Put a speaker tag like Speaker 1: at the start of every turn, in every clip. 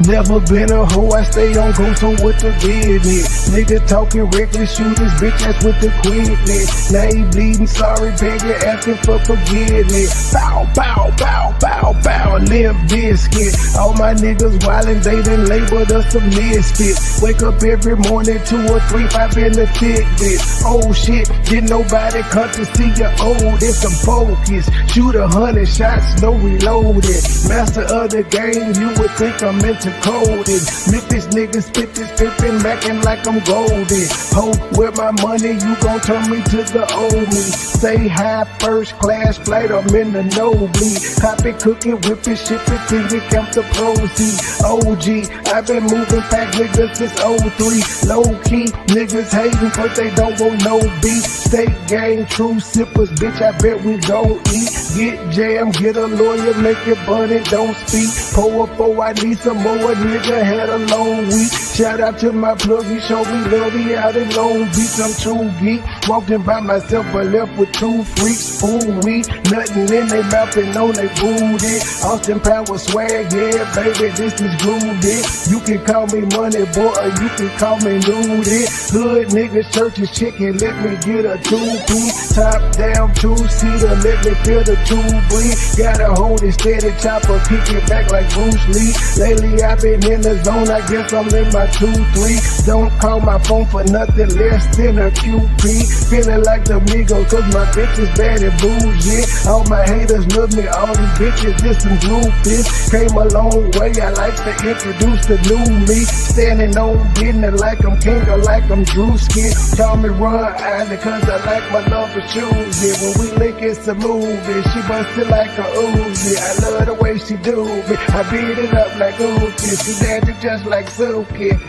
Speaker 1: Never been a hoe, I stay on go, so what the business? Nigga talking reckless, shoot this bitch ass with the quickness. Now he bleeding, sorry, begging, asking for forgiveness. Bow, bow, bow, bow, bow, Limp Bizkit. All my niggas wildin', they done labeled us some misfits. Wake up every morning, 2 or 3, 5 in the Fitbit. Oh shit, didn't nobody come to see you old, it's some focus. Shoot 100 shots, no reloaded. Master of the game, you would think I'm into coding. Memphis niggas spit this pimpin', mackin' like I'm golden. Ho, with my money, you gon' turn me to the old me. Stay high, first class flight, I'm in the nosebleed. Copy, cooking, whipping, shipping, till you count the proceeds. OG, I've been moving back niggas since 03. Low key, niggas hating, but they don't want no beef. State gang, true sippers, bitch, I bet we gon' eat. Get jammed, get a lawyer, make it burn it, don't speak. Pour up, oh, I need some more, nigga had a long week. Shout out to my plug, he showed me love, he out in Long Beach, I'm too geek. Walking by myself, but left with 2 freaks. Ooh, we, nothing in they mouth and on they booty. Austin Power swag, yeah, baby, this is groovy. You can call me Money Boy, or you can call me Nudie. Hood niggas, churches, chicken, let me get a 2-piece. Top down, 2-seater, let me feel the 2 breathe. Gotta hold it steady, chopper, kick it back like Bruce Lee. Lately I've been in the zone, I guess I'm in my 2-3. Don't call my phone for nothing less than a QP. Feeling like the Migos, cause my bitch is bad and bougie. All my haters love me, all these bitches just some groupies. Came a long way, I like to introduce the new me. Standing on business like I'm king or like I'm Drewski. Call me Ron Island, cause I like my love for choosy. When we link it's a movie, she bustin' like a Uzi. I love the way she do me, I beat it up like Uzi. She dancing just like Suki.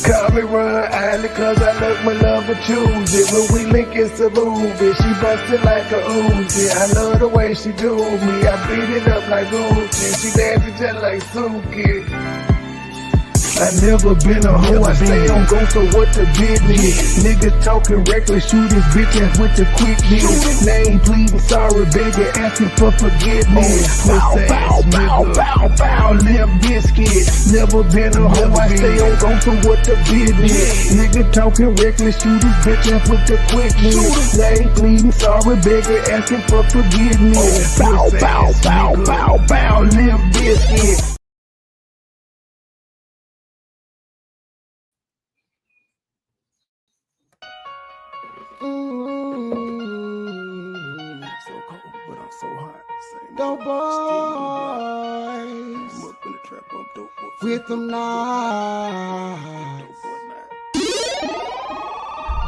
Speaker 1: Call me Ron Island, cause I love my love for choosy. When we link it's a movie, she bustin' like a Uzi. I love the way she do me, I beat it up like Uzi. She dancing just like Suki. I never been a hoe, I stay on go, so what the business? Niggas talking reckless, shoot this bitch ass with the quickness. Name pleading, sorry, begging, asking for forgiveness. Bow, bow, bow, bow, bow, Limp Bizkit. Never been a hoe, I stay on go, so what the business? Nigga talking reckless, shoot this bitch ass with the quickness. Name pleading, sorry, begging, asking for forgiveness. Bow, bow, bow, bow, bow, Limp Bizkit.
Speaker 2: So cold, but I'm so hot.
Speaker 3: Dope boys
Speaker 2: I'm up in the trap, I'm dope boy.
Speaker 3: with them knives.
Speaker 2: Dope boy now.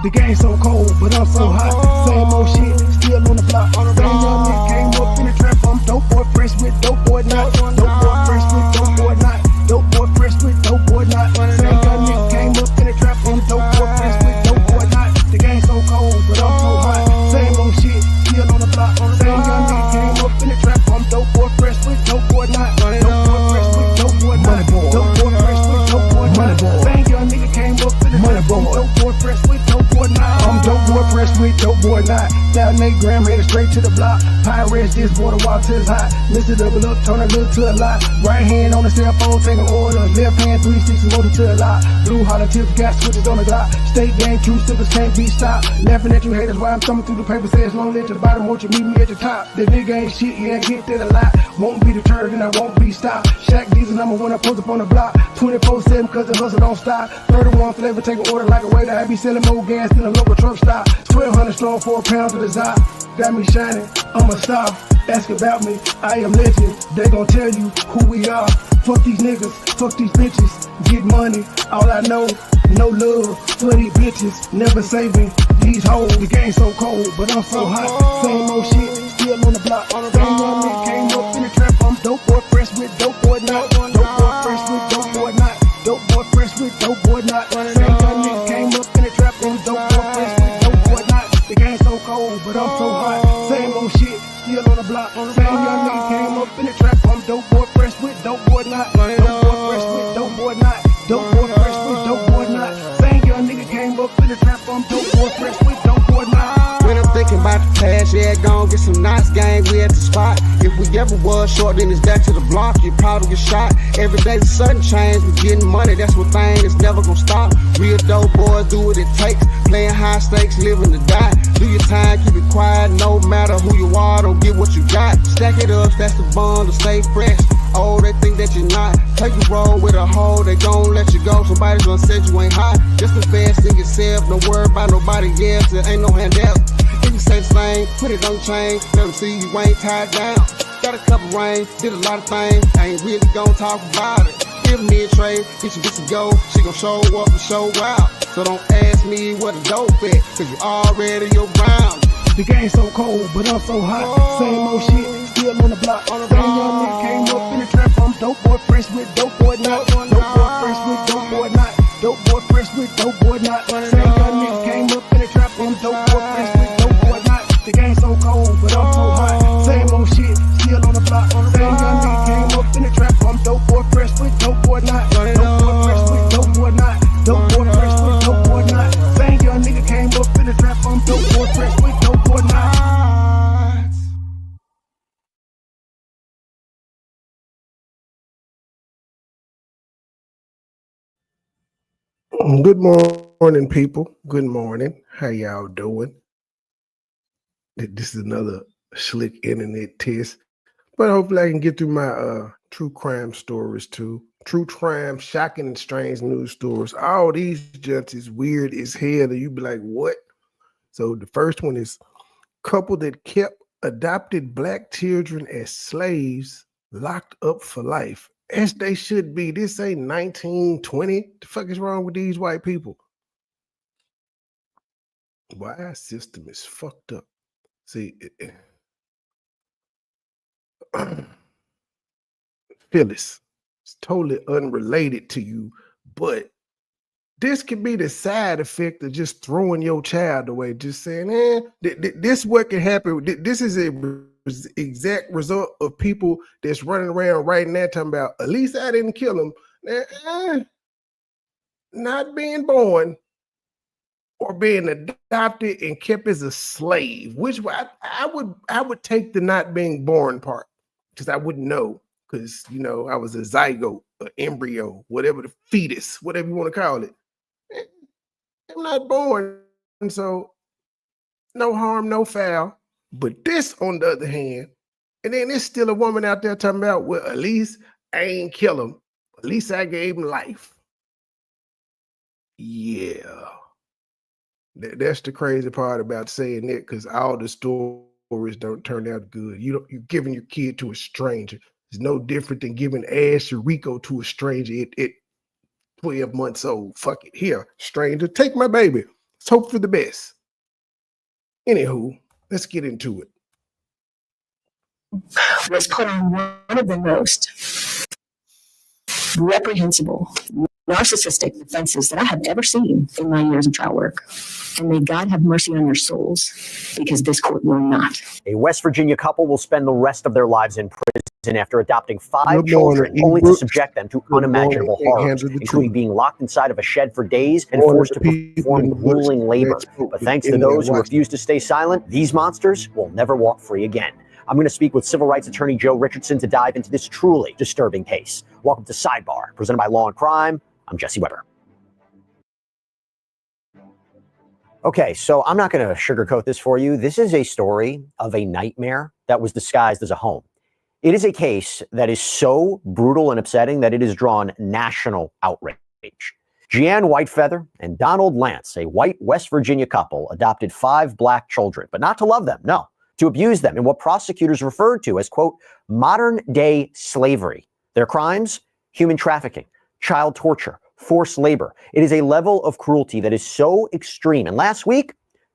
Speaker 1: The game so cold, but I'm so hot. Same old shit, still on the block. Same young nigga came up in the trap. I'm dope boy fresh with dope boy not. Dope boy fresh with dope boy not. Dope boy fresh with dope boy not. Same young nigga came up in the trap. I'm dope boy fresh with dope boy not. The game so cold, but I'm so hot. Same old shit, still on the block. Same young nigga came up in the trap. I'm dope boy fresh with dope boy not. Dope boy fresh with dope boy not. Dope boy fresh with dope boy not. Same young nigga came up in the trap. I'm dope boy fresh with dope boy not. I'm dope boy fresh with dope boy not. Down 8 gram, headed straight to the block. Pirates, this water while till it's hot. Listen up, look, turn a little to a lot. Right hand on the cell phone, take an order. Left hand 360, motor to a lot. Blue holler tips, gas switches on the dot. State game, true sippers can't be stopped. Laughing at you haters while I'm thumbing through the paper. Says long at the bottom, won't you meet me at the top? The nigga ain't shit, yeah, get that a lot. Won't be deterred and I won't be stopped. Shaq D's the number one, I post up on the block. 24/7 cause the hustle don't stop. 31 flavor, take an order like a waiter. I be selling more gas than a local truck stop. 1200 strong, 4 pounds of the zop. Got me shining, I'm a star. Ask about me, I am legend. They gon' tell you who we are. Fuck these niggas, fuck these bitches. Get money, all I know. No love for these bitches. Never saving these hoes. The game so cold, but I'm so hot. Same old shit, still on the block. Same young nigga came up in the trap. I'm dope boy fresh with dope boy not. Dope boy fresh with dope boy not. Dope boy fresh with dope boy not. Same young nigga came up in the trap. I'm dope boy fresh with dope boy not. The game so cold, but I'm so hot. Same old shit, still on the block. Same young nigga came up in the trap. I'm dope boy fresh with dope boy not. Dope boy fresh with dope boy not. Dope boy fresh with dope boy not. Same young nigga came up in the trap. I'm dope boy fresh with dope boy not.
Speaker 3: When I'm thinking about the past, yeah, gon' get some knots, gang, we at the spot. If we ever was short, then it's back to the block. You probably get shot. Every day the sun change. We getting money, that's one thing that's never gonna stop. Real dope boys do what it takes. Playing high stakes, living to die. Do your time, keep it quiet. No matter who you are, don't get what you got. Stack it up, that's the bond to stay fresh. Oh, they think that you're not. Take a roll with a hoe, they gon' let you go. Somebody's gonna say you ain't hot. Just invest in yourself, don't worry about nobody else. There ain't no handout. If you say the same, put it on chain. Let them see you ain't tied down. Got a couple rings, did a lot of things. I ain't really gon' talk about it. Give me a trade, get you go. She gon' show up and show out. So don't ask me what a dope at, cause you already around.
Speaker 1: The game so cold, but I'm so hot. Same old shit, still on the block. Same young nigga came up in the trap. I'm dope boy, fresh with dope boy not. Dope boy, fresh with dope boy not. Dope boy, fresh with dope boy not. Same young nigga came up in the trap. I'm dope boy, fresh with dope boy not. The game so cold, but I'm so hot. Same old shit, still on the block. Same young nigga came up in the trap. I'm dope boy, fresh with dope boy not. Dope boy, fresh with dope boy not. Dope boy, fresh with dope boy not. Same young nigga came up in the trap. I'm dope boy, fresh with dope boy not. Good morning, people. Good morning. How y'all doing? This is another slick internet test, but hopefully I can get through my true crime stories too. True crime, shocking and strange news stories. All these just is weird as hell, and you be like, what? So the first one is couple that kept adopted black children as slaves locked up for life. As they should be. This ain't 1920. The fuck is wrong with these white people? Why our system is fucked up. See, Phyllis, it's totally unrelated to you, but this could be the side effect of just throwing your child away, just saying, this what can happen. This is a exact result of people that's running around right now talking about, at least I didn't kill him. Not being born or being adopted and kept as a slave, which I would take the not being born part, because I wouldn't know, because I was a zygote, an embryo, whatever, the fetus, whatever you want to call it. I'm not born, so no harm, no foul. But this, on the other hand, and then there's still a woman out there talking about, well, at least I ain't kill him. At least I gave him life. Yeah. That's the crazy part about saying that, because all the stories don't turn out good. You're giving your kid to a stranger. It's no different than giving Ash or Rico to a stranger at 12 months old. Fuck it. Here, stranger, take my baby. Let's hope for the best. Anywho, let's get into it.
Speaker 4: Was put on one of the most reprehensible, narcissistic offenses that I have ever seen in my years of trial work. And may God have mercy on your souls, because this court will not.
Speaker 5: A West Virginia couple will spend the rest of their lives in prison after adopting 5 children, only to subject them to unimaginable horrors, including being locked inside of a shed for days and forced to perform grueling labor. But thanks to those who refuse to stay silent, these monsters will never walk free again. I'm going to speak with civil rights attorney Joe Richardson to dive into this truly disturbing case. Welcome to Sidebar, presented by Law and Crime. I'm Jesse Weber. Okay, so I'm not going to sugarcoat this for you. This is a story of a nightmare that was disguised as a home. It is a case that is so brutal and upsetting that it has drawn national outrage. Jeanne Whitefeather and Donald Lance, a white West Virginia couple, adopted 5 black children, but not to love them, no, to abuse them in what prosecutors referred to as, quote, modern-day slavery. Their crimes? Human trafficking, child torture, forced labor. It is a level of cruelty that is so extreme. And last week,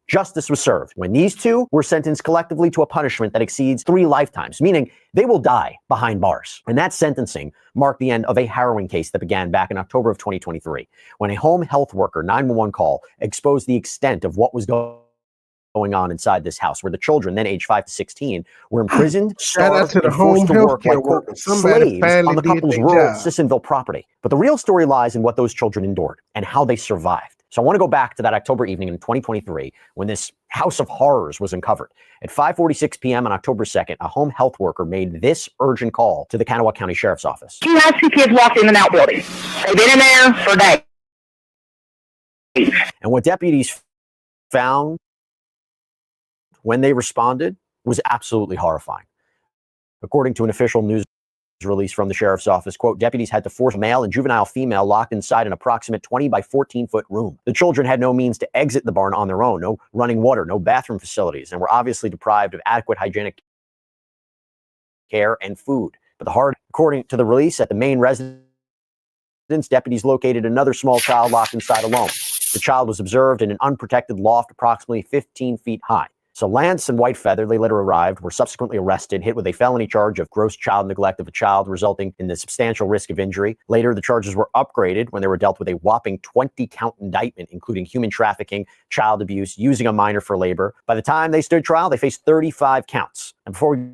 Speaker 5: justice was served when these two were sentenced collectively to a punishment that exceeds 3 lifetimes, meaning they will die behind bars. And that sentencing marked the end of a harrowing case that began back in October of 2023, when a home health worker 911 call exposed the extent of what was going on inside this house, where the children, then aged 5 to 16, were imprisoned, starved, and forced to work like, quote, slaves on the couple's rural Sissonville property. But the real story lies in what those children endured and how they survived. So I want to go back to that October evening in 2023 when this house of horrors was uncovered. At 5:46 p.m. on October 2nd, a home health worker made this urgent call to the Kanawha County Sheriff's Office.
Speaker 6: She has 2 kids locked in and out building. They've been in there for days.
Speaker 5: And what deputies found when they responded was absolutely horrifying. According to an official news release from the sheriff's office, quote, deputies had to force a male and juvenile female locked inside an approximate 20 by 14-foot room. The children had no means to exit the barn on their own, no running water, no bathroom facilities, and were obviously deprived of adequate hygienic care and food. But according to the release, at the main residence, deputies located another small child locked inside alone. The child was observed in an unprotected loft approximately 15 feet high. So Lance and Whitefeather, they later arrived, were subsequently arrested, hit with a felony charge of gross child neglect of a child, resulting in the substantial risk of injury. Later, the charges were upgraded when they were dealt with a whopping 20-count indictment, including human trafficking, child abuse, using a minor for labor. By the time they stood trial, they faced 35 counts. And before we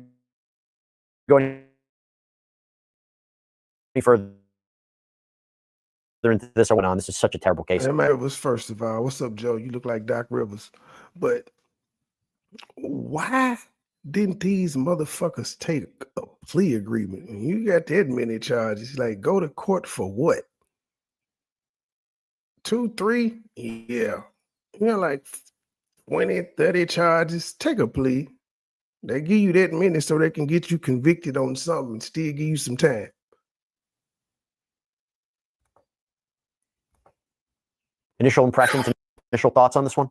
Speaker 5: go any further into this, I went on. This is such a terrible case.
Speaker 1: That man was, first of all, what's up, Joe? You look like Doc Rivers. But why didn't these motherfuckers take a plea agreement? And you got that many charges. Like, go to court for what? 2, 3? Yeah. You know, like 20, 30 charges. Take a plea. They give you that many so they can get you convicted on something and still give you some time.
Speaker 5: Initial impressions and initial thoughts on this one?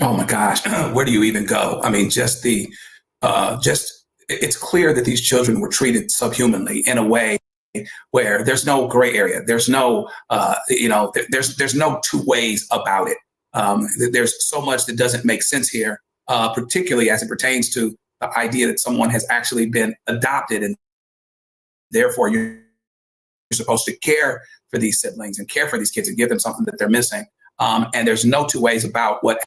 Speaker 7: Oh my gosh, where do you even go? I mean, it's clear that these children were treated subhumanly in a way where there's no gray area. There's no, there's no two ways about it. There's so much that doesn't make sense here, particularly as it pertains to the idea that someone has actually been adopted and therefore you're supposed to care for these siblings and care for these kids and give them something that they're missing. And there's no two ways about what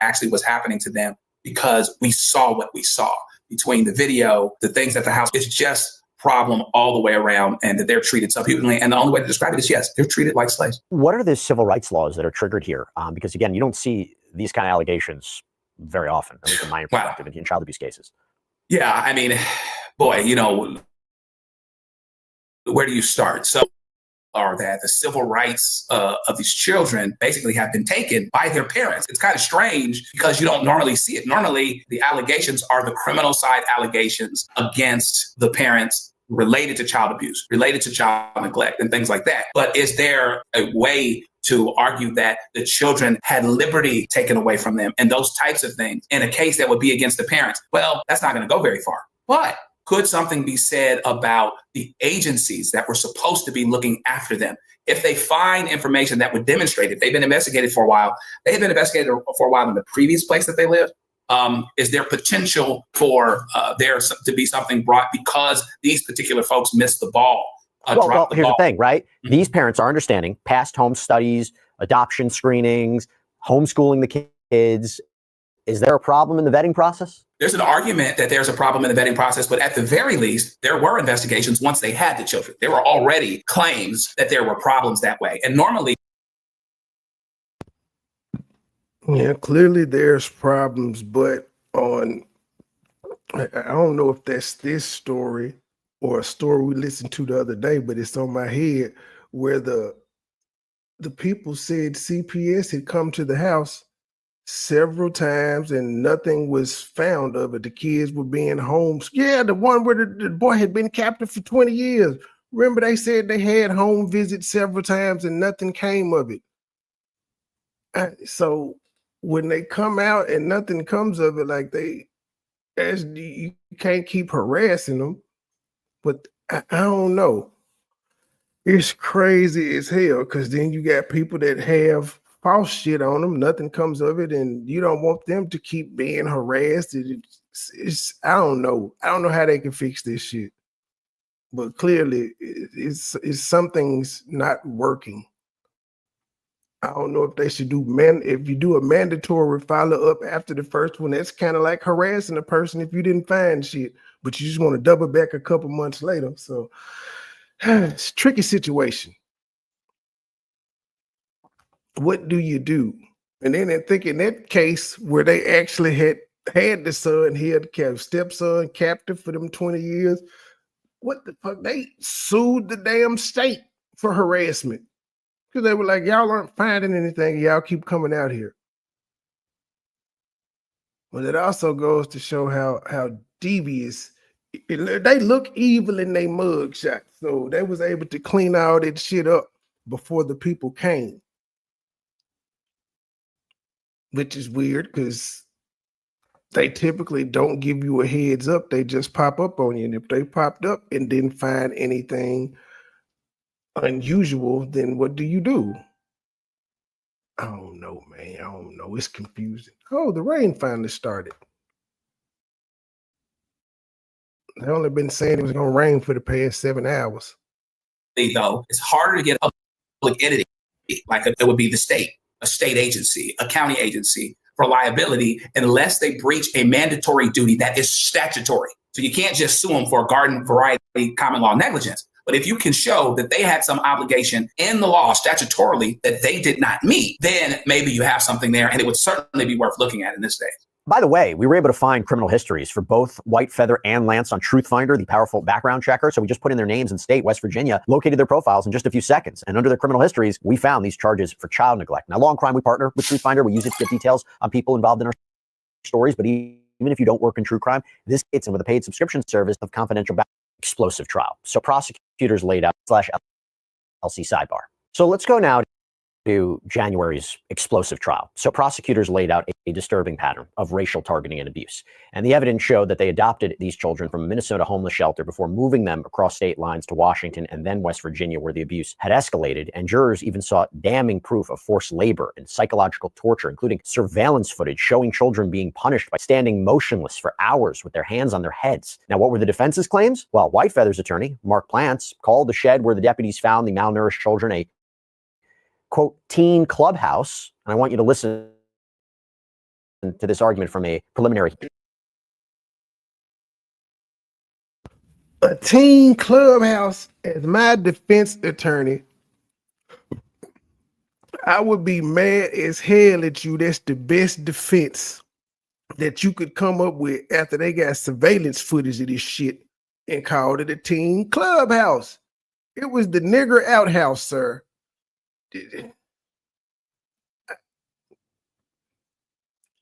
Speaker 7: actually was happening to them, because we saw what we saw between the video, the things at the house. It's just problem all the way around, and that they're treated subhumanly. And the only way to describe it is, yes, they're treated like slaves.
Speaker 5: What are the civil rights laws that are triggered here? Because again, you don't see these kind of allegations very often, at least in my perspective, in child abuse cases.
Speaker 7: Yeah, I mean, boy, where do you start? So are that the civil rights of these children basically have been taken by their parents. It's kind of strange because you don't normally see it. Normally, the allegations are the criminal side allegations against the parents related to child abuse, related to child neglect and things like that. But is there a way to argue that the children had liberty taken away from them and those types of things in a case that would be against the parents? Well, that's not going to go very far. But could something be said about the agencies that were supposed to be looking after them? If they find information that would demonstrate it, they've been investigated for a while. They've been investigated for a while in the previous place that they lived. Is there potential for there to be something brought because these particular folks missed the ball?
Speaker 5: Well, here's the thing, right? Mm-hmm. These parents are understanding past home studies, adoption screenings, homeschooling the kids. Is there a problem in the vetting process?
Speaker 7: There's an argument that there's a problem in the vetting process, but at the very least, there were investigations once they had the children. There were already claims that there were problems that way. And normally,
Speaker 1: yeah, clearly there's problems, but I don't know if that's this story or a story we listened to the other day, but it's on my head where the people said CPS had come to the house several times and nothing was found of it. The kids were being homes. Yeah, the one where the boy had been captive for 20 years. Remember, they said they had home visits several times and nothing came of it. So when they come out and nothing comes of it, like you can't keep harassing them. But I don't know. It's crazy as hell, because then you got people that have false shit on them, nothing comes of it, and you don't want them to keep being harassed. It's I don't know how they can fix this shit, but clearly it's something's not working. I don't know if they should do if you do a mandatory follow up after the first one. That's kind of like harassing a person if you didn't find shit, but you just want to double back a couple months later. So it's a tricky situation. what do you do? And then I think in that case where they actually had the son here, kept stepson captive for them 20 years, what the fuck? They sued the damn state for harassment because they were like, y'all aren't finding anything. Y'all keep coming out here. But it also goes to show how devious they look evil in their mug shots. So they was able to clean all that shit up before the people came, which is weird because they typically don't give you a heads up. They just pop up on you. And if they popped up and didn't find anything unusual, then what do you do? I don't know, man. I don't know. It's confusing. Oh, the rain finally started. They only been saying it was going to rain for the past 7 hours.
Speaker 7: Though it's harder to get a public entity like it would be the state, a state agency, a county agency for liability unless they breach a mandatory duty that is statutory. So you can't just sue them for garden variety common law negligence. But if you can show that they had some obligation in the law statutorily that they did not meet, then maybe you have something there, and it would certainly be worth looking at in this day.
Speaker 5: By the way, we were able to find criminal histories for both White Feather and Lance on Truthfinder, the powerful background checker. So we just put in their names and state, West Virginia, located their profiles in just a few seconds. And under their criminal histories, we found these charges for child neglect. Now, Law and Crime, we partner with Truthfinder. We use it to get details on people involved in our stories. But even if you don't work in true crime, this gets in with a paid subscription service of confidential explosive trial. So prosecutors laid out /LC sidebar. So let's go now to January's explosive trial. So prosecutors laid out a disturbing pattern of racial targeting and abuse. And the evidence showed that they adopted these children from a Minnesota homeless shelter before moving them across state lines to Washington and then West Virginia, where the abuse had escalated. And jurors even saw damning proof of forced labor and psychological torture, including surveillance footage showing children being punished by standing motionless for hours with their hands on their heads. Now, what were the defense's claims? Well, White Feather's attorney, Mark Plants, called the shed where the deputies found the malnourished children a quote, teen clubhouse. And I want you to listen to this argument from a preliminary.
Speaker 1: A teen clubhouse, as my defense attorney, I would be mad as hell at you. That's the best defense that you could come up with after they got surveillance footage of this shit and called it a teen clubhouse. It was the nigger outhouse, sir.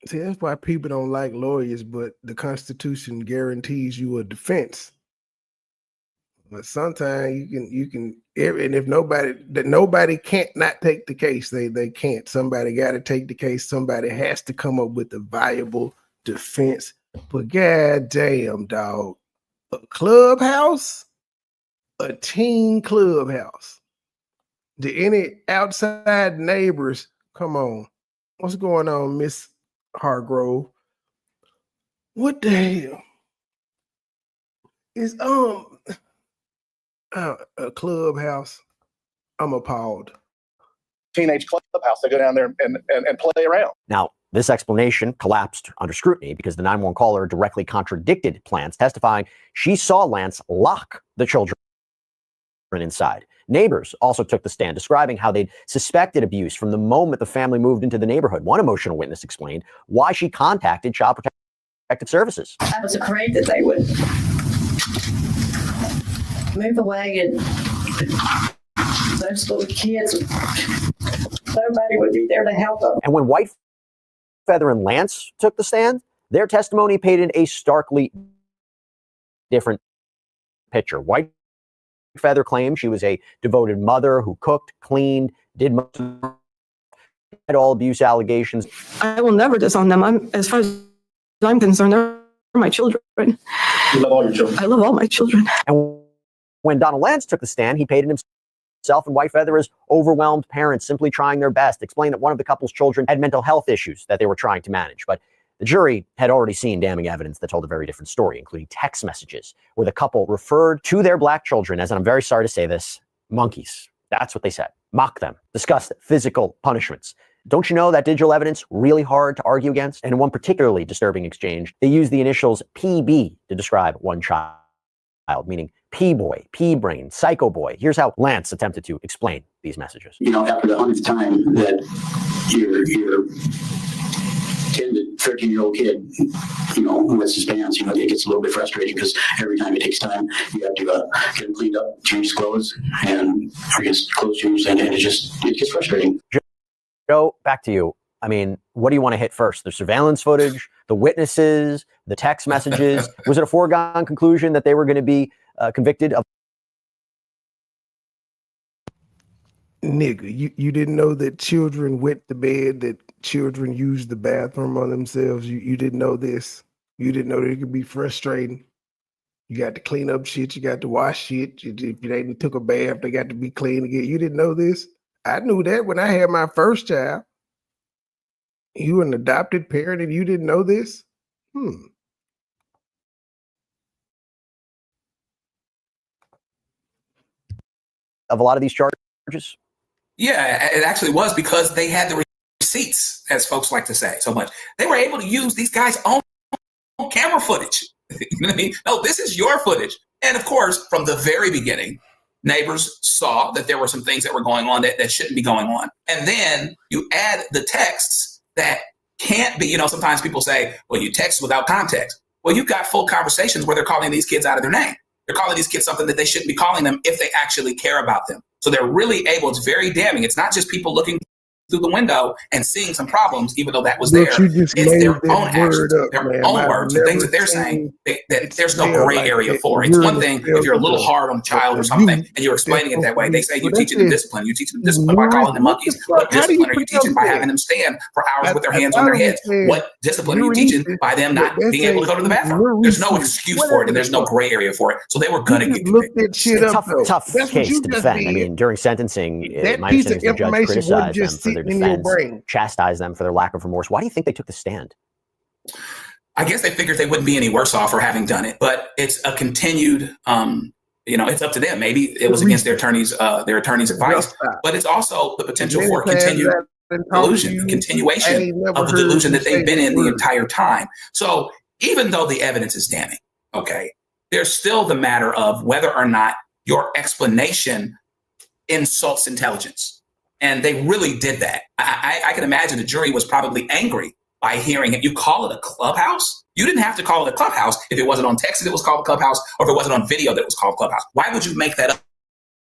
Speaker 1: See, that's why people don't like lawyers, but the Constitution guarantees you a defense. But sometimes you can, and if nobody can't not take the case, they can't. Somebody got to take the case. Somebody has to come up with a viable defense. But goddamn, dog, a clubhouse, a teen clubhouse. Do any outside neighbors come on? What's going on, Miss Hargrove? What the hell is a clubhouse? I'm appalled.
Speaker 8: Teenage clubhouse. They go down there and play around.
Speaker 5: Now, this explanation collapsed under scrutiny because the 911 caller directly contradicted Plants, testifying she saw Lance lock the children inside. Neighbors also took the stand, describing how they'd suspected abuse from the moment the family moved into the neighborhood. One emotional witness explained why she contacted Child Protective Services.
Speaker 9: I was afraid that they would move away and those little kids, nobody would be there to help them.
Speaker 5: And when White Feather and Lance took the stand, their testimony painted a starkly different picture. White Feather claimed she was a devoted mother who cooked, cleaned, did most of all abuse allegations.
Speaker 10: I will never disown them. As far as I'm concerned, they're my children.
Speaker 8: You love all your children.
Speaker 10: I love all my children.
Speaker 5: And when Donald Lance took the stand, he painted himself and White Feather as overwhelmed parents simply trying their best, explained that one of the couple's children had mental health issues that they were trying to manage. But the jury had already seen damning evidence that told a very different story, including text messages where the couple referred to their black children as, and I'm very sorry to say this, monkeys. That's what they said. Mock them, discuss physical punishments. Don't you know that digital evidence really hard to argue against? And in one particularly disturbing exchange, they used the initials PB to describe one child, meaning P-boy, P-brain, psycho boy. Here's how Lance attempted to explain these messages.
Speaker 11: You know, after the 100th time that your 10 to 13-year-old kid, you know, wets his pants, you know, it gets a little bit frustrating because every time it takes time, you have to get him cleaned up, change his clothes, and or get clothes changed, and it gets frustrating.
Speaker 5: Joe, back to you. I mean, what do you want to hit first? The surveillance footage, the witnesses, the text messages? Was it a foregone conclusion that they were going to be convicted of?
Speaker 1: Nigga, you didn't know that children wet the bed, that children use the bathroom on themselves. You didn't know this. You didn't know that it could be frustrating. You got to clean up shit. You got to wash shit. If they didn't took a bath, they got to be clean again. You didn't know this. I knew that when I had my first child. You an adopted parent and you didn't know this?
Speaker 5: Of a lot of these charges?
Speaker 7: Yeah, it actually was because they had the receipts, as folks like to say so much. They were able to use these guys' own camera footage. You know what I mean? No, this is your footage. And of course, from the very beginning, neighbors saw that there were some things that were going on that shouldn't be going on. And then you add the texts that can't be, you know, sometimes people say, well, you text without context. Well, you've got full conversations where they're calling these kids out of their name. They're calling these kids something that they shouldn't be calling them if they actually care about them. So they're really able, it's very damning. It's not just people looking through the window and seeing some problems, even though that was there. It's their own actions, their own words, the things that they're saying that there's no gray area for. It's one thing if you're a little hard on a child or something and you're explaining it that way. They say you're teaching them discipline. You teach them discipline by calling them monkeys. What discipline are you teaching by having them stand for hours with their hands on their heads? What discipline are you teaching by them not being able to go to the bathroom? There's no excuse for it and there's no gray area for it. So they were going to get convicted.
Speaker 5: Tough case to defend. I mean, during sentencing, my understanding is the judge criticized them for their defense, chastise them for their lack of remorse. Why do you think they took the stand?
Speaker 7: I guess they figured they wouldn't be any worse off for having done it, but it's a continued, it's up to them. Maybe it was against their attorney's advice, but it's also the potential for continued delusion, continuation of the delusion that they've been in the entire time. So even though the evidence is damning, okay, there's still the matter of whether or not your explanation insults intelligence. And they really did that. I can imagine the jury was probably angry by hearing it. You call it a clubhouse? You didn't have to call it a clubhouse if it wasn't on text that it was called a clubhouse, or if it wasn't on video that it was called clubhouse. Why would you make that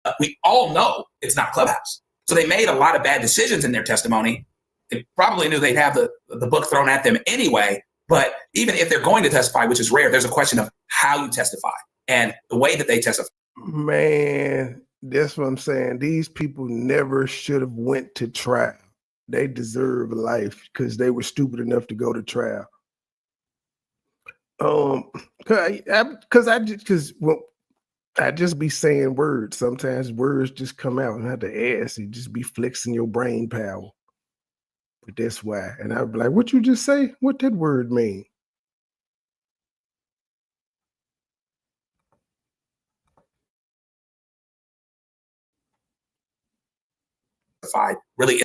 Speaker 7: up? We all know it's not clubhouse. So they made a lot of bad decisions in their testimony. They probably knew they'd have the book thrown at them anyway. But even if they're going to testify, which is rare, there's a question of how you testify and the way that they testify.
Speaker 1: Man, that's what I'm saying. These people never should have went to trial. They deserve life because they were stupid enough to go to trial. Because I just be saying words. Sometimes words just come out and I have to ask. You just be flexing your brain power. But that's why. And I'd be like, what you just say? What that word mean?
Speaker 7: Really,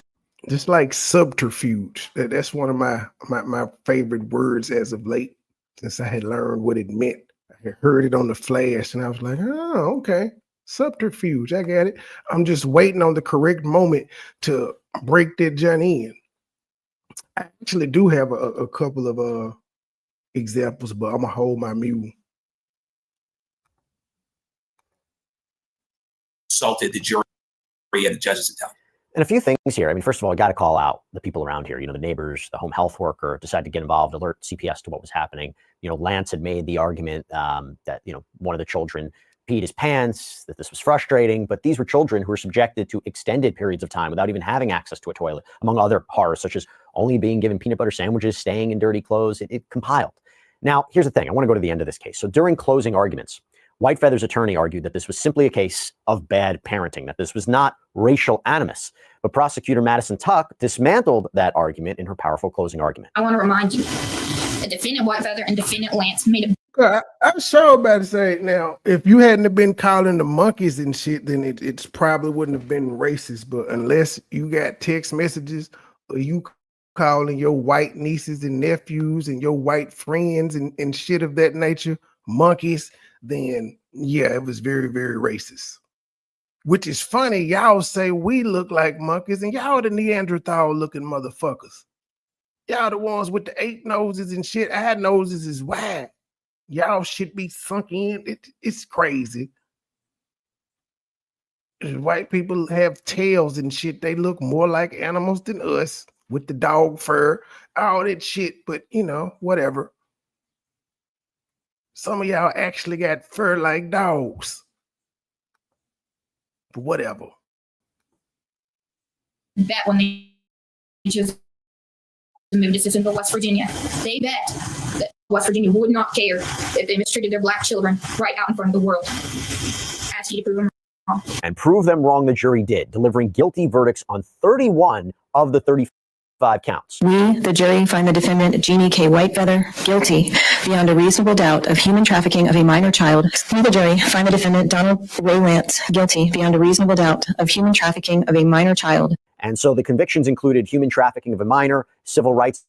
Speaker 1: just like subterfuge. That's one of my favorite words as of late, since I had learned what it meant. I had heard it on the flash, and I was like, oh, okay, subterfuge. I got it. I'm just waiting on the correct moment to break that journey in. I actually do have a couple of examples, but I'm gonna hold my mule.
Speaker 7: Insulted the jury and the judge's intelligence.
Speaker 5: And a few things here. I mean, first of all, I got to call out the people around here. You know, the neighbors, the home health worker decided to get involved, alert CPS to what was happening. You know, Lance had made the argument that, you know, one of the children peed his pants, that this was frustrating. But these were children who were subjected to extended periods of time without even having access to a toilet, among other horrors, such as only being given peanut butter sandwiches, staying in dirty clothes. It compiled. Now, here's the thing. I want to go to the end of this case. So during closing arguments, Whitefeather's attorney argued that this was simply a case of bad parenting, that this was not racial animus. But prosecutor Madison Tuck dismantled that argument in her powerful closing argument.
Speaker 12: I want to remind you that defendant Whitefeather and defendant Lance made a...
Speaker 1: I'm sure about to say, now, if you hadn't have been calling the monkeys and shit, then it's probably wouldn't have been racist. But unless you got text messages or you calling your white nieces and nephews and your white friends and shit of that nature monkeys, then Yeah, it was very, very racist. Which is funny. Y'all say we look like monkeys, and y'all the Neanderthal looking motherfuckers. Y'all the ones with the 8 noses and shit. Our noses is wide. Y'all should be sunk in. It's crazy. White people have tails and shit. They look more like animals than us with the dog fur, all that shit. But, you know, whatever. Some of y'all actually got fur like dogs. But whatever.
Speaker 12: Bet when they chose to move to Sissonville, West Virginia, they bet that West Virginia would not care if they mistreated their black children right out in front of the world. Ask you to prove them wrong.
Speaker 5: And prove them wrong, the jury did, delivering guilty verdicts on 31 of the 35 counts.
Speaker 4: We, the jury, find the defendant, Jeannie K. Whitefeather, guilty beyond a reasonable doubt of human trafficking of a minor child. We, the jury, find the defendant, Donald Ray Lance, guilty beyond a reasonable doubt of human trafficking of a minor child.
Speaker 5: And so the convictions included human trafficking of a minor, civil rights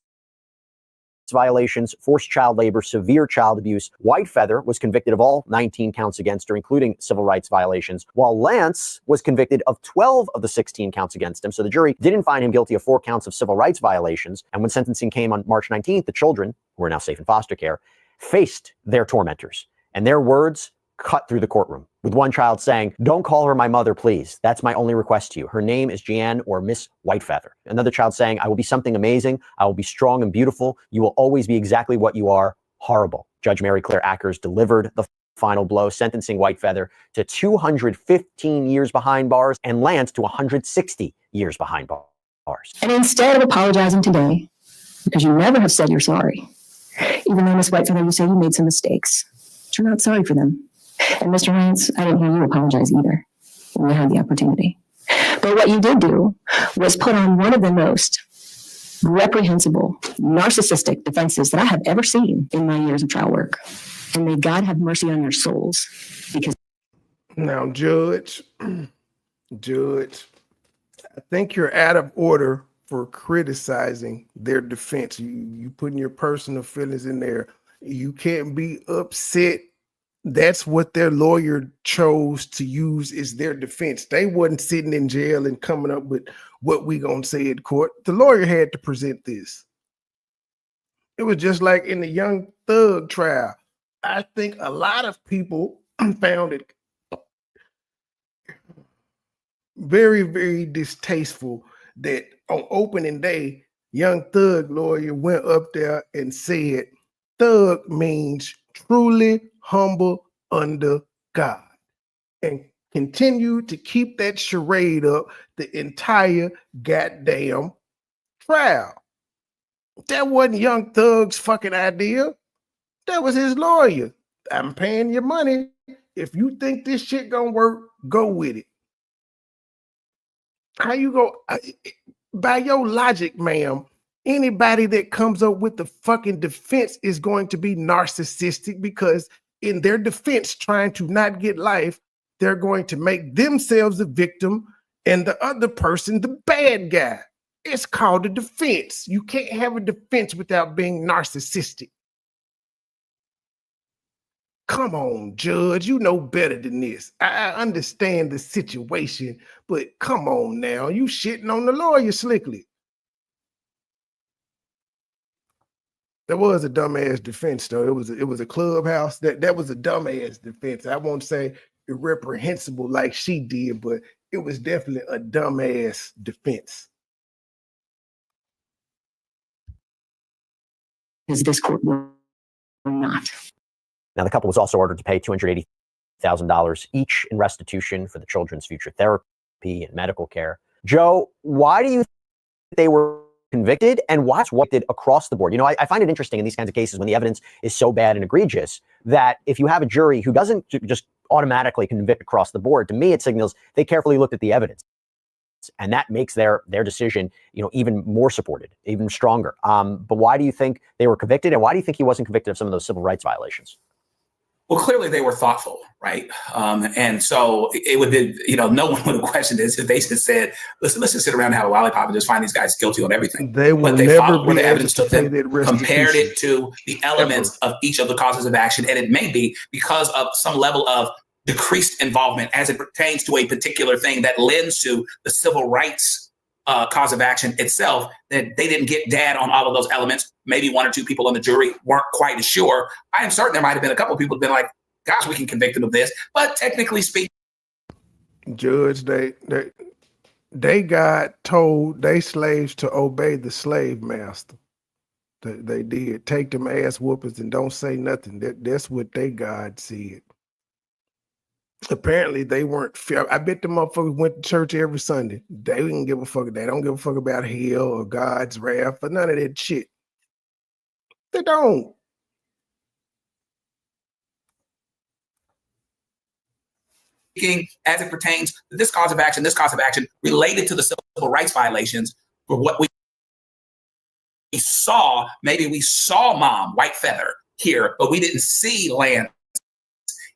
Speaker 5: violations, forced child labor, severe child abuse. Whitefeather was convicted of all 19 counts against her, including civil rights violations, while Lance was convicted of 12 of the 16 counts against him. So the jury didn't find him guilty of 4 counts of civil rights violations. And when sentencing came on March 19th, the children, who are now safe in foster care, faced their tormentors. And their words cut through the courtroom, with one child saying, "Don't call her my mother, please. That's my only request to you. Her name is Jeanne or Miss Whitefeather." Another child saying, "I will be something amazing. I will be strong and beautiful. You will always be exactly what you are. Horrible." Judge Mary Claire Ackers delivered the final blow, sentencing Whitefeather to 215 years behind bars and Lance to 160 years behind bars.
Speaker 4: And instead of apologizing today, because you never have said you're sorry, even though Miss Whitefeather, you say you made some mistakes, but you're not sorry for them. And Mr. Lance, I didn't hear you apologize either when you had the opportunity. But what you did do was put on one of the most reprehensible, narcissistic defenses that I have ever seen in my years of trial work. And may God have mercy on your souls. Because
Speaker 1: now, Judge, I think you're out of order for criticizing their defense. You putting your personal feelings in there. You can't be upset. That's what their lawyer chose to use as their defense. They wasn't sitting in jail and coming up with what we gonna say in court. The lawyer had to present this. It was just like in the Young Thug trial. I think a lot of people found it very, very distasteful that on opening day, Young Thug lawyer went up there and said, "Thug means truly humble under God," and continued to keep that charade up the entire goddamn trial. That wasn't Young Thug's fucking idea. That was his lawyer. "I'm paying your money. If you think this shit gonna work, go with it." How you go? By your logic, ma'am, anybody that comes up with the fucking defense is going to be narcissistic, because in their defense, trying to not get life, they're going to make themselves the victim and the other person the bad guy. It's called a defense. You can't have a defense without being narcissistic. Come on, Judge, you know better than this. I understand the situation, but come on now, you shitting on the lawyer slickly. That was a dumbass defense, though. It was a clubhouse. That was a dumbass defense. I won't say irreprehensible like she did, but it was definitely a dumbass defense.
Speaker 4: Is this court will not.
Speaker 5: Now, the couple was also ordered to pay $280,000 each in restitution for the children's future therapy and medical care. Joe, why do you think they were convicted, and what's what did across the board? You know, I find it interesting in these kinds of cases when the evidence is so bad and egregious that if you have a jury who doesn't just automatically convict across the board, to me it signals they carefully looked at the evidence, and that makes their decision, you know, even more supported, even stronger. But why do you think they were convicted, and why do you think he wasn't convicted of some of those civil rights violations?
Speaker 7: Well, clearly they were thoughtful, right? And so it would be, no one would have questioned this if they just said, listen, let's just sit around and have a lollipop and just find these guys guilty on everything.
Speaker 1: They will
Speaker 7: But they
Speaker 1: never
Speaker 7: followed where
Speaker 1: be
Speaker 7: the
Speaker 1: able
Speaker 7: evidence
Speaker 1: to
Speaker 7: took
Speaker 1: pay
Speaker 7: them,
Speaker 1: that
Speaker 7: compared
Speaker 1: restitution.
Speaker 7: it to the elements of each of the causes of action. And it may be because of some level of decreased involvement as it pertains to a particular thing that lends to the civil rights cause of action itself, that they didn't get dad on all of those elements. Maybe one or two people on the jury weren't quite as sure. I am certain there might have been a couple of people who've been like, gosh, we can convict them of this. But technically speaking,
Speaker 1: Judge, they got told they slaves to obey the slave master. They did. Take them ass whoopers and don't say nothing. That's what they God said. Apparently they weren't fair. I bet the motherfuckers went to church every Sunday. They didn't give a fuck. They don't give a fuck about hell or God's wrath or none of that shit. They don't.
Speaker 7: as it pertains to this cause of action related to the civil rights violations, for what we saw, maybe we saw Mom White Feather here, but we didn't see Lance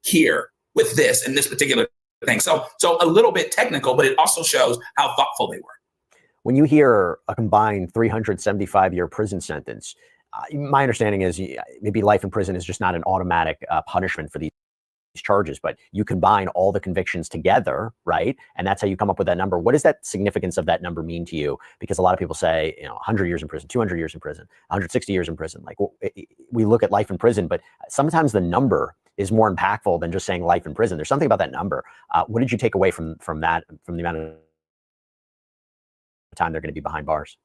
Speaker 7: here with this and this particular thing. So a little bit technical, but it also shows how thoughtful they were.
Speaker 5: When you hear a combined 375-year prison sentence, my understanding is maybe life in prison is just not an automatic punishment for these charges, but you combine all the convictions together, right? And that's how you come up with that number. What does that significance of that number mean to you? Because a lot of people say, 100 years in prison, 200 years in prison, 160 years in prison. Like, we look at life in prison, but sometimes the number is more impactful than just saying life in prison. There's something about that number. What did you take away from that, from the amount of time they're going to be behind bars?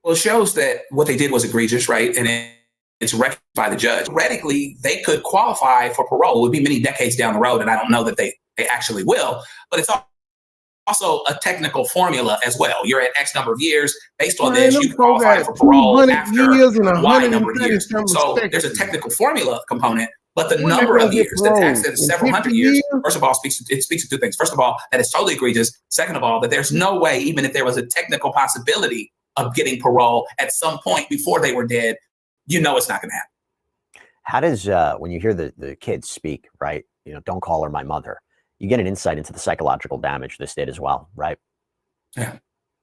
Speaker 7: Well, it shows that what they did was egregious, right? And it's recognized by the judge. Theoretically, they could qualify for parole. It would be many decades down the road, and I don't know that they actually will. But it's also a technical formula as well. You're at X number of years. Based on this, you qualify for parole after Y number of years. So there's a technical formula component. But the number of years, the tax that is several hundred years, first of all, it speaks to two things. First of all, that it's totally egregious. Second of all, that there's no way, even if there was a technical possibility of getting parole at some point before they were dead, it's not going to happen.
Speaker 5: How does, when you hear the kids speak, right? Don't call her my mother. You get an insight into the psychological damage this did as well, right?
Speaker 7: Yeah.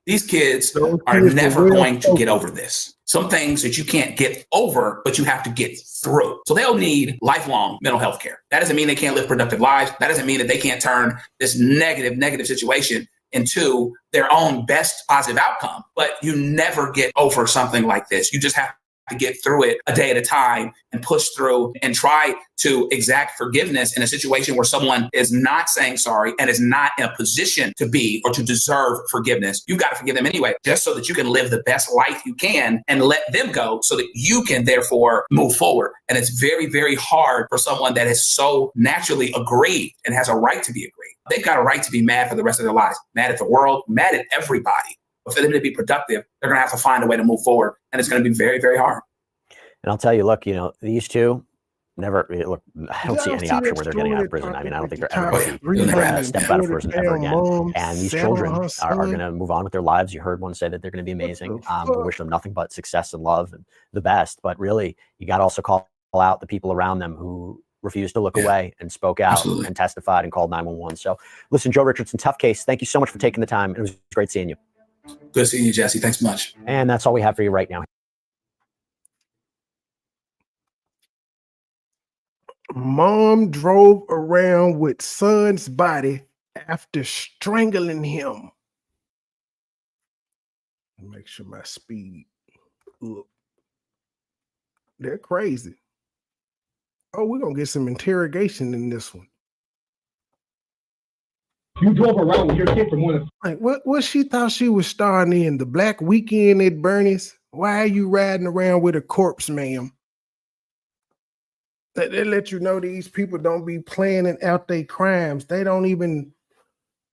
Speaker 7: These kids are never going to get over this. Some things that you can't get over, but you have to get through. So they'll need lifelong mental health care. That doesn't mean they can't live productive lives. That doesn't mean that they can't turn this negative situation into their own best positive outcome. But you never get over something like this. You just have to get through it a day at a time and push through and try to exact forgiveness in a situation where someone is not saying sorry and is not in a position to be or to deserve forgiveness. You've got to forgive them anyway, just so that you can live the best life you can and let them go so that you can therefore move forward. And it's very, very hard for someone that is so naturally aggrieved and has a right to be aggrieved. They've got a right to be mad for the rest of their lives, mad at the world, mad at everybody. But for them to be productive, they're going to have to find a way to move forward. And it's going to be very, very hard.
Speaker 5: And I'll tell you, look, these two never look. I don't see any option where they're getting out of prison. I mean, I don't think they're ever going to step out of prison ever again. And these children are going to move on with their lives. You heard one say that they're going to be amazing. We wish them nothing but success and love and the best. But really, you got to also call out the people around them who refused to look away and spoke out and testified and called 911. So listen, Joe Richardson, tough case. Thank you so much for taking the time. It was great seeing you.
Speaker 7: Good seeing you, Jesse. Thanks much.
Speaker 5: And that's all we have for you right now.
Speaker 1: Mom drove around with son's body after strangling him. Make sure my speed up. They're crazy. Oh, we're going to get some interrogation in this one.
Speaker 13: You drove around with your kid for more than...
Speaker 1: Like, what she thought she was starring in? The Black Weekend at Bernie's? Why are you riding around with a corpse, ma'am? They let you know these people don't be planning out their crimes. They don't even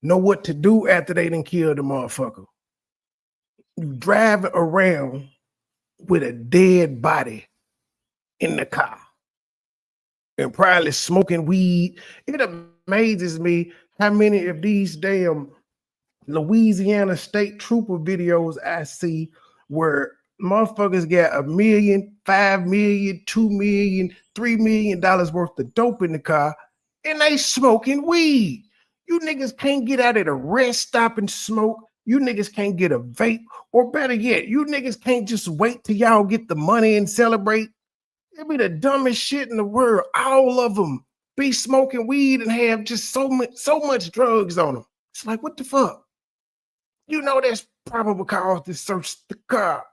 Speaker 1: know what to do after they done killed the motherfucker. You drive around with a dead body in the car and probably smoking weed. It amazes me how many of these damn Louisiana State Trooper videos I see where Motherfuckers got $1 million, $5 million, $2 million, $3 million worth of dope in the car, and they smoking weed. You niggas can't get out at a rest stop and smoke. You niggas can't get a vape, or better yet, you niggas can't just wait till y'all get the money and celebrate. It'd be the dumbest shit in the world. All of them be smoking weed and have just so much drugs on them. It's like, what the fuck? You know that's probable cause to search the car.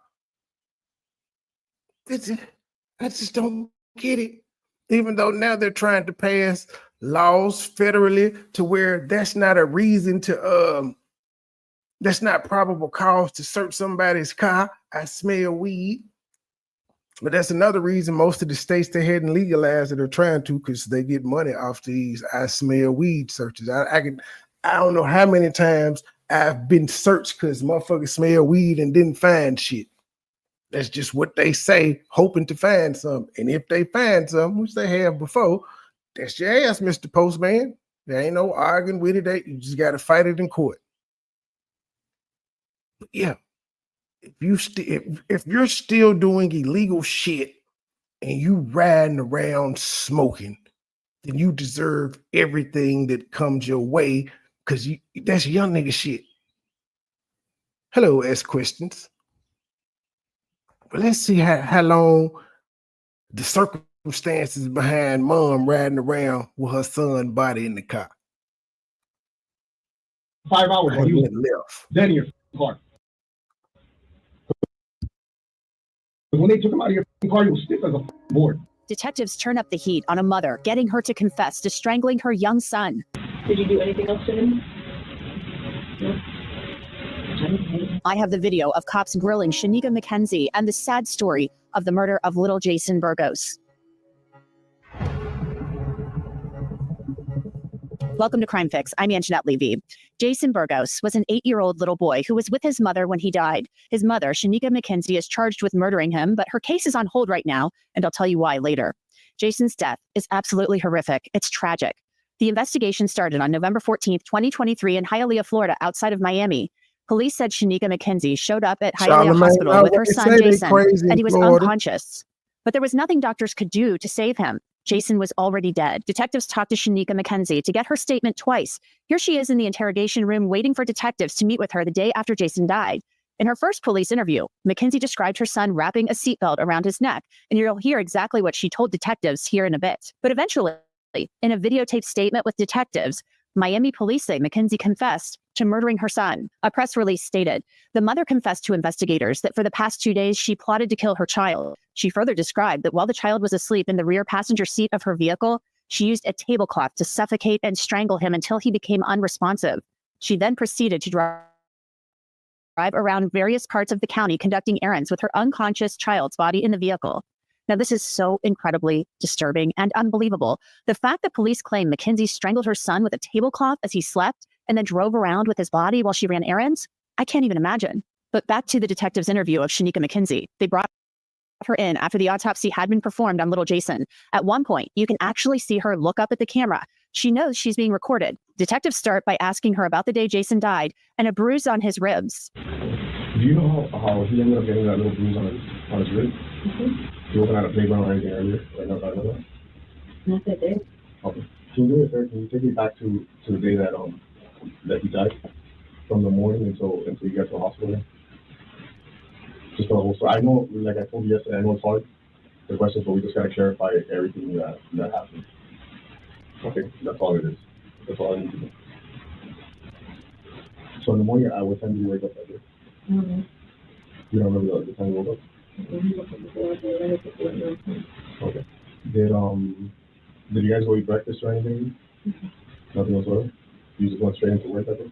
Speaker 1: I just don't get it. Even though now they're trying to pass laws federally to where that's not a reason to that's not probable cause to search somebody's car. I smell weed. But that's another reason most of the states they hadn't legalized it are trying to, because they get money off these I smell weed searches. I don't know how many times I've been searched because motherfuckers smell weed and didn't find shit. That's just what they say, hoping to find some. And if they find some, which they have before, that's your ass, Mr. Postman. There ain't no arguing with it. You just got to fight it in court. But yeah, if you're still doing illegal shit and you riding around smoking, then you deserve everything that comes your way, because that's young nigga shit. Hello, ask questions. But let's see how long the circumstances behind mom riding around with her son's body in the car.
Speaker 13: 5 hours
Speaker 1: and
Speaker 13: you
Speaker 1: left.
Speaker 13: Dead in your car. When they took him out of your car, you were stiff as a board.
Speaker 14: Detectives turn up the heat on a mother, getting her to confess to strangling her young son.
Speaker 9: Did you do anything else to him? No.
Speaker 14: I have the video of cops grilling Shanika McKenzie and the sad story of the murder of little Jason Burgos. Welcome to Crime Fix. I'm Anjanette Levy. Jason Burgos was an 8-year-old little boy who was with his mother when he died. His mother, Shanika McKenzie, is charged with murdering him, but her case is on hold right now, and I'll tell you why later. Jason's death is absolutely horrific. It's tragic. The investigation started on November 14th, 2023 in Hialeah, Florida, outside of Miami. Police said Shanika McKenzie showed up at Hialeah Hospital with her son, Jason, and he was unconscious. But there was nothing doctors could do to save him. Jason was already dead. Detectives talked to Shanika McKenzie to get her statement twice. Here she is in the interrogation room waiting for detectives to meet with her the day after Jason died. In her first police interview, McKenzie described her son wrapping a seatbelt around his neck, and you'll hear exactly what she told detectives here in a bit. But eventually, in a videotaped statement with detectives, Miami police say McKenzie confessed to murdering her son. A press release stated, the mother confessed to investigators that for the past 2 days, she plotted to kill her child. She further described that while the child was asleep in the rear passenger seat of her vehicle, she used a tablecloth to suffocate and strangle him until he became unresponsive. She then proceeded to drive around various parts of the county conducting errands with her unconscious child's body in the vehicle. Now, this is so incredibly disturbing and unbelievable. The fact that police claim McKenzie strangled her son with a tablecloth as he slept and then drove around with his body while she ran errands, I can't even imagine. But back to the detective's interview of Shanika McKenzie. They brought her in after the autopsy had been performed on little Jason. At one point, you can actually see her look up at the camera. She knows she's being recorded. Detectives start by asking her about the day Jason died and a bruise on his ribs.
Speaker 13: Do you know how he ended up getting that little bruise on his rib? Mm-hmm. You opened out a playground or anything earlier? Right now, about that?
Speaker 9: Not that day.
Speaker 13: Okay. Can you do me a favor? Can you take me back to the day that he died? From the morning until you get to the hospital? Just the whole story. I know, like I told you yesterday, I know it's hard, the questions, but we just gotta clarify everything that happened. Okay, that's all it is. That's all I need to know. So in the morning, what time did you wake up that day?
Speaker 9: Mm-hmm.
Speaker 13: You don't remember the time you woke up? Okay. Did you guys go eat breakfast or anything? Mm-hmm. Nothing whatsoever? You just went straight into work that day?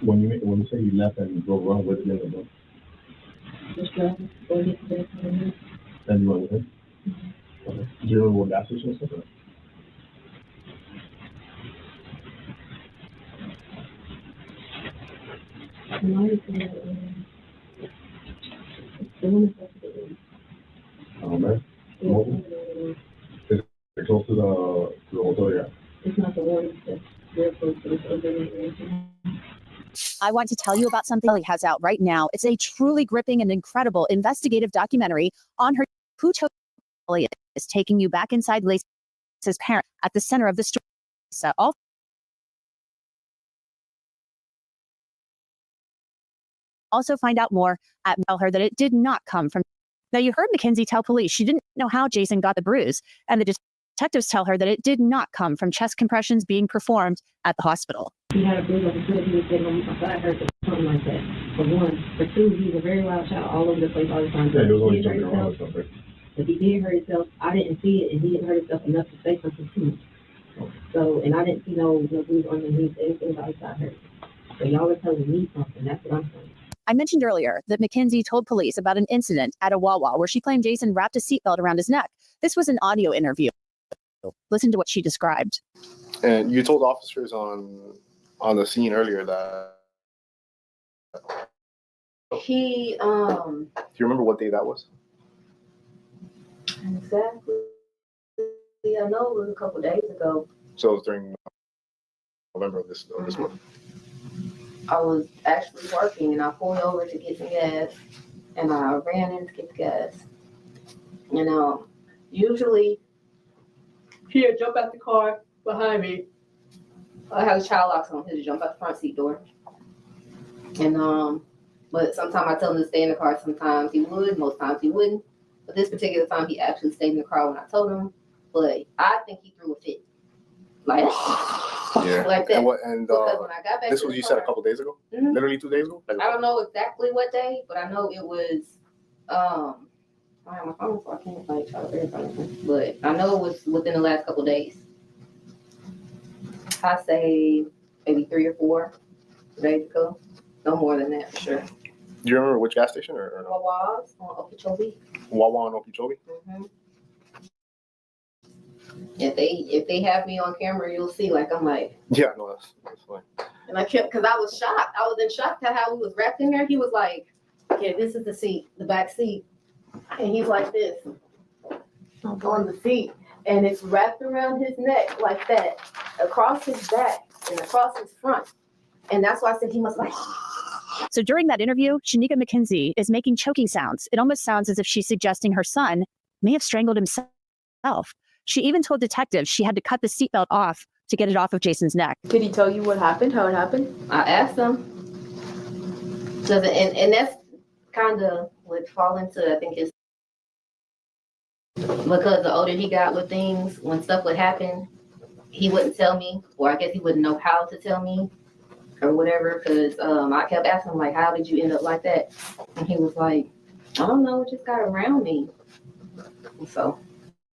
Speaker 13: When you say you left and drove around, where did you end up?
Speaker 9: Just driving.
Speaker 13: And you went with him? Mm-hmm. Okay. Do you remember what gas station was at? Oh man. Is it close to the hotel? Yeah.
Speaker 9: It's not the one that's real close to this other nightmare.
Speaker 14: I want to tell you about something Ellie has out right now. It's a truly gripping and incredible investigative documentary on her who took Ellie is taking you back inside Lace's parent at the center of the story. So also find out more at tell her that it did not come from. Now you heard Mackenzie tell police she didn't know how Jason got the bruise, and the detectives tell her that it did not come from chest compressions being performed at the hospital.
Speaker 9: He had a bruise on his foot. He was sitting on my side, hurt something like that. For one, for two, he was a very loud child all over the place all the time.
Speaker 13: Yeah, he was always jumping around and stuff, right?
Speaker 9: If he did hurt himself, I didn't see it, and he didn't hurt himself enough to say something to me. So, and I didn't see no bruise on him. He said anything about his side hurt. So y'all are telling me something. That's what I'm saying.
Speaker 14: I mentioned earlier that Mackenzie told police about an incident at a Wawa where she claimed Jason wrapped a seatbelt around his neck. This was an audio interview. Listen to what she described.
Speaker 8: And you told officers on the scene earlier that
Speaker 9: He,
Speaker 8: do you remember what day that was?
Speaker 9: exactly. I know it was a couple days ago.
Speaker 8: So it was during November of this month.
Speaker 9: I was actually working and I pulled over to get some gas and I ran in to get the gas. You know, usually he'd jump out the car behind me. I had a child locks on. He'd jump out the front seat door. And but sometimes I tell him to stay in the car. Sometimes he would, most times he wouldn't. But this particular time he actually stayed in the car when I told him. But I think he threw a fit. Like
Speaker 8: Yeah.
Speaker 9: like that.
Speaker 8: And
Speaker 9: Because when I got back
Speaker 8: this
Speaker 9: to
Speaker 8: was
Speaker 9: the
Speaker 8: you said a
Speaker 9: car-
Speaker 8: couple days ago?
Speaker 9: Mhm.
Speaker 8: Literally 2 days ago?
Speaker 9: I don't know exactly what day, but I know it was I have my phone, so I can't like try to verify anything. But I know it was within the last couple days. I say maybe 3 or 4 days ago. No more than that for sure.
Speaker 8: Do you remember which gas station or no?
Speaker 9: Wawa's on Okeechobee.
Speaker 8: Wawa and Okeechobee?
Speaker 9: Mm-hmm. If they have me on camera, you'll see. Like I'm like,
Speaker 8: Yeah, no, that's fine.
Speaker 9: and I kept because I was shocked. I was in shock at how he was wrapped in there. He was like, okay, this is the seat, the back seat, and he's like this on the seat, and it's wrapped around his neck like that, across his back and across his front, and that's why I said he must like.
Speaker 14: So during that interview, Shanika McKenzie is making choking sounds. It almost sounds as if she's suggesting her son may have strangled himself. She even told detectives she had to cut the seatbelt off to get it off of Jason's neck.
Speaker 9: Did he tell you what happened, how it happened? I asked him. And that's kind of would fall into, I think it's because the older he got with things, when stuff would happen, he wouldn't tell me, or I guess he wouldn't know how to tell me or whatever, because I kept asking him, like, how did you end up like that? And he was like, I don't know, it just got around me. And so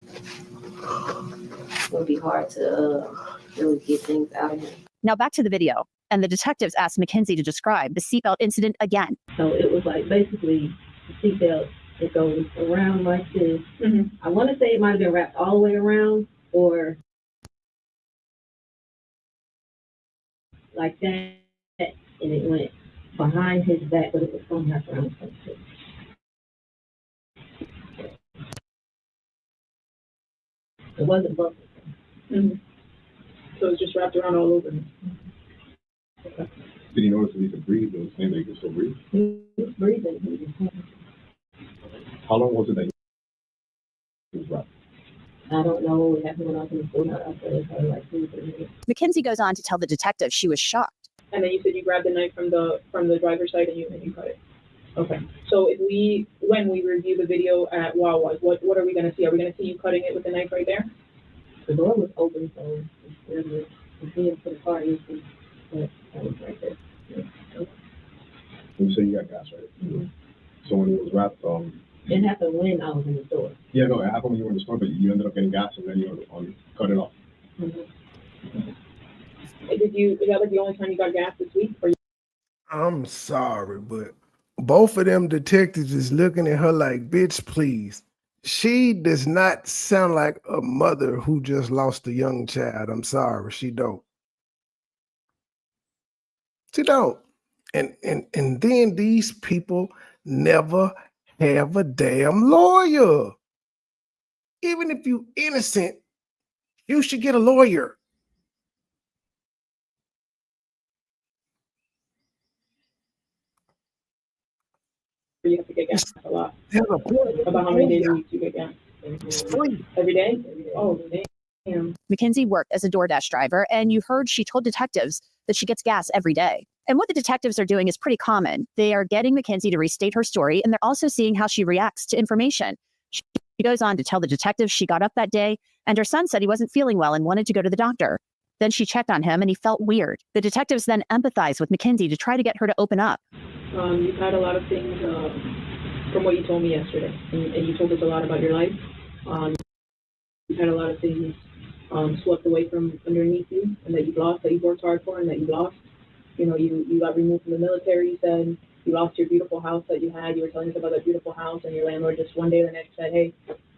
Speaker 9: it would be hard to really get things out of him.
Speaker 14: Now back to the video, and the detectives asked Mackenzie to describe the seatbelt incident again.
Speaker 9: So it was like basically the seatbelt, it goes around like this. Mm-hmm. I want to say it might have been wrapped all the way around or like that, and it went behind his back, but it was going wrapped around his face. It wasn't buckled. Mm-hmm. So it was just wrapped around all over him. Okay.
Speaker 13: Did he notice that he could breathe? It was saying that he could still breathe?
Speaker 9: He was breathing.
Speaker 13: How long was it that he was wrapped?
Speaker 9: I don't know. It happened when I was in the school. I said probably like 2 or 3 minutes.
Speaker 14: Mackenzie goes on to tell the detective she was shocked.
Speaker 10: And then you said you grabbed the knife from the driver's side and you cut it. Okay. So when we review the video at Wawa's, what are we going to see? Are we going to see you cutting it with the knife right there?
Speaker 9: The door was open, so it's being for the car. You see, that was right there. Yeah.
Speaker 13: You say you got gas, right? Mm-hmm. So when it was wrapped,
Speaker 9: it happened when I was in the store.
Speaker 13: Yeah, no, it happened when you were in the store, but you ended up getting gas and then you cut it off.
Speaker 9: Mm-hmm.
Speaker 10: Is that like the only time you got gas this week? Or
Speaker 1: I'm sorry, but both of them detectives is looking at her like, bitch, please. She does not sound like a mother who just lost a young child. I'm sorry, she don't. She don't. And then these people never have a damn lawyer. Even if you innocent, you should get a lawyer.
Speaker 10: you have to get gas a lot.
Speaker 1: There's a point.
Speaker 10: About how many days a week do you get gas?
Speaker 1: It's free.
Speaker 10: Every day? Oh, damn.
Speaker 14: Mackenzie worked as a DoorDash driver, and you heard she told detectives that she gets gas every day. And what the detectives are doing is pretty common. They are getting Mackenzie to restate her story, and they're also seeing how she reacts to information. She goes on to tell the detectives she got up that day, and her son said he wasn't feeling well and wanted to go to the doctor. Then she checked on him, and he felt weird. The detectives then empathized with Mackenzie to try to get her to open up.
Speaker 10: You've had a lot of things from what you told me yesterday, and you told us a lot about your life. You've had a lot of things swept away from underneath you, and that you've lost, that you've worked hard for, and that you've lost. You know, you got removed from the military, you said. You lost your beautiful house that you had. You were telling us about that beautiful house, and your landlord just one day or the next said, hey,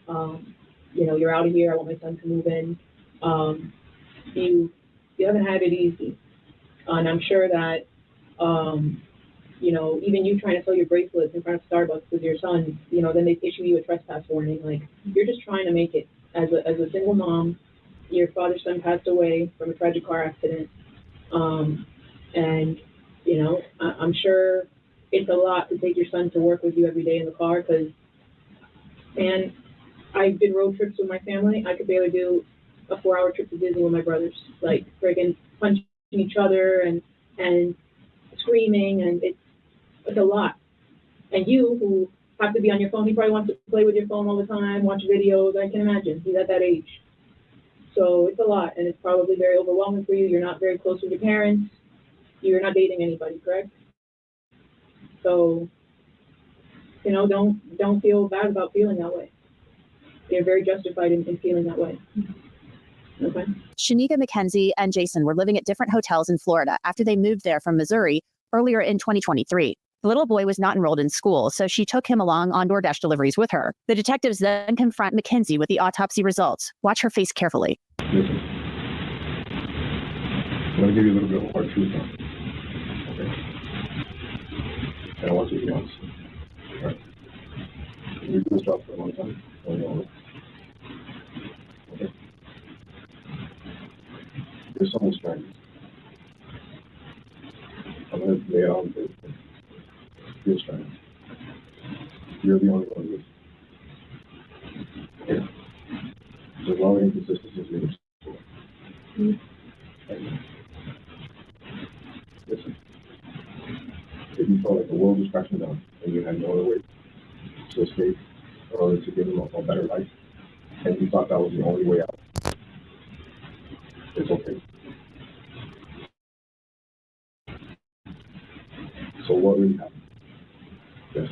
Speaker 10: you know, you're out of here. I want my son to move in. You haven't had it easy. And I'm sure that, you know, even you trying to sell your bracelets in front of Starbucks with your son, you know, then they issue you a trespass warning. Like, you're just trying to make it. As a single mom, your father's son passed away from a tragic car accident. And, you know, I'm sure it's a lot to take your son to work with you every day in the car because, man, I did road trips with my family. I could barely do a 4-hour trip to Disney with my brothers, like friggin' punching each other and screaming, and it's a lot. And you, who have to be on your phone, he probably wants to play with your phone all the time, watch videos. I can imagine. He's at that age. So it's a lot, and it's probably very overwhelming for you. You're not very close with your parents. You're not dating anybody, correct? So, you know, don't feel bad about feeling that way. You're very justified in feeling that way. Okay.
Speaker 14: Shanika Mackenzie and Jason were living at different hotels in Florida after they moved there from Missouri earlier in 2023. The little boy was not enrolled in school, so she took him along on DoorDash deliveries with her. The detectives then confront Mackenzie with the autopsy results. Watch her face carefully.
Speaker 13: Listen, I'm going to give you a little bit of a hard truth now. Okay? And I want you to be honest. All right? You've been this job for a long time. Okay? Your son was strangled. I'm going to lay it on the table. You're strangled. You're the only one who is. Okay? There's a lot of inconsistencies in your story. Listen, if you felt like the world was crashing down and you had no other way to escape or to give them a better life, and you thought that was the only way out, it's okay. So what really happened? Yes.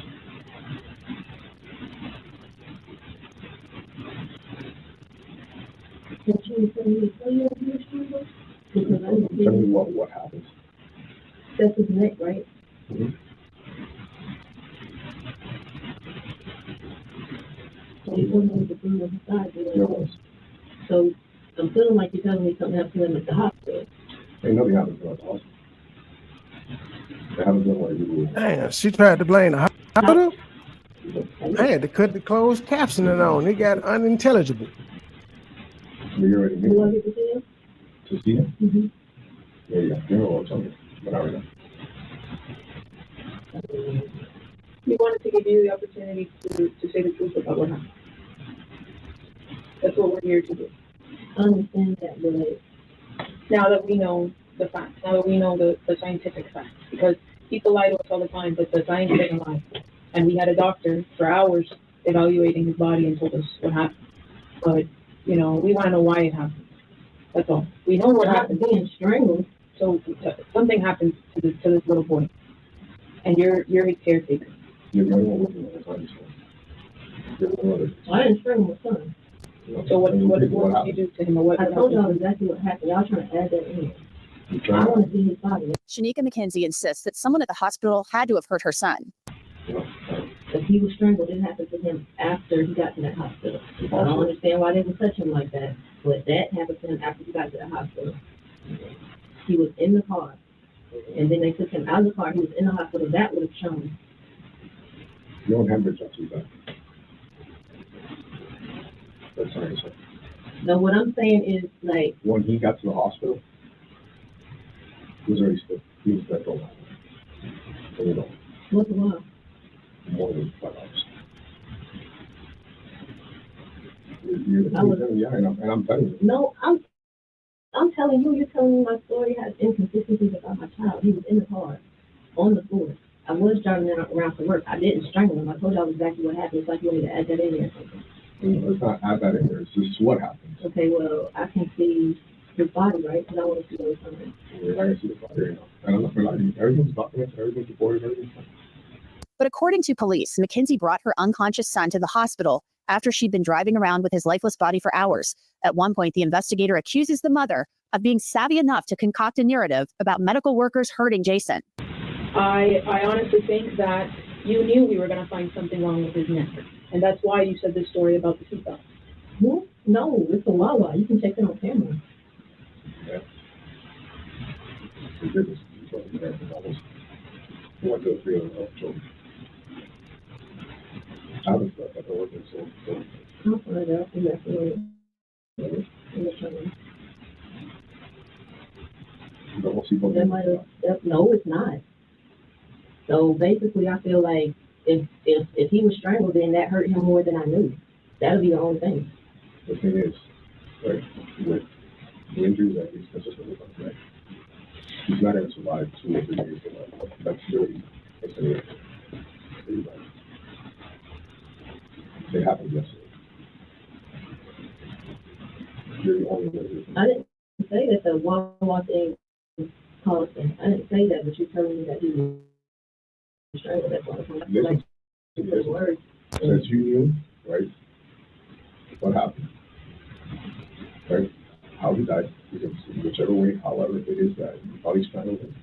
Speaker 13: Tell me what happens.
Speaker 9: That's his neck, right?
Speaker 13: Mm-hmm.
Speaker 9: So he wasn't able to bring him inside.
Speaker 13: There was.
Speaker 9: So I'm feeling like you're telling me something happened to him at the hospital.
Speaker 13: Ain't nothing happened to him at the hospital. They haven't done what you do.
Speaker 1: Damn, she tried to blame the hospital. I had to cut the closed captioning on. It got unintelligible.
Speaker 13: You already
Speaker 9: You want to get to see him?
Speaker 13: to see him?
Speaker 9: Mm-hmm.
Speaker 13: Yeah, you know what I'm talking about, but not right now.
Speaker 10: We wanted to give you the opportunity to say the truth about what happened. That's what we're here to do.
Speaker 9: I understand that, but
Speaker 10: Now that we know the facts, now that we know the scientific facts, because people lie to us all the time, but the science doesn't lie. And we had a doctor for hours evaluating his body and told us what happened. But, you know, we want to know why it happened. That's all. We know what happened.
Speaker 9: Being strangled.
Speaker 10: So something happened to this little boy, and you're his caretaker.
Speaker 13: You're the only one with me on this understand. You're the one that.
Speaker 9: I didn't strangle my son.
Speaker 10: So what did you do to him, or what?
Speaker 9: I told y'all exactly what happened. Y'all trying to add that in. I want to see his body.
Speaker 14: Shanika Mackenzie insists that someone at the hospital had to have hurt her son.
Speaker 9: If he was strangled, it happened to him after he got to that hospital. I don't understand why they would touch him like that, but that happened to him after he got to the hospital. He was in the car, and then they took him out of the car. He was in the hospital. That would have shown.
Speaker 13: You don't have your job too bad. That's not what I'm saying.
Speaker 9: No, what I'm saying is, like,
Speaker 13: when he got to the hospital, he was already still. He was dead for a while. So, you know.
Speaker 9: What's the while?
Speaker 13: more than 5 hours. You're telling me, yeah, and I'm telling you.
Speaker 10: No, I'm telling you, you're telling me my story has inconsistencies about my child. He was in the car, on the floor. I was driving around to work. I didn't strangle him. I told y'all exactly what happened. It's like you want me to add that in there or something.
Speaker 13: Let's not add that in there. It's just what happened.
Speaker 10: Okay, well, I can see his body, right? Because I want to see what was on
Speaker 13: I can see the body right now. And I'm not going to lie to you. Everything's documented, everything's reported, everything's fine.
Speaker 14: But according to police, Mackenzie brought her unconscious son to the hospital after she'd been driving around with his lifeless body for hours. At one point, the investigator accuses the mother of being savvy enough to concoct a narrative about medical workers hurting Jason.
Speaker 10: I honestly think that you knew we were going to find something wrong with his neck. And that's why you said this story about the seatbelt. No, it's a Wawa. You can check it on camera.
Speaker 13: Yeah. We did this. We went to the field of children. I was stuck at the work and so.
Speaker 10: I'll find out. No, it's not. So basically, I feel like if he was strangled, then that hurt him more than I knew. That'll be the only thing.
Speaker 13: The thing is, like, with the injuries that he's consistent with, right? He's not going to survive 2 or 3 days of life. That's really, that's an issue. It happened yesterday. You're the only one.
Speaker 10: I didn't say that the Wawa thing was constant. I didn't say that, but you're telling me that he was strangled. That's why I'm like, words.
Speaker 13: Since you knew, right, what happened, right, how he died, because whichever way, however it is that you probably strangled him.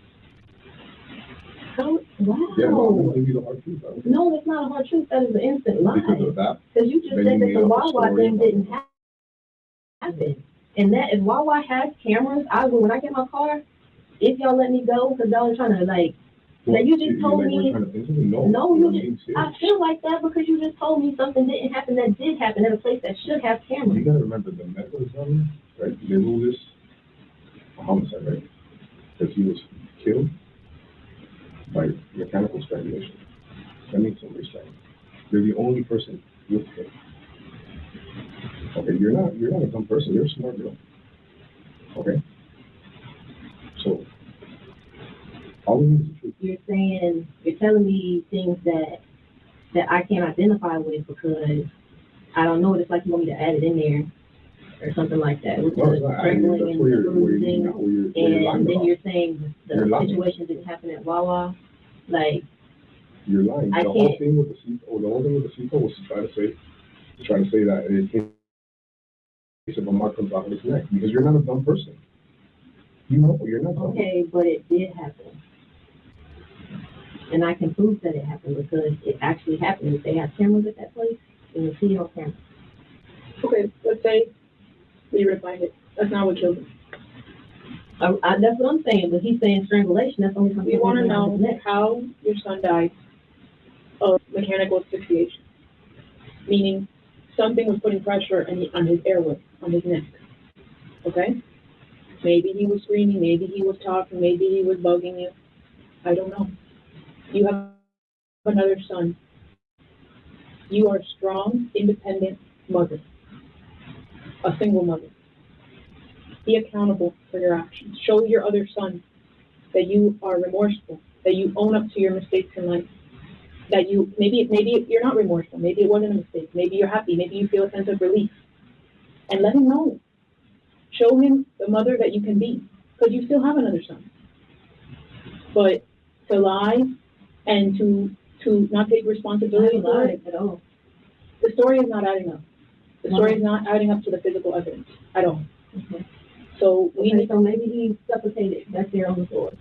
Speaker 10: How? Wow.
Speaker 13: Yeah, no, I'm going to give you the hard truth.
Speaker 10: No, that's not a hard truth. That is an instant lie.
Speaker 13: Because of that?
Speaker 10: Because you just said that the Wawa thing didn't happen. And that if Wawa has cameras, I will, when I get my car, if y'all let me go, because y'all are trying to like, now you just told me, no, you just, I feel like that because you just told me something didn't happen that did happen at a place that should have cameras.
Speaker 13: You gotta remember the medical examiner, right? They ruled this a homicide, right? Because he was killed by mechanical strangulation. That means somebody strangled. You're the only person with him. Okay, you're not a dumb person. You're a smart girl. Okay, so all we need is the truth.
Speaker 10: You're saying, you're telling me things that I can't identify with because I don't know. It's like you want me to add it in there or something like that. With
Speaker 13: No,
Speaker 10: the strangling and the bruising, and then you're saying the situation didn't happen at Wawa. Like,
Speaker 13: you're lying. The whole thing with the seatbelt was to try to say that it case of a mark comes off of his neck because you're not a dumb person. You know, you're not dumb.
Speaker 10: Okay, but it did happen. And I can prove that it happened because it actually happened. If they have cameras at that place, then you'll see it on camera. Okay, let's say we were to find it. That's not what killed him. That's what I'm saying, but he's saying strangulation. That's only something. We want to know how your son died of mechanical asphyxiation, meaning something was putting pressure on his airway, on his neck. Okay? Maybe he was screaming, maybe he was talking, maybe he was bugging you. I don't know. You have another son. You are a strong, independent mother. A single mother. Be accountable for your actions. Show your other son that you are remorseful, that you own up to your mistakes in life. That you, maybe you're not remorseful, maybe it wasn't a mistake, maybe you're happy, maybe you feel a sense of relief. And let him know. Show him the mother that you can be, because you still have another son. But to lie and to not take responsibility for it at all. The story is not adding up. The story is not adding up to the physical evidence at all. Okay. So so maybe he suffocated. That's there on the floor.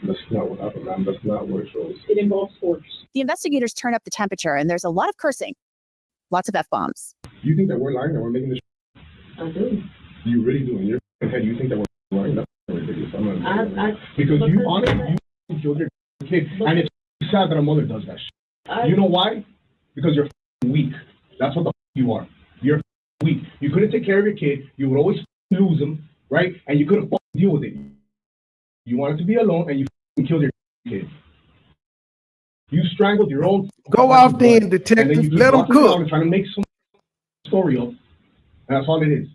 Speaker 13: That's not what happened, man. That's not what it shows.
Speaker 10: It involves force.
Speaker 14: The investigators turn up the temperature, and there's a lot of cursing, lots of F-bombs.
Speaker 13: You think that we're lying and we're making this?
Speaker 10: I do.
Speaker 13: You really do. In your head, you think that we're lying? That's ridiculous. I'm not because you honestly, you killed your kid, and it's sad that a mother does that shit. You know why? Because you're weak. That's what the you are. You're weak. You couldn't take care of your kid. You would always lose him, right? And you couldn't deal with it. You wanted to be alone, and you killed your kid. You strangled your own.
Speaker 1: Go off then,
Speaker 13: and then
Speaker 1: detective.
Speaker 13: you
Speaker 1: Let them
Speaker 13: walking around
Speaker 1: cook.
Speaker 13: and trying to make some story up. And that's all it is.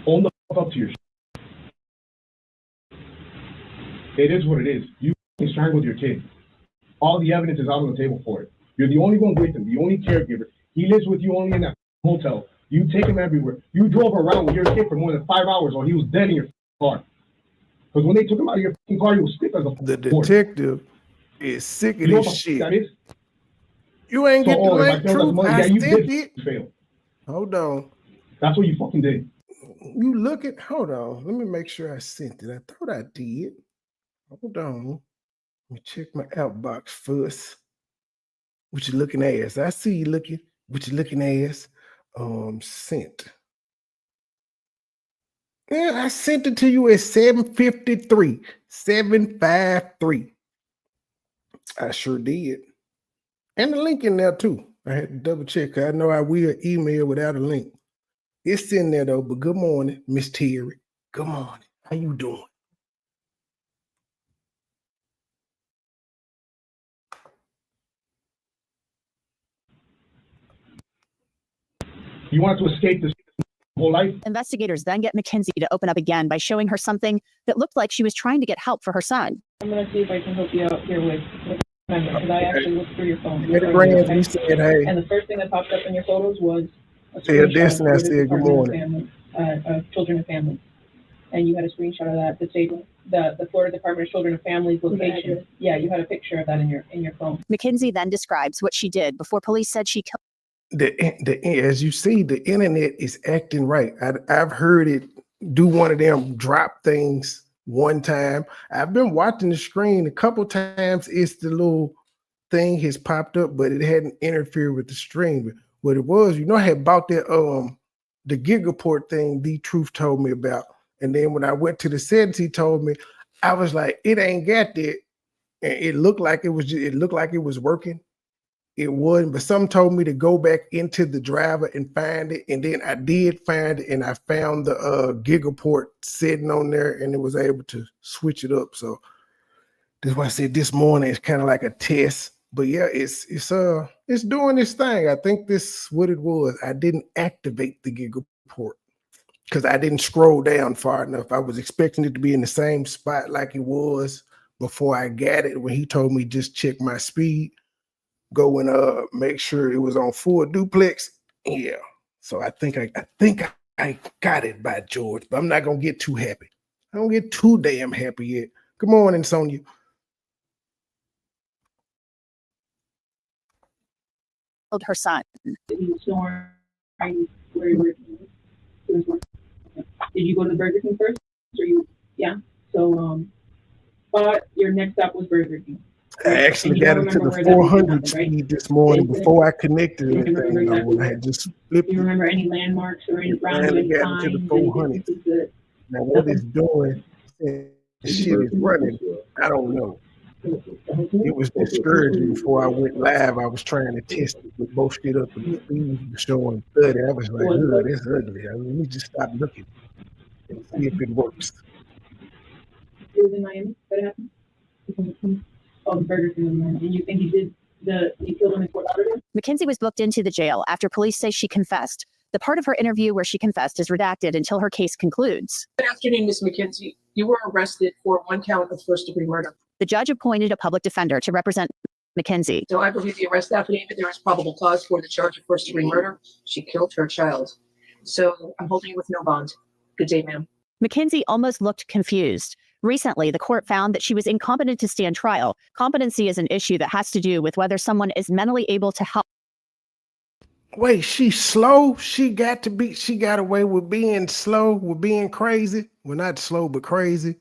Speaker 13: Own the fuck up to your shit. It is what it is. You strangled your kid. All the evidence is out on the table for it. You're the only one with him, the only caregiver. He lives with you only in that hotel. You take him everywhere. You drove around with your kid for more than 5 hours while he was dead in your car. Because when they took him out of your car, he was stiff as a
Speaker 1: The detective is sick of
Speaker 13: you know
Speaker 1: this
Speaker 13: what
Speaker 1: shit.
Speaker 13: that is?
Speaker 1: You ain't
Speaker 13: So,
Speaker 1: get the
Speaker 13: if I
Speaker 1: link,
Speaker 13: failed as
Speaker 1: truth.
Speaker 13: mother,
Speaker 1: I
Speaker 13: yeah, you
Speaker 1: sent
Speaker 13: did
Speaker 1: it.
Speaker 13: fail.
Speaker 1: Hold on.
Speaker 13: That's what you fucking did.
Speaker 1: You look at, hold on. Let me make sure I sent it. I thought I did. Hold on. Let me check my outbox first. What you looking ass? I see you looking. What you looking ass? Sent. Yeah, I sent it to you at 7:53. 7:53. I sure did. And the link in there too. I had to double check. I know I will email without a link. It's in there though, but good morning, Miss Terry. Good morning. How you doing?
Speaker 13: You want to escape this whole life?
Speaker 14: Investigators then get Mackenzie to open up again by showing her something that looked like she was trying to get help for her son.
Speaker 10: I'm gonna see if I can help you out here with because I actually looked through your phone.
Speaker 1: Yeah, the brands, we said, hey.
Speaker 10: And the first thing that popped up in your photos was a
Speaker 1: Yeah,
Speaker 10: screenshot
Speaker 1: this, and I
Speaker 10: of the
Speaker 1: said, good
Speaker 10: Department of
Speaker 1: morning.
Speaker 10: Children and Families. And you had a screenshot of that, the Florida Department of Children and Families location. Yeah, you had a picture of that in your phone.
Speaker 14: Mackenzie then describes what she did before police said she killed.
Speaker 1: As you see, the internet is acting right. I've heard it do one of them drop things one time. I've been watching the screen a couple times. It's the little thing has popped up, but it hadn't interfered with the stream. But what it was, I had bought that the Gigaport thing the Truth told me about. And then when I went to the settings, he told me, I was like, it ain't got that. And it looked like it was working. It wasn't, but some told me to go back into the driver and find it. And then I did find it, and I found the Gigaport sitting on there, and it was able to switch it up. So that's why I said this morning it's kind of like a test. But yeah, it's doing this thing. I think this is what it was. I didn't activate the Gigaport because I didn't scroll down far enough. I was expecting it to be in the same spot like it was before I got it when he told me just check my speed. Go and make sure it was on full duplex. Yeah. So I think I got it by George, but I'm not gonna get too happy. I don't get too damn happy yet. Good morning, Sonia.
Speaker 14: Her son.
Speaker 10: Did you go to Burger King first? Yeah. So but your next stop was Burger King.
Speaker 1: I actually got into the 400 speed this morning before I connected anything. When I had just flipped.
Speaker 10: Do you remember any landmarks or any
Speaker 1: got into the 400. Now what it's doing, shit is running. I don't know. It was discouraging before I went live. I was trying to test it with both shit up and the speed was showing 30. I was like, oh, that's ugly. Let me just stop looking and see if it works.
Speaker 10: It was in Miami that happened? Oh, the Burger King in Miami. And you think he killed him in Fort Lauderdale?
Speaker 14: Mackenzie was booked into the jail after police say she confessed. The part of her interview where she confessed is redacted until her case concludes.
Speaker 15: Good afternoon, Ms. Mackenzie. You were arrested for one count of first-degree murder.
Speaker 14: The judge appointed a public defender to represent Mackenzie.
Speaker 15: So I believe the arrest affidavit, there is probable cause for the charge of first-degree murder. She killed her child. So I'm holding you with no bond. Good day, ma'am.
Speaker 14: Mackenzie almost looked confused. Recently, the court found that she was incompetent to stand trial. Competency is an issue that has to do with whether someone is mentally able to help.
Speaker 1: Wait, she's slow? She got away with being slow, with being crazy? Well, not slow, but crazy.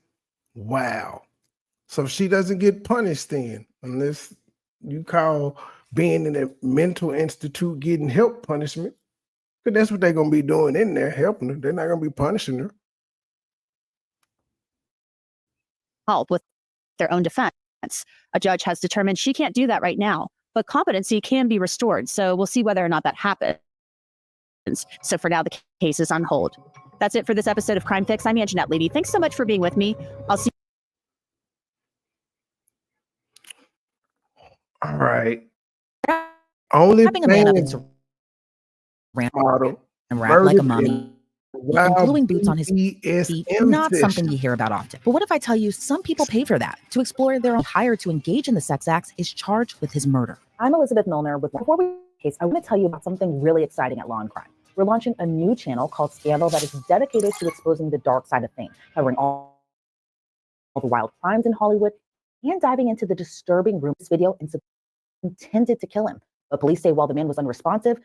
Speaker 1: Wow. So she doesn't get punished then, unless you call being in a mental institute getting help punishment. Because that's what they're going to be doing in there, helping her. They're not going to be punishing her.
Speaker 14: Help with their own defense. A judge has determined she can't do that right now, but competency can be restored. So we'll see whether or not that happens. So for now, the case is on hold. That's it for this episode of Crime Fix. I'm Anjanette Levy. Thanks so much for being with me. I'll see
Speaker 1: All right. Only
Speaker 16: Wrapping a man up in
Speaker 1: saran model
Speaker 16: and wrap like a
Speaker 1: murdered
Speaker 16: mummy
Speaker 1: in
Speaker 16: and
Speaker 1: wild
Speaker 16: gluing boots on his feet,
Speaker 1: BDSM
Speaker 16: not something
Speaker 1: session.
Speaker 16: you hear about often. But what if I tell you some people pay for that? To explore their own hire to engage in the sex acts is charged with his murder. I'm Elizabeth Milner with Before We Case. I want to tell you about something really exciting at Law and Crime. We're launching a new channel called Scandal that is dedicated to exposing the dark side of fame, covering all the wild crimes in Hollywood and diving into the disturbing rumors. This video intended to kill him. But police say while the man was unresponsive,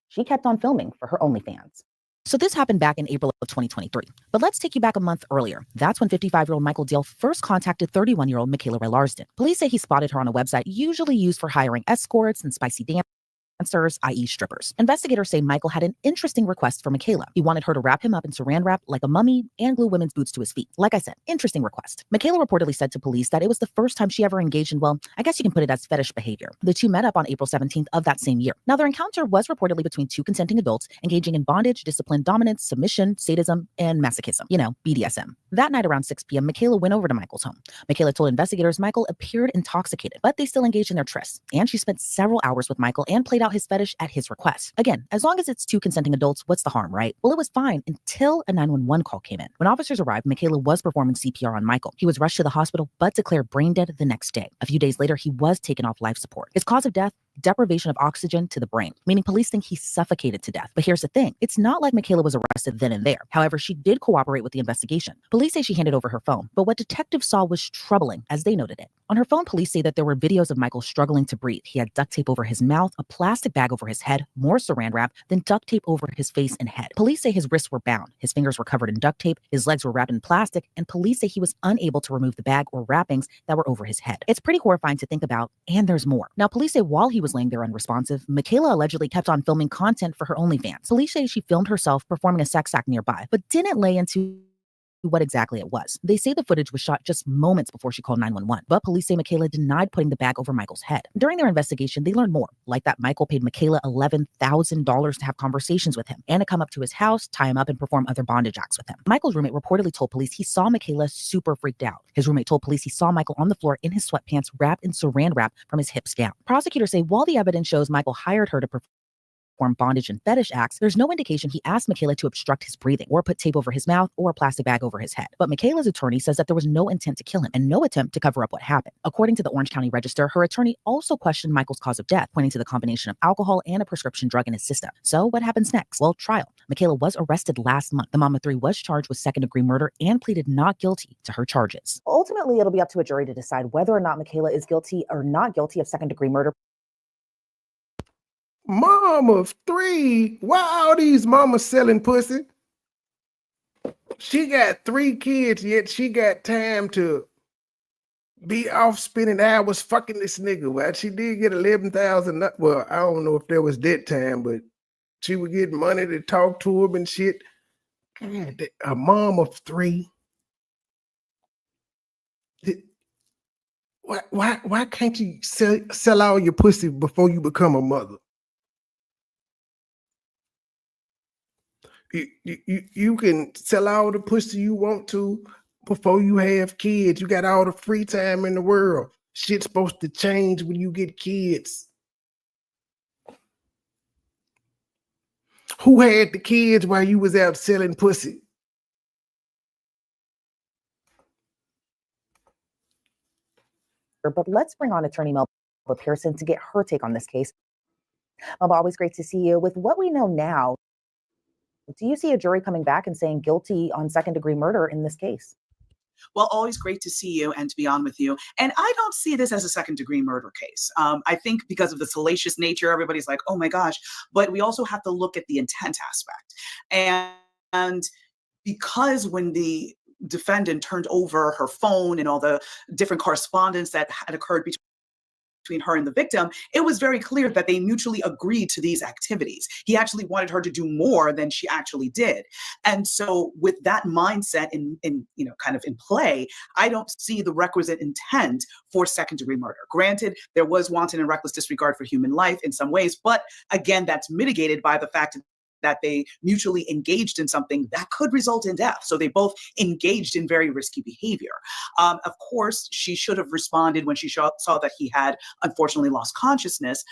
Speaker 16: she kept on filming for her OnlyFans. So this happened back in April of 2023. But let's take you back a month earlier. That's when 55-year-old Michael Dale first contacted 31-year-old Michaela Ray Larsden. Police say he spotted her on a website usually used for hiring escorts and spicy dancers, i.e. strippers. Investigators say Michael had an interesting request for Michaela. He wanted her to wrap him up in saran wrap like a mummy and glue women's boots to his feet. Like I said, interesting request. Michaela reportedly said to police that it was the first time she ever engaged in, well, I guess you can put it as fetish behavior. The two met up on April 17th of that same year. Now, their encounter was reportedly between two consenting adults engaging in bondage, discipline, dominance, submission, sadism, and masochism. You know, BDSM. That night around 6 p.m., Michaela went over to Michael's home. Michaela told investigators Michael appeared intoxicated, but they still engaged in their trysts. And she spent several hours with Michael and played out his fetish at his request. Again, as long as it's two consenting adults, what's the harm, right? Well, it was fine until a 911 call came in. When officers arrived, Michaela was performing CPR on Michael. He was rushed to the hospital, but declared brain dead the next day. A few days later, he was taken off life support. His cause of death, deprivation of oxygen to the brain, meaning police think he suffocated to death. But here's the thing. It's not like Michaela was arrested then and there. However, she did cooperate with the investigation. Police say she handed over her phone, but what detectives saw was troubling, as they noted it. On her phone, police say that there were videos of Michael struggling to breathe. He had duct tape over his mouth, a plastic bag over his head, more saran wrap, then duct tape over his face and head. Police say his wrists were bound, his fingers were covered in duct tape, his legs were wrapped in plastic, and police say he was unable to remove the bag or wrappings that were over his head. It's pretty horrifying to think about, and there's more. Now, police say while he was laying there unresponsive, Michaela allegedly kept on filming content for her OnlyFans. Police say she filmed herself performing a sex act nearby, but didn't lay into what exactly it was. They say the footage was shot just moments before she called 911, but police say Michaela denied putting the bag over Michael's head. During their investigation, they learned more, like that Michael paid Michaela $11,000 to have conversations with him and to come up to his house, tie him up, and perform other bondage acts with him. Michael's roommate reportedly told police he saw Michaela super freaked out. His roommate told police he saw Michael on the floor in his sweatpants wrapped in saran wrap from his hips down. Prosecutors say while the evidence shows Michael hired her to perform bondage and fetish acts, there's no indication he asked Michaela to obstruct his breathing or put tape over his mouth or a plastic bag over his head. But Michaela's attorney says that there was no intent to kill him and no attempt to cover up what happened. According to the Orange County Register, her attorney also questioned Michael's cause of death, pointing to the combination of alcohol and a prescription drug in his system. So what happens next? Well, trial. Michaela was arrested last month. The mom of three was charged with second-degree murder and pleaded not guilty to her charges. Ultimately, it'll be up to a jury to decide whether or not Michaela is guilty or not guilty of second-degree murder.
Speaker 1: Mom of three. Why all these mamas selling pussy? She got 3 kids, yet she got time to be off spending hours fucking this nigga. Well, she did get 11,000. Well, I don't know if there was that time, but she would get money to talk to him and shit. God, a mom of 3. Why can't you sell all your pussy before you become a mother? You can sell all the pussy you want to before you have kids. You got all the free time in the world. Shit's supposed to change when you get kids. Who had the kids while you was out selling pussy?
Speaker 16: But let's bring on attorney Melba Pearson to get her take on this case. Melba, always great to see you. With what we know now, do you see a jury coming back and saying guilty on second-degree murder in this case?
Speaker 17: Well, always great to see you and to be on with you. And I don't see this as a second-degree murder case. I think because of the salacious nature, everybody's like, oh my gosh. But we also have to look at the intent aspect. And because when the defendant turned over her phone and all the different correspondence that had occurred between her and the victim, it was very clear that they mutually agreed to these activities. He actually wanted her to do more than she actually did. And so with that mindset in kind of in play, I don't see the requisite intent for second-degree murder. Granted, there was wanton and reckless disregard for human life in some ways, but again, that's mitigated by the fact that they mutually engaged in something that could result in death. So they both engaged in very risky behavior. Of course, she should have responded when she saw that he had unfortunately lost consciousness,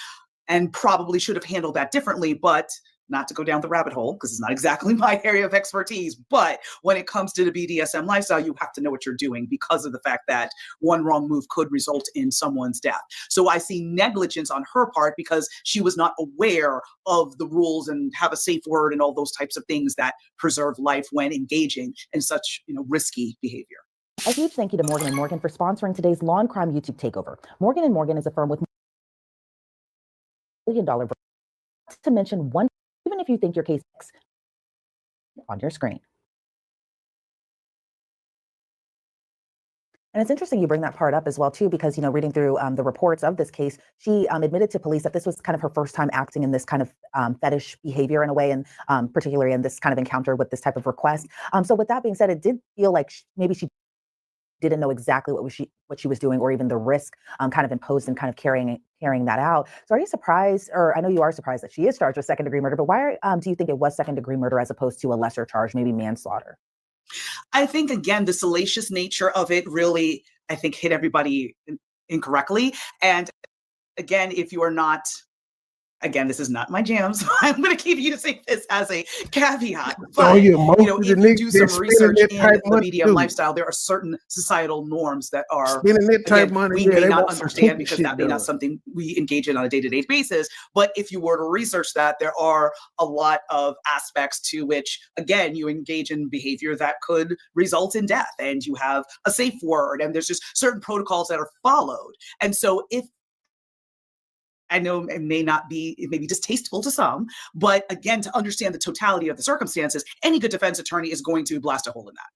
Speaker 17: and probably should have handled that differently, but not to go down the rabbit hole because it's not exactly my area of expertise. But when it comes to the BDSM lifestyle, you have to know what you're doing because of the fact that one wrong move could result in someone's death. So I see negligence on her part because she was not aware of the rules and have a safe word and all those types of things that preserve life when engaging in such, risky behavior.
Speaker 16: A huge thank you to Morgan & Morgan for sponsoring today's Law and Crime YouTube Takeover. Morgan & Morgan is a firm with $1 billion, to mention one, even if you think your case is on your screen. And it's interesting you bring that part up as well, too, because, reading through the reports of this case, she admitted to police that this was kind of her first time acting in this kind of fetish behavior in a way, and particularly in this kind of encounter with this type of request. So with that being said, it did feel like maybe she didn't know exactly what she was doing, or even the risk kind of imposed in kind of carrying that out. So are you surprised, or I know you are surprised that she is charged with second-degree murder, but why do you think it was second-degree murder as opposed to a lesser charge, maybe manslaughter?
Speaker 17: I think, again, the salacious nature of it really, I think, hit everybody incorrectly. And again, if you are not, again, this is not my jam, so I'm going to keep using this as a caveat. But, if you do some research in the BDSM lifestyle, there are certain societal norms that are, we may not understand because that may not something we engage in on a day-to-day basis. But if you were to research that, there are a lot of aspects to which, again, you engage in behavior that could result in death, and you have a safe word, and there's just certain protocols that are followed. And so if I know it may be distasteful to some, but again, to understand the totality of the circumstances, any good defense attorney is going to blast a hole in that.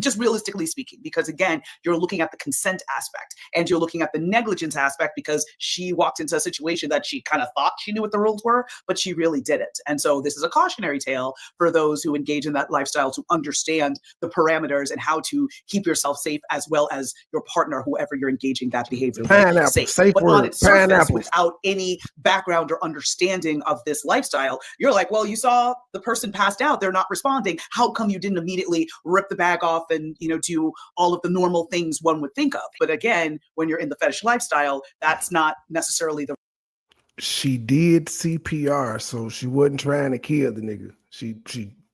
Speaker 17: Just realistically speaking, because again, you're looking at the consent aspect and you're looking at the negligence aspect because she walked into a situation that she kind of thought she knew what the rules were, but she really didn't. And so this is a cautionary tale for those who engage in that lifestyle to understand the parameters and how to keep yourself safe as well as your partner, whoever you're engaging that behavior with, safe. But on its surface, without any background or understanding of this lifestyle, you're like, well, you saw the person passed out, they're not responding. How come you didn't immediately rip the bag off and do all of the normal things one would think of? But again, when you're in the fetish lifestyle, that's not necessarily the.
Speaker 1: She did CPR, so she wasn't trying to kill the nigga.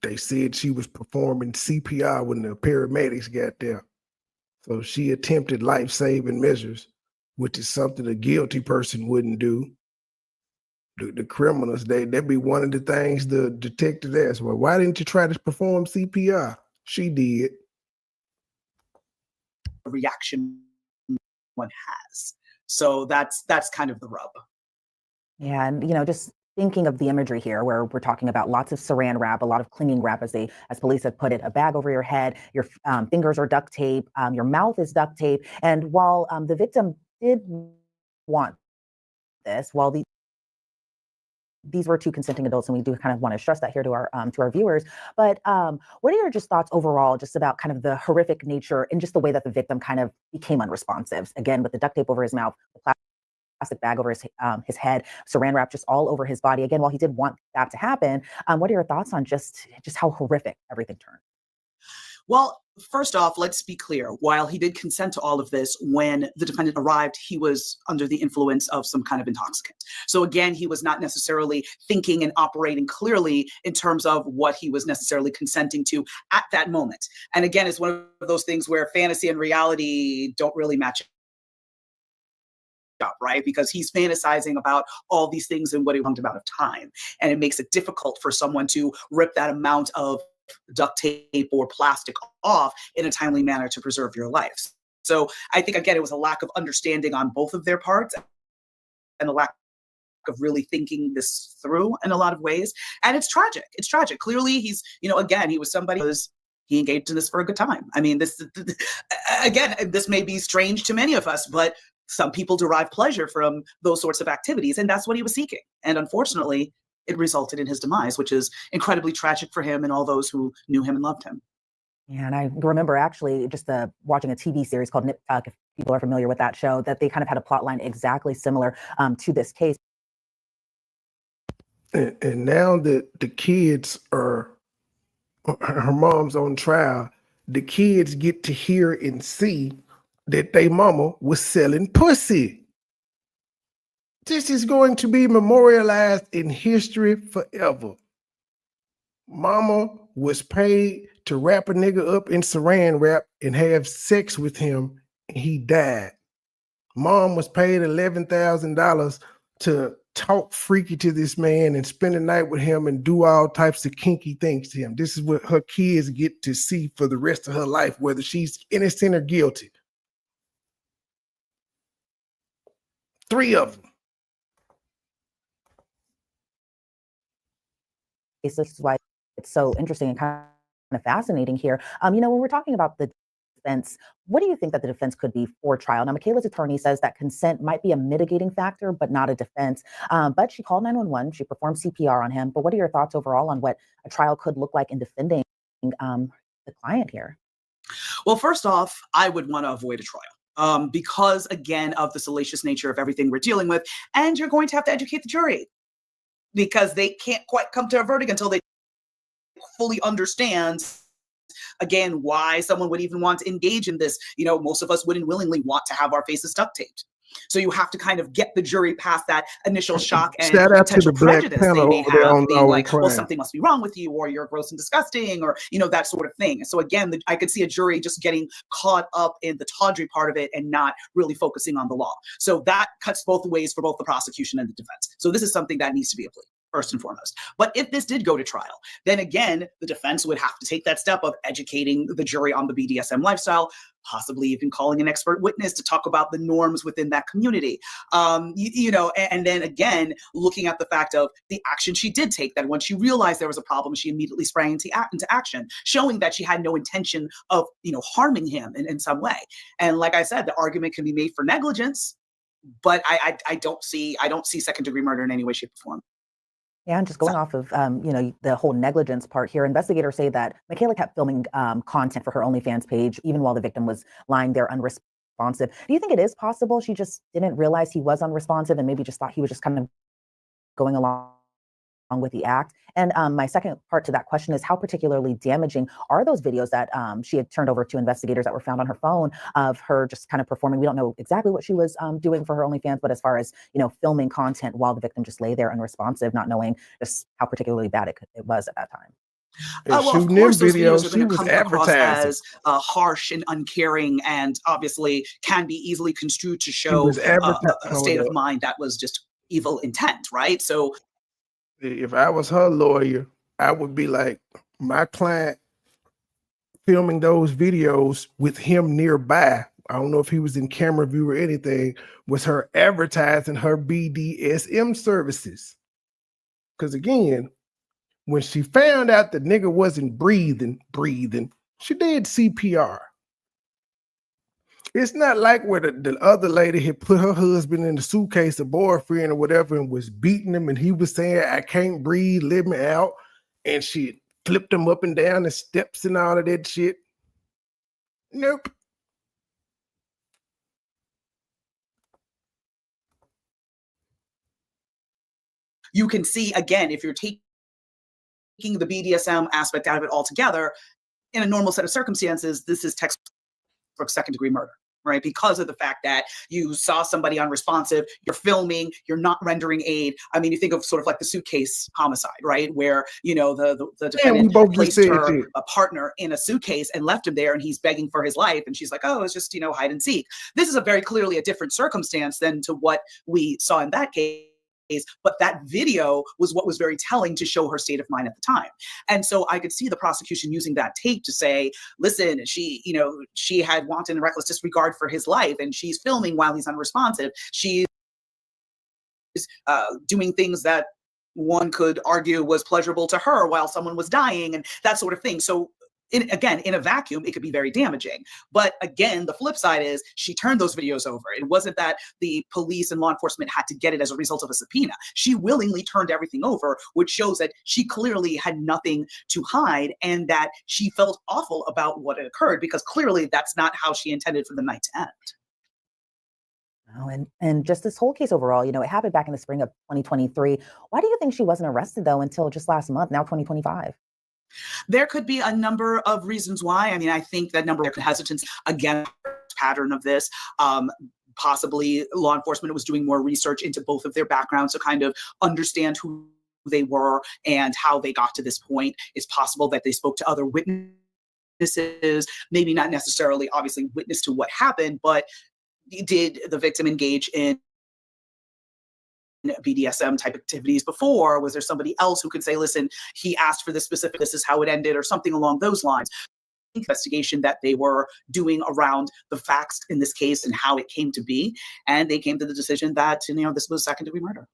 Speaker 1: They said she was performing CPR when the paramedics got there. So she attempted life-saving measures, which is something a guilty person wouldn't do. The criminals, that'd be one of the things the detectives asked. Well, why didn't you try to perform CPR? She did.
Speaker 17: Reaction one has. So that's kind of the rub.
Speaker 16: Yeah, and just thinking of the imagery here, where we're talking about lots of saran wrap, a lot of clinging wrap, as police have put it, a bag over your head, your fingers are duct tape, your mouth is duct tape, and while the victim did want this, while these were two consenting adults, and we do kind of want to stress that here to our viewers. But what are your just thoughts overall, just about kind of the horrific nature and just the way that the victim kind of became unresponsive? Again, with the duct tape over his mouth, the plastic bag over his head, saran wrap just all over his body. Again, while he did want that to happen, what are your thoughts on just how horrific everything turned?
Speaker 17: Well, first off, let's be clear. While he did consent to all of this, when the defendant arrived, he was under the influence of some kind of intoxicant. So again, he was not necessarily thinking and operating clearly in terms of what he was necessarily consenting to at that moment. And again, it's one of those things where fantasy and reality don't really match up, right? Because he's fantasizing about all these things in what he wants amount of time. And it makes it difficult for someone to rip that amount of duct tape or plastic off in a timely manner to preserve your life. So I think, again, it was a lack of understanding on both of their parts and a lack of really thinking this through in a lot of ways. And it's tragic. It's tragic. Clearly, he's, again, he was somebody he engaged in this for a good time. I mean, this may be strange to many of us, but some people derive pleasure from those sorts of activities, and that's what he was seeking. And unfortunately, it resulted in his demise, which is incredibly tragic for him and all those who knew him and loved him.
Speaker 16: Yeah, and I remember actually just watching a TV series called Nip Tuck, if people are familiar with that show, that they kind of had a plot line exactly similar to this case.
Speaker 1: And now that the kids are, her mom's on trial, the kids get to hear and see that they mama was selling pussy. This is going to be memorialized in history forever. Mama was paid to wrap a nigga up in saran wrap and have sex with him, and he died. Mom was paid $11,000 to talk freaky to this man and spend the night with him and do all types of kinky things to him. This is what her kids get to see for the rest of her life, whether she's innocent or guilty. 3 of them.
Speaker 16: This is why it's so interesting and kind of fascinating here. When we're talking about the defense, what do you think that the defense could be for trial? Now, Michaela's attorney says that consent might be a mitigating factor, but not a defense. But she called 911. She performed CPR on him. But what are your thoughts overall on what a trial could look like in defending the client here?
Speaker 17: Well, first off, I would want to avoid a trial because, again, of the salacious nature of everything we're dealing with. And you're going to have to educate the jury because they can't quite come to a verdict until they fully understand, again, why someone would even want to engage in this. Most of us wouldn't willingly want to have our faces duct taped. So you have to kind of get the jury past that initial shock and
Speaker 1: Shout out to
Speaker 17: potential
Speaker 1: the Black
Speaker 17: prejudice they
Speaker 1: panel
Speaker 17: may
Speaker 1: over there
Speaker 17: have,
Speaker 1: on
Speaker 17: being like,
Speaker 1: crime.
Speaker 17: well, something must be wrong with you, or you're gross and disgusting, or, that sort of thing. So again, I could see a jury just getting caught up in the tawdry part of it and not really focusing on the law. So that cuts both ways for both the prosecution and the defense. So this is something that needs to be a plea, first and foremost. But if this did go to trial, then again, the defense would have to take that step of educating the jury on the BDSM lifestyle, possibly even calling an expert witness to talk about the norms within that community. And then again, looking at the fact of the action she did take, that when she realized there was a problem, she immediately sprang into action, showing that she had no intention of, harming him in some way. And like I said, the argument can be made for negligence, but I don't see second degree murder in any way, shape, or form.
Speaker 16: Yeah, and just going off of, the whole negligence part here, investigators say that Michaela kept filming content for her OnlyFans page, even while the victim was lying there unresponsive. Do you think it is possible she just didn't realize he was unresponsive and maybe just thought he was just kind of going along with the act? And my second part to that question is, how particularly damaging are those videos that she had turned over to investigators that were found on her phone of her just kind of performing? We don't know exactly what she was doing for her OnlyFans, but as far as, filming content while the victim just lay there unresponsive, not knowing just how particularly bad it was at that time.
Speaker 17: Well, of course, those videos are going to come across as harsh and uncaring, and obviously can be easily construed to show a state of mind that was just evil intent, right? So
Speaker 1: if I was her lawyer, I would be like, my client filming those videos with him nearby, I don't know if he was in camera view or anything, was her advertising her BDSM services. Because again, when she found out the nigga wasn't breathing, she did CPR. It's not like where the other lady had put her husband in the suitcase, a boyfriend or whatever, and was beating him, and he was saying, I can't breathe, let me out. And she flipped him up and down the steps and all of that shit. Nope.
Speaker 17: You can see, again, if you're taking the BDSM aspect out of it altogether, in a normal set of circumstances, this is textbook second degree murder, right? Because of the fact that you saw somebody unresponsive, you're filming, you're not rendering aid. I mean, you think of sort of like the suitcase homicide, right? Where, the defendant placed her partner in a suitcase and left him there, and he's begging for his life. And she's like, oh, it's just, hide and seek. This is a very clearly a different circumstance than to what we saw in that case. But that video was what was very telling to show her state of mind at the time. And so I could see the prosecution using that tape to say, listen, she had wanton and reckless disregard for his life, and she's filming while he's unresponsive. She's doing things that one could argue was pleasurable to her while someone was dying and that sort of thing. So in a vacuum, it could be very damaging. But again, the flip side is she turned those videos over. It wasn't that the police and law enforcement had to get it as a result of a subpoena. She willingly turned everything over, which shows that she clearly had nothing to hide and that she felt awful about what had occurred, because clearly that's not how she intended for the night to end.
Speaker 16: Oh, and just this whole case overall, it happened back in the spring of 2023. Why do you think she wasn't arrested though until just last month, now 2025?
Speaker 17: There could be a number of reasons why. I mean, I think that number of hesitance, again, pattern of this. Possibly law enforcement was doing more research into both of their backgrounds to kind of understand who they were and how they got to this point. It's possible that they spoke to other witnesses, maybe not necessarily obviously witness to what happened, but did the victim engage in BDSM type activities before? Was there somebody else who could say, listen, he asked for this specific, this is how it ended, or something along those lines? Investigation that they were doing around the facts in this case and how it came to be. And they came to the decision that, this was second-degree murder.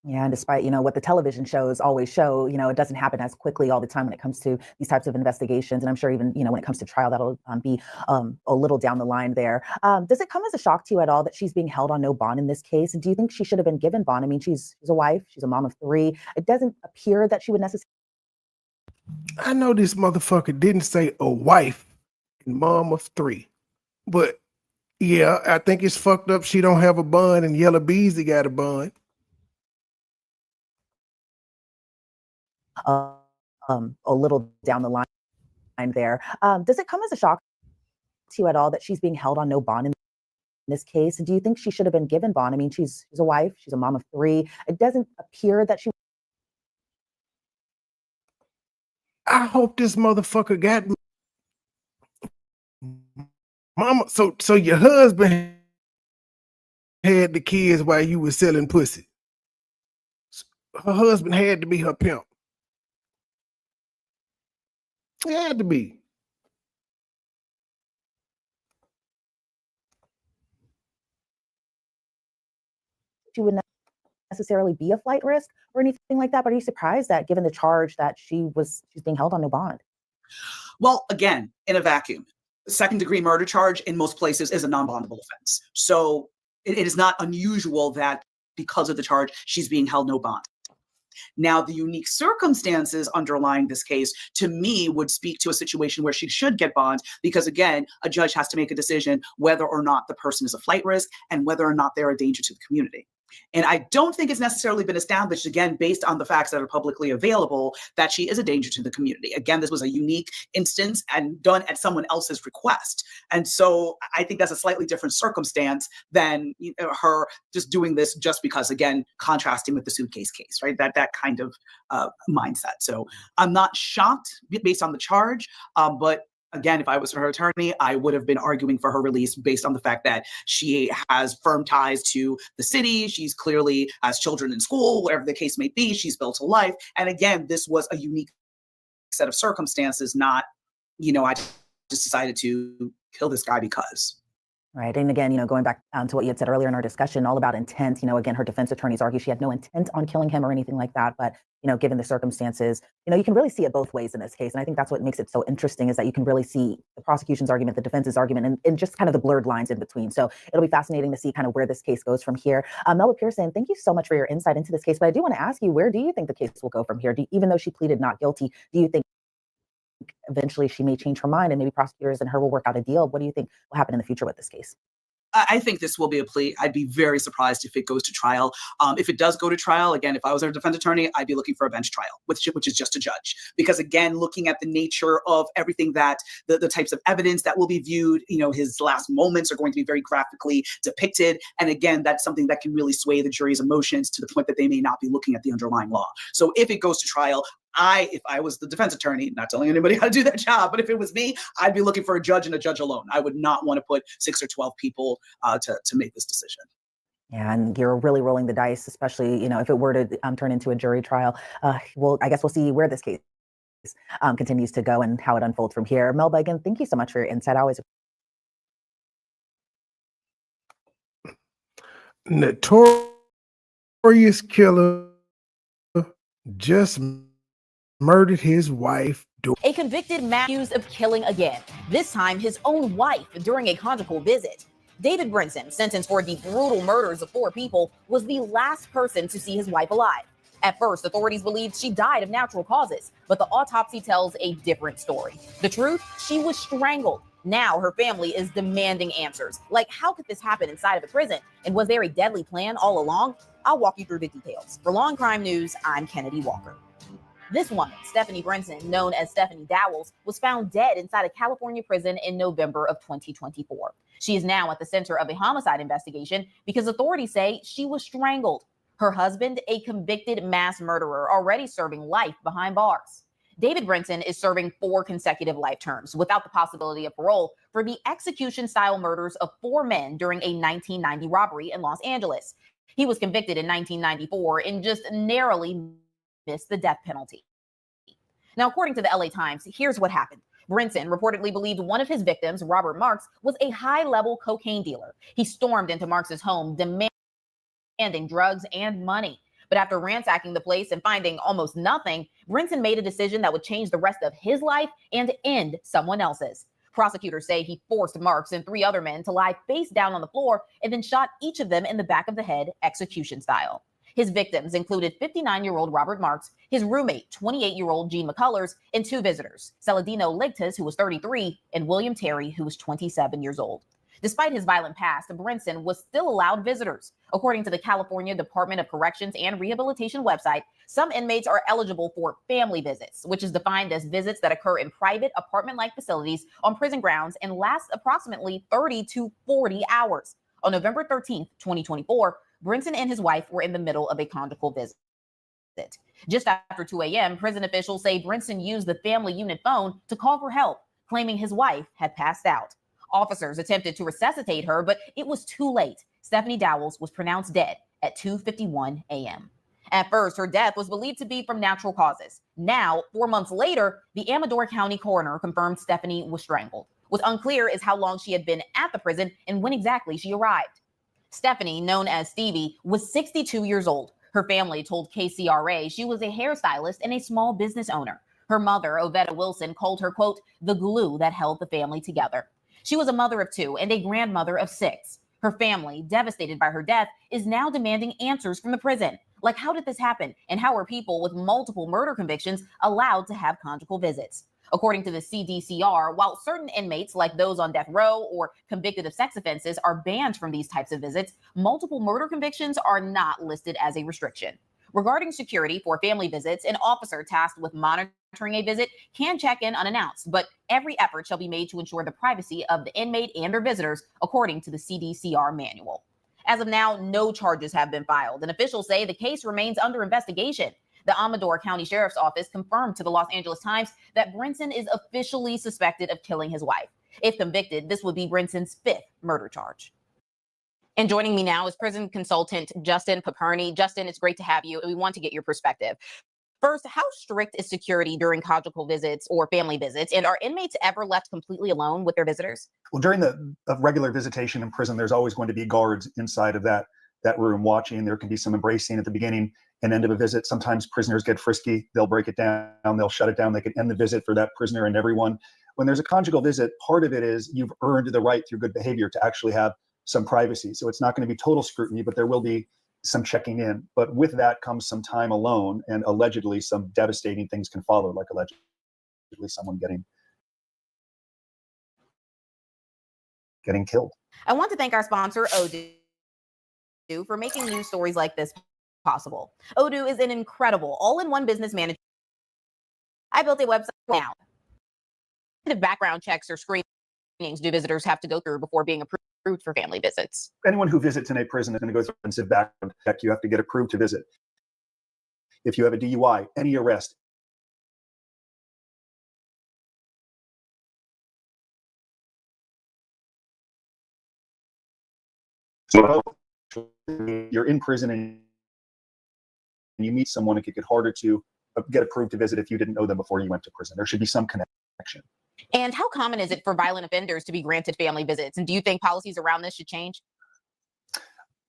Speaker 16: Yeah, and despite, what the television shows always show, it doesn't happen as quickly all the time when it comes to these types of investigations. And I'm sure even, when it comes to trial, that'll be a little down the line there. Does it come as a shock to you at all that she's being held on no bond in this case? And do you think she should have been given bond? I mean, she's a wife, she's a mom of 3. It doesn't appear that she would necessarily.
Speaker 1: I know this motherfucker didn't say a wife and mom of 3, but yeah, I think it's fucked up. She don't have a bond and Yellow Beezy got a bond.
Speaker 16: A little down the line there. Does it come as a shock to you at all that she's being held on no bond in this case? And do you think she should have been given bond? I mean, she's a wife, she's a mom of 3. It doesn't appear that she.
Speaker 1: I hope this motherfucker got mama. So your husband had the kids while you were selling pussy. Her husband had to be her pimp. It had to be.
Speaker 16: She would not necessarily be a flight risk or anything like that, but are you surprised that given the charge that she's being held on no bond?
Speaker 17: Well, again, in a vacuum, second-degree murder charge in most places is a non-bondable offense. So it is not unusual that because of the charge, she's being held no bond. Now, the unique circumstances underlying this case, to me, would speak to a situation where she should get bond because, again, a judge has to make a decision whether or not the person is a flight risk and whether or not they're a danger to the community. And I don't think it's necessarily been established, again, based on the facts that are publicly available, that she is a danger to the community. Again, this was a unique instance and done at someone else's request. And so I think that's a slightly different circumstance than her just doing this just because, again, contrasting with the suitcase case, right? That kind of mindset. So I'm not shocked based on the charge, but again, if I was her attorney, I would have been arguing for her release based on the fact that she has firm ties to the city. She's clearly has children in school, whatever the case may be. She's built a life. And again, this was a unique set of circumstances, not, I just decided to kill this guy because.
Speaker 16: Right. And again, going back to what you had said earlier in our discussion, all about intent, again, her defense attorneys argue she had no intent on killing him or anything like that. But, given the circumstances, you can really see it both ways in this case. And I think that's what makes it so interesting is that you can really see the prosecution's argument, the defense's argument, and just kind of the blurred lines in between. So it'll be fascinating to see kind of where this case goes from here. Melba Pearson, thank you so much for your insight into this case. But I do want to ask you, where do you think the case will go from here? Even though she pleaded not guilty, do you think eventually she may change her mind and maybe prosecutors and her will work out a deal? What do you think will happen in the future with this case?
Speaker 17: I think this will be a plea. I'd be very surprised if it goes to trial. If it does go to trial, again, if I was a defense attorney, I'd be looking for a bench trial, which is just a judge. Because again, looking at the nature of everything that the types of evidence that will be viewed, his last moments are going to be very graphically depicted. And again, that's something that can really sway the jury's emotions to the point that they may not be looking at the underlying law. So if it goes to trial, if I was the defense attorney, not telling anybody how to do that job, but if it was me, I'd be looking for a judge and a judge alone. I would not want to put 6 or 12 people to make this decision.
Speaker 16: Yeah, and you're really rolling the dice, especially, if it were to turn into a jury trial. Well, I guess we'll see where this case continues to go and how it unfolds from here. Melba, again, thank you so much for your insight. I always
Speaker 1: Notorious killer just murdered his wife.
Speaker 18: A convicted man accused of killing again, this time his own wife during a conjugal visit. David Brinson, sentenced for the brutal murders of 4 people, was the last person to see his wife alive. At first, authorities believed she died of natural causes, but the autopsy tells a different story. The truth, she was strangled. Now her family is demanding answers. Like, how could this happen inside of a prison? And was there a deadly plan all along? I'll walk you through the details. For Law and Crime News, I'm Kennedy Walker. This woman, Stephanie Brinson, known as Stephanie Dowles, was found dead inside a California prison in November of 2024. She is now at the center of a homicide investigation because authorities say she was strangled. Her husband, a convicted mass murderer, already serving life behind bars. David Brinson is serving 4 consecutive life terms without the possibility of parole for the execution-style murders of 4 men during a 1990 robbery in Los Angeles. He was convicted in 1994 and just narrowly missed the death penalty. Now, according to the LA Times, here's what happened. Brinson reportedly believed one of his victims, Robert Marks, was a high-level cocaine dealer. He stormed into Marks's home demanding drugs and money. But after ransacking the place and finding almost nothing, Brinson made a decision that would change the rest of his life and end someone else's. Prosecutors say he forced Marks and 3 other men to lie face down on the floor and then shot each of them in the back of the head, execution style. His victims included 59-year-old Robert Marks, his roommate, 28-year-old Gene McCullers, and 2 visitors, Celadino Ligtas, who was 33, and William Terry, who was 27 years old. Despite his violent past, Brinson was still allowed visitors. According to the California Department of Corrections and Rehabilitation website, some inmates are eligible for family visits, which is defined as visits that occur in private apartment-like facilities on prison grounds and last approximately 30 to 40 hours. On November 13th, 2024, Brinson and his wife were in the middle of a conjugal visit. Just after 2 a.m., prison officials say Brinson used the family unit phone to call for help, claiming his wife had passed out. Officers attempted to resuscitate her, but it was too late. Stephanie Dowles was pronounced dead at 2:51 a.m. At first, her death was believed to be from natural causes. Now, 4 months later, the Amador County coroner confirmed Stephanie was strangled. What's unclear is how long she had been at the prison and when exactly she arrived. Stephanie, known as Stevie, was 62 years old. Her family told KCRA she was a hairstylist and a small business owner. Her mother, Ovetta Wilson, called her, quote, the glue that held the family together. She was a mother of 2 and a grandmother of 6. Her family, devastated by her death, is now demanding answers from the prison. Like, how did this happen? And how are people with multiple murder convictions allowed to have conjugal visits? According to the CDCR, while certain inmates, like those on death row or convicted of sex offenses, are banned from these types of visits, multiple murder convictions are not listed as a restriction. Regarding security for family visits, an officer tasked with monitoring a visit can check in unannounced, but every effort shall be made to ensure the privacy of the inmate and their visitors, according to the CDCR manual. As of now, no charges have been filed, and officials say the case remains under investigation. The Amador County Sheriff's Office confirmed to the Los Angeles Times that Brinson is officially suspected of killing his wife. If convicted, this would be Brinson's 5th murder charge. And joining me now is prison consultant Justin Paperny. Justin, it's great to have you. We want to get your perspective. First, how strict is security during conjugal visits or family visits? And are inmates ever left completely alone with their visitors?
Speaker 19: Well, during the regular visitation in prison, there's always going to be guards inside of that room watching. There can be some embracing at the beginning and end of a visit. Sometimes prisoners get frisky. They'll break it down. They'll shut it down. They can end the visit for that prisoner and everyone. When there's a conjugal visit, part of it is you've earned the right through good behavior to actually have some privacy. So it's not going to be total scrutiny, but there will be some checking in. But with that comes some time alone, and allegedly some devastating things can follow, like allegedly someone getting killed.
Speaker 18: I want to thank our sponsor, Odoo, for making news stories like this possible. Odoo is an incredible all-in-one business manager. I built a website now. The background checks or screenings do visitors have to go through before being approved for family visits?
Speaker 19: Anyone who visits in a prison is going to go through an intensive background check. You have to get approved to visit. If you have a DUI, any arrest, so you're in prison and you meet someone, it could get harder to get approved to visit if you didn't know them before you went to prison. There should be some connection.
Speaker 18: And how common is it for violent offenders to be granted family visits? And do you think policies around this should change?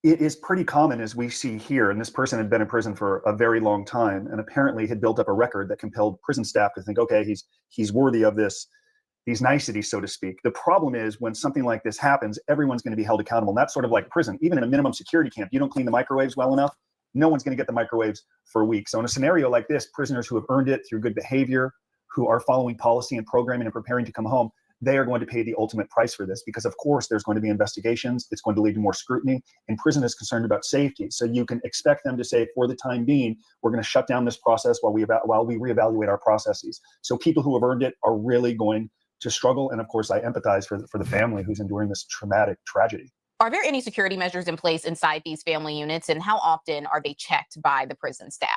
Speaker 19: It is pretty common, as we see here, and this person had been in prison for a very long time and apparently had built up a record that compelled prison staff to think, okay, he's worthy of these niceties, so to speak. The problem is when something like this happens, everyone's going to be held accountable. And that's sort of like prison. Even in a minimum security camp, you don't clean the microwaves well enough, no one's going to get the microwaves for a week. So in a scenario like this, prisoners who have earned it through good behavior, who are following policy and programming and preparing to come home, they are going to pay the ultimate price for this, because of course there's going to be investigations. It's going to lead to more scrutiny, and prison is concerned about safety. So you can expect them to say, for the time being, we're going to shut down this process while we reevaluate our processes. So people who have earned it are really going to struggle. And of course, I empathize for the family who's enduring this traumatic tragedy.
Speaker 18: Are there any security measures in place inside these family units, and how often are they checked by the prison staff?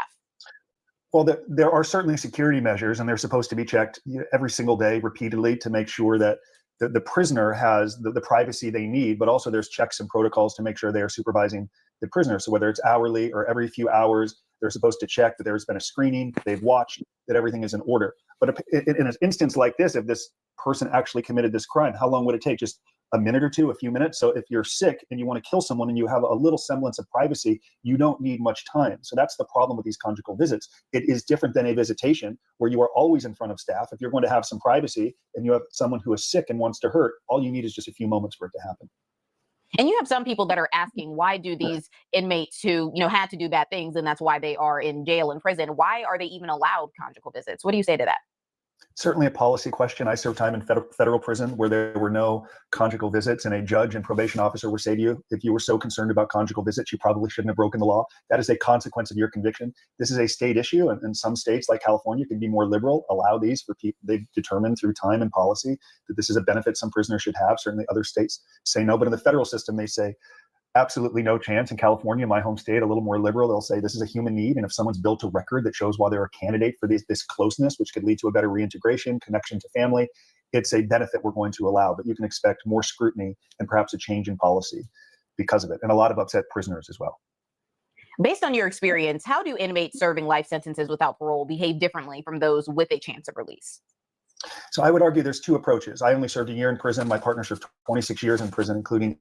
Speaker 19: Well, there are certainly security measures, and they're supposed to be checked every single day repeatedly to make sure that the prisoner has the privacy they need, but also there's checks and protocols to make sure they are supervising the prisoner. So whether it's hourly or every few hours, they're supposed to check that there's been a screening, they've watched, that everything is in order. But in an instance like this, if this person actually committed this crime, how long would it take? Just a minute or two, a few minutes? So if you're sick and you want to kill someone and you have a little semblance of privacy, you don't need much time. So that's the problem with these conjugal visits. It is different than a visitation where you are always in front of staff. If you're going to have some privacy and you have someone who is sick and wants to hurt, all you need is just a few moments for it to happen.
Speaker 18: And you have some people that are asking, why do these inmates who, had to do bad things, and that's why they are in jail and prison, why are they even allowed conjugal visits? What do you say to that?
Speaker 19: Certainly a policy question. I served time in federal prison where there were no conjugal visits, and a judge and probation officer would say to you, if you were so concerned about conjugal visits, you probably shouldn't have broken the law. That is a consequence of your conviction. This is a state issue, and some states like California can be more liberal, allow these for people. They've determined through time and policy that this is a benefit some prisoners should have. Certainly other states say no, but in the federal system, they say, absolutely no chance. In California, my home state, a little more liberal, they'll say this is a human need. And if someone's built a record that shows why they're a candidate for this closeness, which could lead to a better reintegration, connection to family, it's a benefit we're going to allow. But you can expect more scrutiny and perhaps a change in policy because of it. And a lot of upset prisoners as well.
Speaker 18: Based on your experience, how do inmates serving life sentences without parole behave differently from those with a chance of release?
Speaker 19: So I would argue there's two approaches. I only served a year in prison. My partner served 26 years in prison, including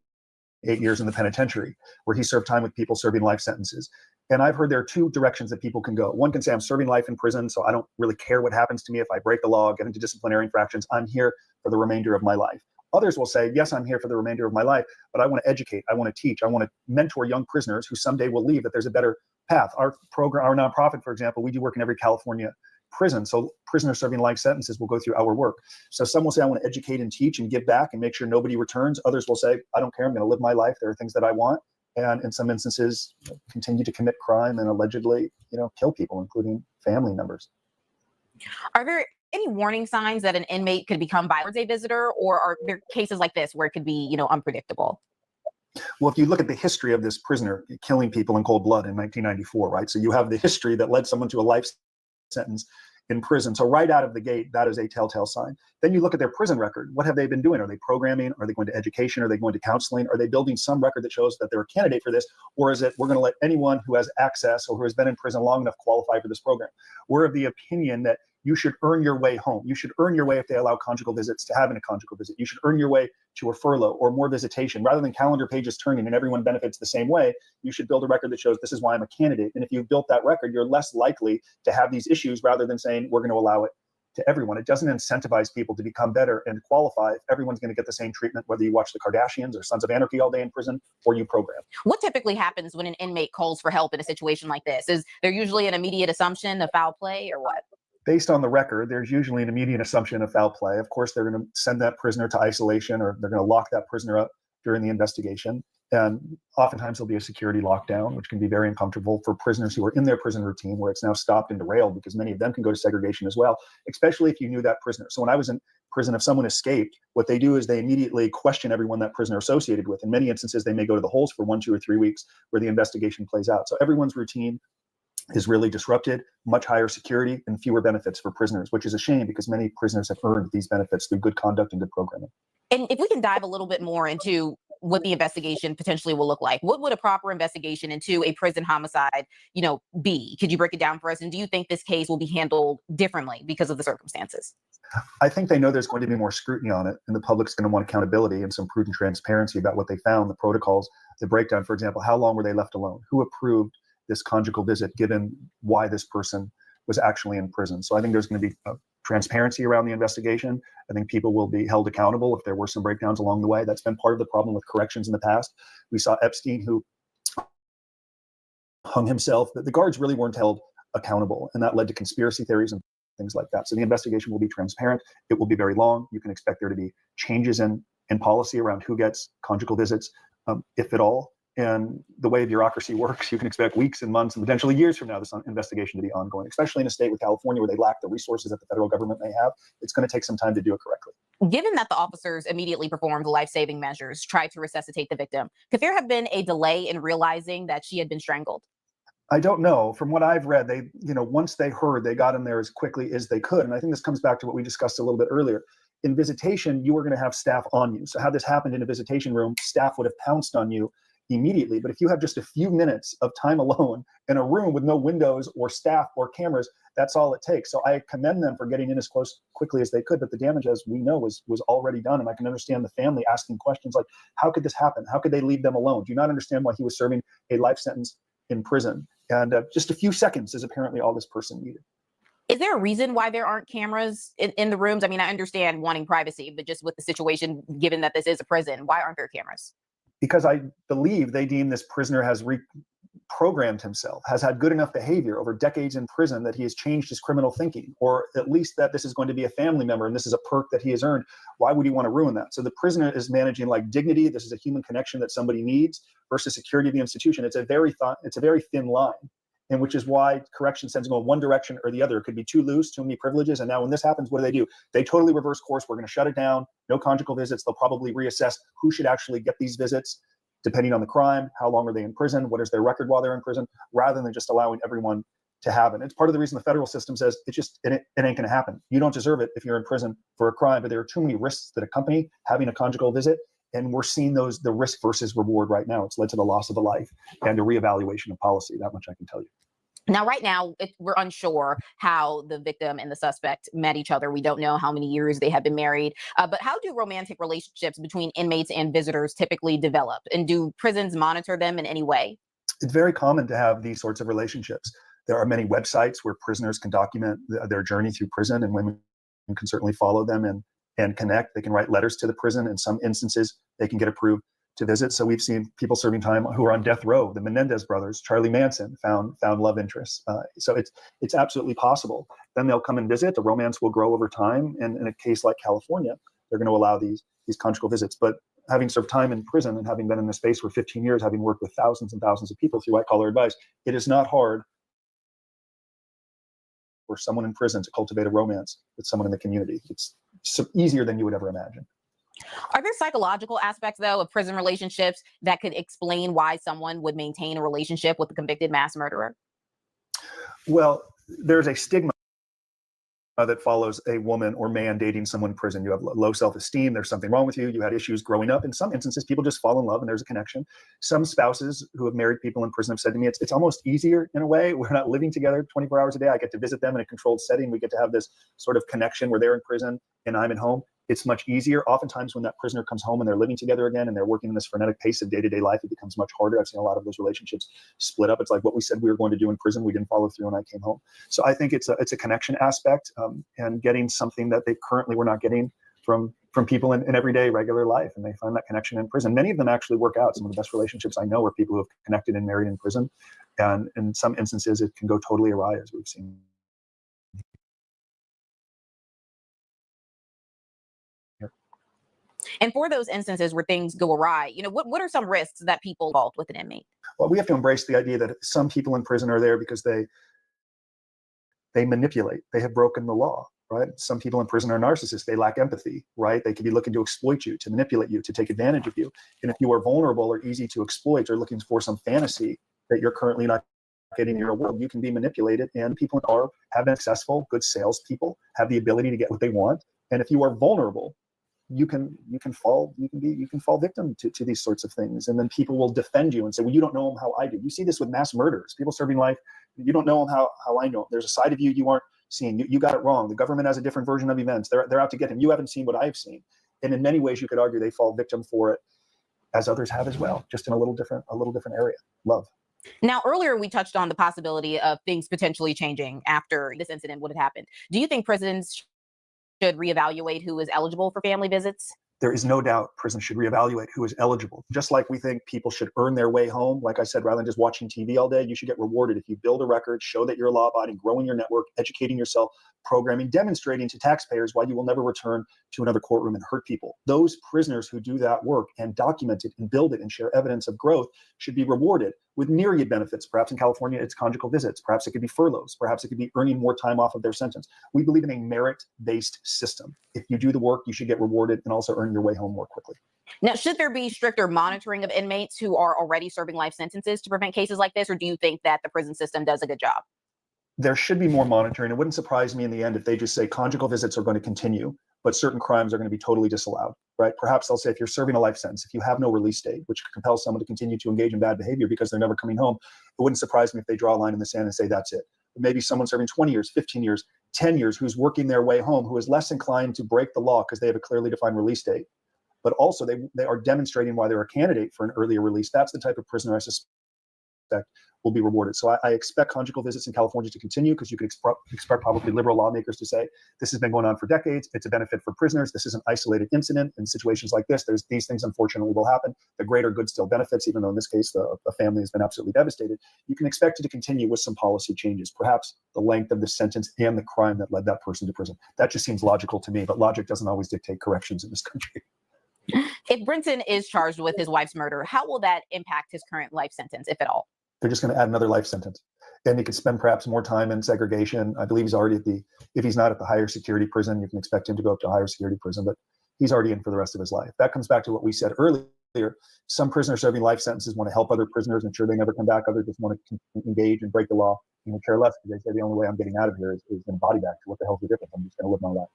Speaker 19: 8 years in the penitentiary, where he served time with people serving life sentences. And I've heard there are two directions that people can go. One can say, I'm serving life in prison, so I don't really care what happens to me if I break the law, get into disciplinary infractions. I'm here for the remainder of my life. Others will say, yes, I'm here for the remainder of my life, but I want to educate, I want to teach, I want to mentor young prisoners who someday will leave, that there's a better path. Our program, our nonprofit, for example, we do work in every California prison. So prisoners serving life sentences will go through our work. So some will say, I want to educate and teach and give back and make sure nobody returns. Others will say, I don't care, I'm going to live my life. There are things that I want. And in some instances, continue to commit crime and allegedly, kill people, including family members.
Speaker 18: Are there any warning signs that an inmate could become violent as a visitor, or are there cases like this where it could be, unpredictable?
Speaker 19: Well, if you look at the history of this prisoner killing people in cold blood in 1994, right? So you have the history that led someone to a life sentence in prison. So right out of the gate, that is a telltale sign. Then you look at their prison record. What have they been doing? Are they programming? Are they going to education? Are they going to counseling? Are they building some record that shows that they're a candidate for this? Or is it, we're going to let anyone who has access or who has been in prison long enough qualify for this program? We're of the opinion that you should earn your way home. You should earn your way, if they allow conjugal visits, to having a conjugal visit. You should earn your way to a furlough or more visitation. Rather than calendar pages turning and everyone benefits the same way, you should build a record that shows this is why I'm a candidate. And if you've built that record, you're less likely to have these issues, rather than saying we're going to allow it to everyone. It doesn't incentivize people to become better and qualify if everyone's going to get the same treatment, whether you watch the Kardashians or Sons of Anarchy all day in prison or you program.
Speaker 18: What typically happens when an inmate calls for help in a situation like this? Is there usually an immediate assumption of foul play, or what?
Speaker 19: Based on the record, there's usually an immediate assumption of foul play. Of course, they're going to send that prisoner to isolation, or they're going to lock that prisoner up during the investigation. And oftentimes there'll be a security lockdown, which can be very uncomfortable for prisoners who are in their prison routine, where it's now stopped and derailed, because many of them can go to segregation as well, especially if you knew that prisoner. So when I was in prison, if someone escaped, what they do is they immediately question everyone that prisoner associated with. In many instances, they may go to the holes for 1, 2, or 3 weeks where the investigation plays out. So everyone's routine is really disrupted, much higher security and fewer benefits for prisoners, which is a shame because many prisoners have earned these benefits through good conduct and good programming.
Speaker 18: And if we can dive a little bit more into what the investigation potentially will look like, what would a proper investigation into a prison homicide, be? Could you break it down for us? And do you think this case will be handled differently because of the circumstances?
Speaker 19: I think they know there's going to be more scrutiny on it, and the public's going to want accountability and some prudent transparency about what they found, the protocols, the breakdown. For example, how long were they left alone? Who approved this conjugal visit, given why this person was actually in prison? So I think there's going to be transparency around the investigation. I think people will be held accountable if there were some breakdowns along the way. That's been part of the problem with corrections in the past. We saw Epstein, who hung himself, that the guards really weren't held accountable, and that led to conspiracy theories and things like that. So the investigation will be transparent. It will be very long. You can expect there to be changes in policy around who gets conjugal visits, if at all. And the way bureaucracy works, you can expect weeks and months and potentially years from now this investigation to be ongoing, especially in a state with California where they lack the resources that the federal government may have. It's going to take some time to do it correctly.
Speaker 18: Given that the officers immediately performed life-saving measures, tried to resuscitate the victim, could there have been a delay in realizing that she had been strangled?
Speaker 19: I don't know. From what I've read, they, once they heard, they got in there as quickly as they could. And I think this comes back to what we discussed a little bit earlier. In visitation, you were going to have staff on you. So had this happened in a visitation room, staff would have pounced on you immediately. But if you have just a few minutes of time alone in a room with no windows or staff or cameras, that's all it takes. So I commend them for getting in as quickly as they could. But the damage, as we know, was already done. And I can understand the family asking questions like, how could this happen? How could they leave them alone? Do you not understand why he was serving a life sentence in prison? And just a few seconds is apparently all this person needed.
Speaker 18: Is there a reason why there aren't cameras in the rooms? I mean, I understand wanting privacy, but just with the situation, given that this is a prison, why aren't there cameras?
Speaker 19: Because I believe they deem this prisoner has reprogrammed himself, has had good enough behavior over decades in prison that he has changed his criminal thinking, or at least that this is going to be a family member and this is a perk that he has earned. Why would he want to ruin that? So the prisoner is managing like dignity. This is a human connection that somebody needs versus security of the institution. It's a very thin line. And which is why correction tends to go in one direction or the other. It could be too loose, too many privileges. And now when this happens, what do? They totally reverse course. We're going to shut it down. No conjugal visits. They'll probably reassess who should actually get these visits, depending on the crime, how long are they in prison, what is their record while they're in prison, rather than just allowing everyone to have it. It's part of the reason the federal system says it ain't going to happen. You don't deserve it if you're in prison for a crime, but there are too many risks that accompany having a conjugal visit. And we're seeing the risk versus reward right now. It's led to the loss of a life and a reevaluation of policy. That much I can tell you.
Speaker 18: Now, right now, we're unsure how the victim and the suspect met each other. We don't know how many years they have been married. But how do romantic relationships between inmates and visitors typically develop? And do prisons monitor them in any way?
Speaker 19: It's very common to have these sorts of relationships. There are many websites where prisoners can document their journey through prison, and women can certainly follow them and connect. They can write letters to the prison. In some instances, they can get approved to visit. So we've seen people serving time who are on death row. The Menendez brothers, Charlie Manson, found love interests. So it's absolutely possible. Then they'll come and visit. The romance will grow over time. And in a case like California, they're going to allow these conjugal visits. But having served time in prison and having been in the space for 15 years, having worked with thousands and thousands of people through white collar advice, it is not hard for someone in prison to cultivate a romance with someone in the community. It's easier than you would ever imagine.
Speaker 18: Are there psychological aspects, though, of prison relationships that could explain why someone would maintain a relationship with a convicted mass murderer?
Speaker 19: Well, there's a stigma that follows a woman or man dating someone in prison. You have low self-esteem. There's something wrong with you. You had issues growing up. In some instances, people just fall in love and there's a connection. Some spouses who have married people in prison have said to me, it's almost easier in a way. We're not living together 24 hours a day. I get to visit them in a controlled setting. We get to have this sort of connection where they're in prison and I'm at home. It's much easier. Oftentimes when that prisoner comes home and they're living together again and they're working in this frenetic pace of day-to-day life, it becomes much harder. I've seen a lot of those relationships split up. It's like what we said we were going to do in prison, we didn't follow through when I came home. So I think it's a connection aspect and getting something that they currently were not getting from people in everyday regular life. And they find that connection in prison. Many of them actually work out. Some of the best relationships I know are people who have connected and married in prison. And in some instances, it can go totally awry, as we've seen.
Speaker 18: And for those instances where things go awry, what are some risks that people involved with an inmate?
Speaker 19: Well, we have to embrace the idea that some people in prison are there because they manipulate. They have broken the law, right? Some people in prison are narcissists. They lack empathy, right? They could be looking to exploit you, to manipulate you, to take advantage of you. And if you are vulnerable or easy to exploit or looking for some fantasy that you're currently not getting in your world, you can be manipulated. And people have been successful, good salespeople, have the ability to get what they want. And if you are vulnerable, you can fall victim to these sorts of things. And then people will defend you and say, well, you don't know them how I do. You see this with mass murderers, people serving life. You don't know them how I know them. There's a side of you you aren't seeing. You got it wrong. The government has a different version of events. They're out to get him. You haven't seen what I've seen. And in many ways, you could argue they fall victim for it, as others have as well, just in a little different area. Love.
Speaker 18: Now, earlier we touched on the possibility of things potentially changing after this incident would have happened. Do you think prisons should reevaluate who is eligible for family visits?
Speaker 19: there is no doubt prison should reevaluate who is eligible. Just like we think people should earn their way home, like I said, rather than just watching TV all day, you should get rewarded if you build a record, show that you're law-abiding, growing your network, educating yourself, programming, demonstrating to taxpayers why you will never return to another courtroom and hurt people. Those prisoners who do that work and document it and build it and share evidence of growth should be rewarded with myriad benefits. Perhaps in California, it's conjugal visits. Perhaps it could be furloughs. Perhaps it could be earning more time off of their sentence. We believe in a merit-based system. If you do the work, you should get rewarded and also earn your way home more quickly.
Speaker 18: Now, should there be stricter monitoring of inmates who are already serving life sentences to prevent cases like this, or do you think that the prison system does a good job?
Speaker 19: There should be more monitoring. It wouldn't surprise me in the end if they just say conjugal visits are going to continue, but certain crimes are going to be totally disallowed, right? Perhaps they'll say if you're serving a life sentence, if you have no release date, which compels someone to continue to engage in bad behavior because they're never coming home, it wouldn't surprise me if they draw a line in the sand and say that's it. But maybe someone serving 20 years, 15 years, 10 years, who's working their way home, who is less inclined to break the law because they have a clearly defined release date, but also they are demonstrating why they're a candidate for an earlier release. That's the type of prisoner I suspect will be rewarded. So I expect conjugal visits in California to continue, because you could expect probably liberal lawmakers to say, this has been going on for decades. It's a benefit for prisoners. This is an isolated incident. In situations like this, these things unfortunately will happen. The greater good still benefits, even though in this case, the family has been absolutely devastated. You can expect it to continue with some policy changes, perhaps the length of the sentence and the crime that led that person to prison. That just seems logical to me, but logic doesn't always dictate corrections in this country.
Speaker 18: If Brinson is charged with his wife's murder, how will that impact his current life sentence, if at all?
Speaker 19: They're just going to add another life sentence. And he could spend perhaps more time in segregation. I believe he's already if he's not at the higher security prison, you can expect him to go up to a higher security prison, but he's already in for the rest of his life. That comes back to what we said earlier. Some prisoners serving life sentences want to help other prisoners, ensure they never come back. Others just want to engage and break the law and care less, because they say the only way I'm getting out of here is in body bag. So what the hell's the difference? I'm just going to live my life.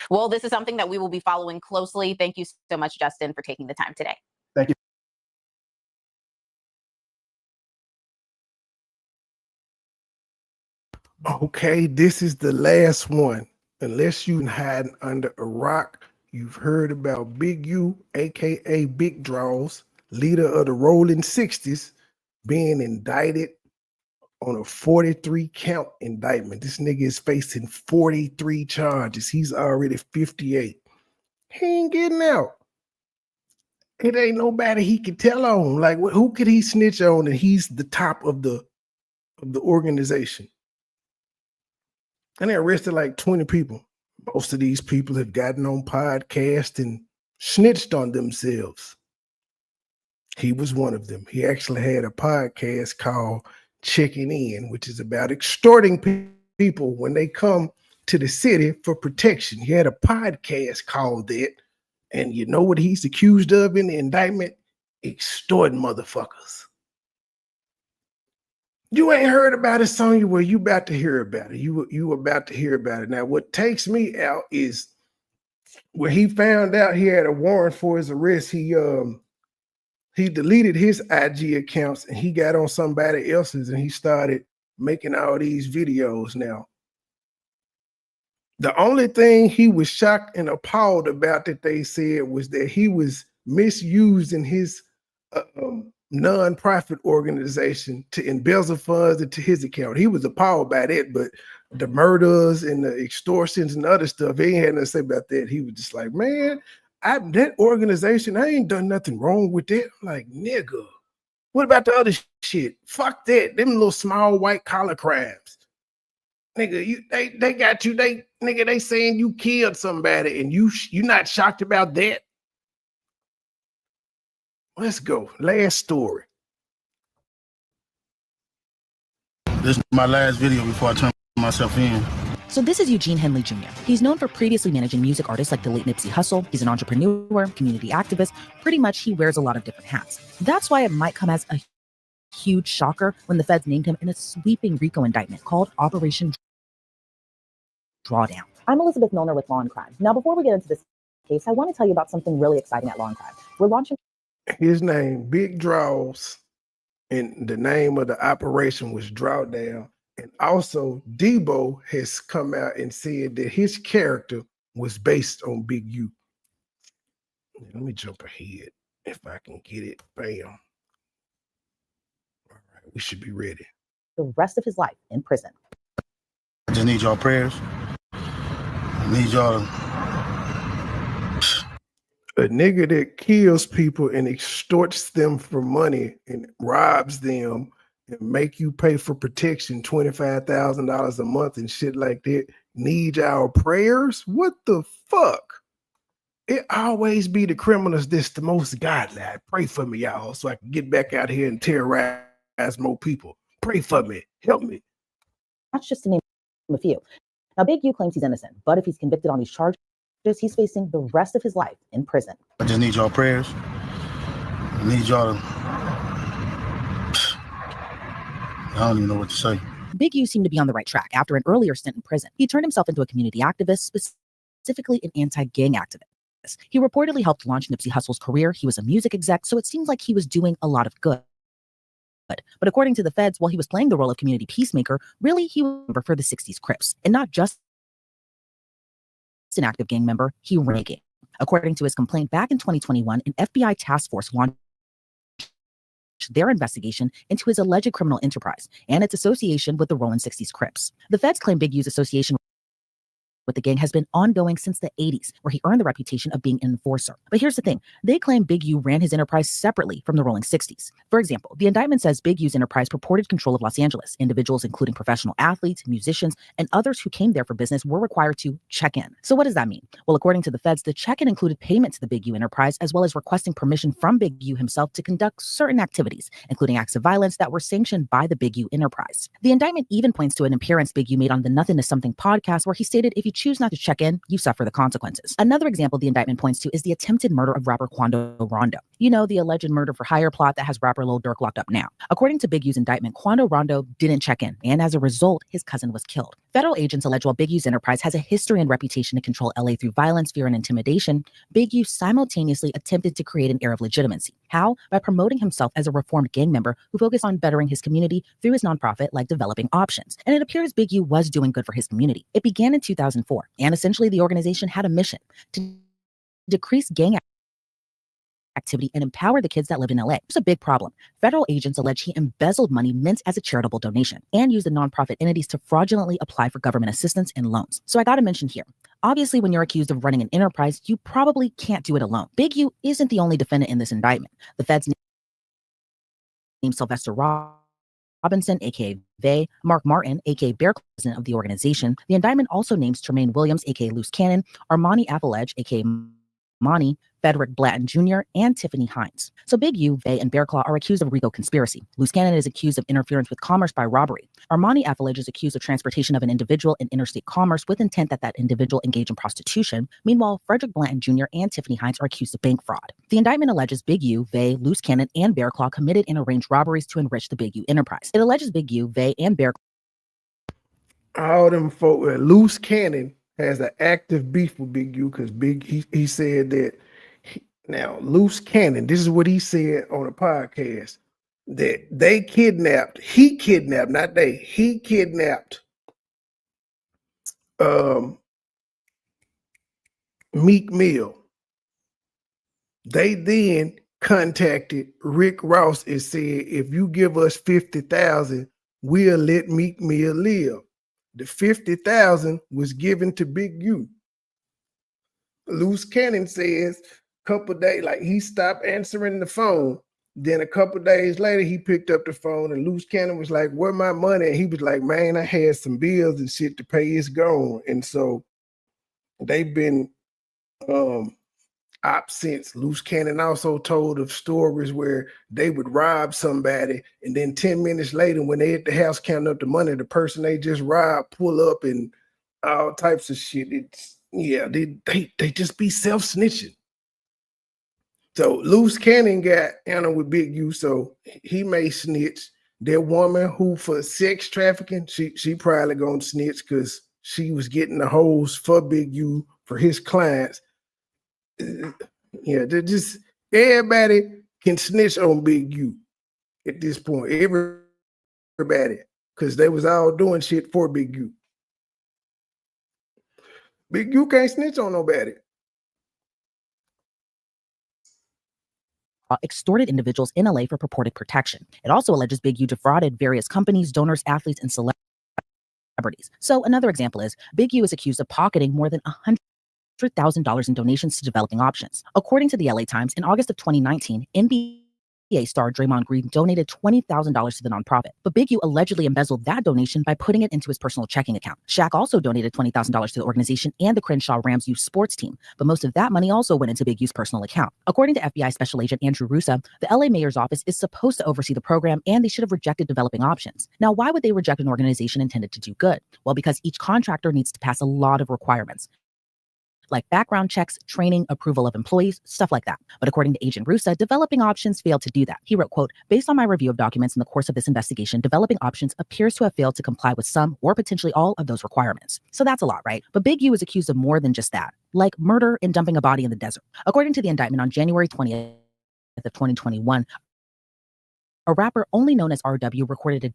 Speaker 18: Well, this is something that we will be following closely. Thank you so much, Justin, for taking the time today.
Speaker 19: Thank you.
Speaker 1: Okay, this is the last one. Unless you've been hiding under a rock, you've heard about Big U, aka Big Draws, leader of the Rolling 60s, being indicted on a 43 count indictment. This nigga is facing 43 charges. He's already 58. He ain't getting out. It ain't nobody he could tell on. Like, who could he snitch on? And he's the top of the organization. And they arrested like 20 people. Most of these people have gotten on podcasts and snitched on themselves. He was one of them. He actually had a podcast called Checking In, which is about extorting people when they come to the city for protection. He had a podcast called that. And you know what he's accused of in the indictment? Extorting motherfuckers. You ain't heard about it, Sonya. Well, you about to hear about it. You about to hear about it. Now, what takes me out is when he found out he had a warrant for his arrest, he deleted his IG accounts and he got on somebody else's and he started making all these videos now. The only thing he was shocked and appalled about that they said was that he was misusing his nonprofit organization to embezzle funds into his account. He was appalled by that, but the murders and the extortions and other stuff, he ain't had nothing to say about that. He was just like, man, that organization, I ain't done nothing wrong with that. I'm like, nigga, what about the other shit? Fuck that. Them little small white collar crimes. Nigga, they got you, they saying you killed somebody and you not shocked about that? Let's go. Last story.
Speaker 20: This is my last video before I turn myself in.
Speaker 16: So this is Eugene Henley Jr. He's known for previously managing music artists like the late Nipsey Hussle. He's an entrepreneur, community activist. Pretty much he wears a lot of different hats. That's why it might come as a huge shocker when the feds named him in a sweeping RICO indictment called Operation Drawdown. I'm Elizabeth Milner with Law and Crime. Now, before we get into this case, I want to tell you about something really exciting at Law and Crime. We're launching
Speaker 1: his name, Big Draws, and the name of the operation was Drawdown. And also, Debo has come out and said that his character was based on Big U. Let me jump ahead if I can get it. Bam. All right, we should be ready.
Speaker 16: The rest of his life in prison.
Speaker 20: I just need y'all prayers. I need y'all to...
Speaker 1: A nigga that kills people and extorts them for money and robs them and make you pay for protection $25,000 a month and shit like that need our prayers? What the fuck? It always be the criminals that's the most godly. Pray for me, y'all, so I can get back out here and terrorize more people. Pray for me. Help me.
Speaker 16: That's just to name a few. Now, Big U claims he's innocent, but if he's convicted on these charges, he's facing the rest of his life in prison.
Speaker 20: I just need y'all prayers. I need y'all to... I don't even know what to say.
Speaker 16: Big U seemed to be on the right track after an earlier stint in prison. He turned himself into a community activist, specifically an anti-gang activist. He reportedly helped launch Nipsey Hussle's career. He was a music exec, so it seems like he was doing a lot of good. But according to the feds, while he was playing the role of community peacemaker, really he was a member for the 60s Crips, and not just an active gang member, he ran a gang. According to his complaint back in 2021, an FBI task force launched their investigation into his alleged criminal enterprise and its association with the Rolling 60s Crips. The feds claim Big U's association with the gang has been ongoing since the 80s, where he earned the reputation of being an enforcer. But here's the thing. They claim Big U ran his enterprise separately from the Rolling 60s. For example, the indictment says Big U's enterprise purported control of Los Angeles. Individuals, including professional athletes, musicians, and others who came there for business were required to check in. So what does that mean? Well, according to the feds, the check-in included payment to the Big U enterprise, as well as requesting permission from Big U himself to conduct certain activities, including acts of violence that were sanctioned by the Big U enterprise. The indictment even points to an appearance Big U made on the Nothing to Something podcast, where he stated, if you choose not to check in, you suffer the consequences. Another example the indictment points to is the attempted murder of rapper Quando Rondo. You know, the alleged murder for hire plot that has rapper Lil Durk locked up now. According to Big U's indictment, Quando Rondo didn't check in, and as a result, his cousin was killed. Federal agents allege while Big U's enterprise has a history and reputation to control LA through violence, fear, and intimidation, Big U simultaneously attempted to create an air of legitimacy. How? By promoting himself as a reformed gang member who focused on bettering his community through his nonprofit like Developing Options. And it appears Big U was doing good for his community. It began in 2004, and essentially the organization had a mission to decrease gang activity and empower the kids that live in LA. There's a big problem. Federal agents allege he embezzled money meant as a charitable donation and used the nonprofit entities to fraudulently apply for government assistance and loans. So I gotta mention here, obviously when you're accused of running an enterprise, you probably can't do it alone. Big U isn't the only defendant in this indictment. The feds named Sylvester Robinson, aka Vay, Mark Martin, aka Bear, president of the organization. The indictment also names Tremaine Williams, aka Loose Cannon, Armani Avaledge, aka Monty, Frederick Blatton Jr., and Tiffany Hines. So Big U, Vay, and Bearclaw are accused of RICO conspiracy. Loose Cannon is accused of interference with commerce by robbery. Armani Avaledge is accused of transportation of an individual in interstate commerce with intent that that individual engage in prostitution. Meanwhile, Frederick Blatton Jr. and Tiffany Hines are accused of bank fraud. The indictment alleges Big U, Vay, Loose Cannon, and Bearclaw committed and arranged robberies to enrich the Big U enterprise. It alleges Big U, Vay, and Bearclaw.
Speaker 1: All them folk, Loose Cannon has an active beef with Big U because he said that. Now, Loose Cannon, this is what he said on a podcast, that he kidnapped Meek Mill. They then contacted Rick Ross and said, if you give us $50,000, we'll let Meek Mill live. The $50,000 was given to Big U. Loose Cannon says, couple days, like he stopped answering the phone. Then a couple days later, he picked up the phone and Loose Cannon was like, where my money? And he was like, man, I had some bills and shit to pay. It's gone. And so they've been op since. Loose Cannon also told of stories where they would rob somebody and then 10 minutes later, when they at the house counting up the money, the person they just robbed pull up and all types of shit. It's they just be self-snitching. So Loose Cannon got Anna with Big U, so he may snitch. That woman who for sex trafficking, she probably gonna snitch because she was getting the hoes for Big U for his clients. Yeah, they're just everybody can snitch on Big U at this point. Everybody, because they was all doing shit for Big U. Big U can't snitch on nobody.
Speaker 16: Extorted individuals in LA for purported protection. It also alleges Big U defrauded various companies, donors, athletes, and celebrities. So another example is Big U is accused of pocketing more than $100 $100,000 in donations to developing options. According to the LA Times, in August of 2019, NBA star Draymond Green donated $20,000 to the nonprofit, but Big U allegedly embezzled that donation by putting it into his personal checking account. Shaq also donated $20,000 to the organization and the Crenshaw Rams youth sports team, but most of that money also went into Big U's personal account. According to FBI Special Agent Andrew Russa, the LA mayor's office is supposed to oversee the program, and they should have rejected developing options. Now, why would they reject an organization intended to do good? Well, because each contractor needs to pass a lot of requirements, like background checks, training, approval of employees, stuff like that. But according to Agent Russa, developing options failed to do that. He wrote, quote, based on my review of documents in the course of this investigation, developing options appears to have failed to comply with some or potentially all of those requirements. So that's a lot, right? But Big U is accused of more than just that, like murder and dumping a body in the desert. According to the indictment on January 20th of 2021, a rapper only known as RW recorded a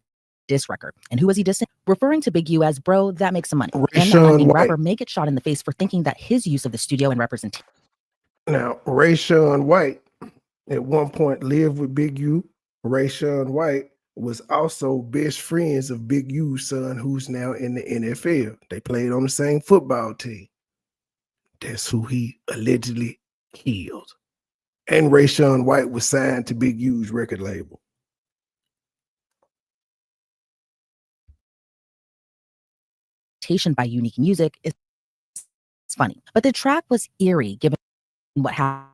Speaker 16: diss record. And who was he dissing? Referring to Big U as bro that makes some money. And that unnamed rapper may get shot in the face for thinking that his use of the studio and representation.
Speaker 1: Now, Rayshawn White at one point lived with Big U. Rayshawn White was also best friends of Big U's son, who's now in the NFL. They played on the same football team. That's who he allegedly killed. And Rayshawn White was signed to Big U's record label.
Speaker 16: By Unique Music is funny, but the track was eerie given what happened.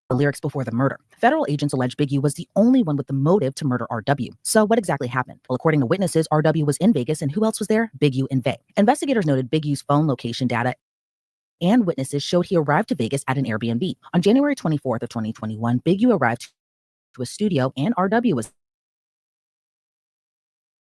Speaker 16: The lyrics before the murder. Federal agents allege Big U was the only one with the motive to murder RW. So what exactly happened? Well, according to witnesses, RW was in Vegas, and who else was there? Big U and Vay. Investigators noted Big U's phone location data and witnesses showed he arrived to Vegas at an Airbnb. On January 24th of 2021, Big U arrived to a studio and RW was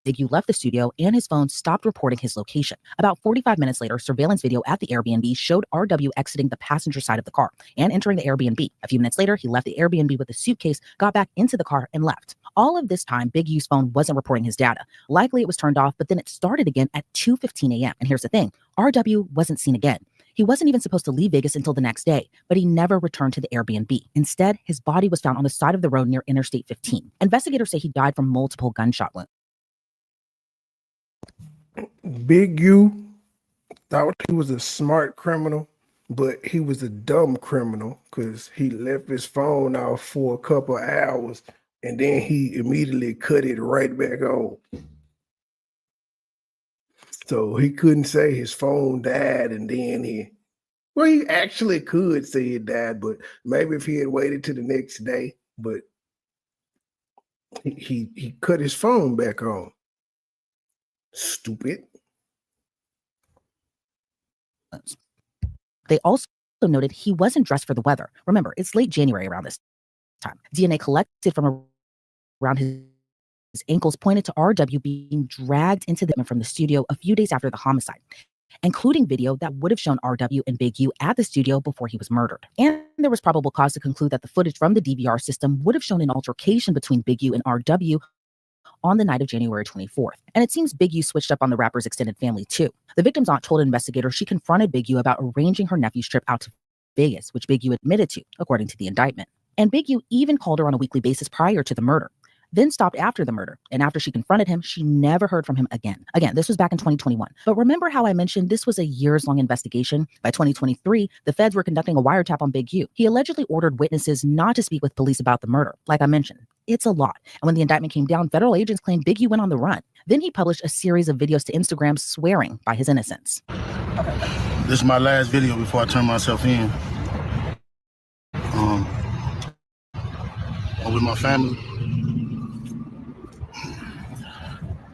Speaker 16: Big U left the studio and his phone stopped reporting his location. About 45 minutes later, surveillance video at the Airbnb showed RW exiting the passenger side of the car and entering the Airbnb. A few minutes later, he left the Airbnb with a suitcase, got back into the car, and left. All of this time, Big U's phone wasn't reporting his data. Likely it was turned off, but then it started again at 2:15 a.m. And here's the thing, RW wasn't seen again. He wasn't even supposed to leave Vegas until the next day, but he never returned to the Airbnb. Instead, his body was found on the side of the road near Interstate 15. Investigators say he died from multiple gunshot wounds.
Speaker 1: Big U thought he was a smart criminal, but he was a dumb criminal because he left his phone off for a couple hours and then he immediately cut it right back on. So he couldn't say his phone died and then he actually could say it died, but maybe if he had waited till the next day, but he cut his phone back on. Stupid.
Speaker 16: They also noted he wasn't dressed for the weather. Remember, it's late January around this time. DNA collected from around his ankles pointed to RW being dragged into from the studio a few days after the homicide, including video that would have shown RW and Big U at the studio before he was murdered. And there was probable cause to conclude that the footage from the DVR system would have shown an altercation between Big U and RW on the night of January 24th. And it seems Big U switched up on the rapper's extended family too. The victim's aunt told investigators she confronted Big U about arranging her nephew's trip out to Vegas, which Big U admitted to, according to the indictment. And Big U even called her on a weekly basis prior to the murder, then stopped after the murder. And after she confronted him, she never heard from him again. Again, this was back in 2021. But remember how I mentioned this was a years-long investigation? By 2023, the feds were conducting a wiretap on Big U. He allegedly ordered witnesses not to speak with police about the murder. Like I mentioned, it's a lot. And when the indictment came down, federal agents claimed Big U went on the run. Then he published a series of videos to Instagram swearing by his innocence.
Speaker 20: This is my last video before I turn myself in. I'm with my family.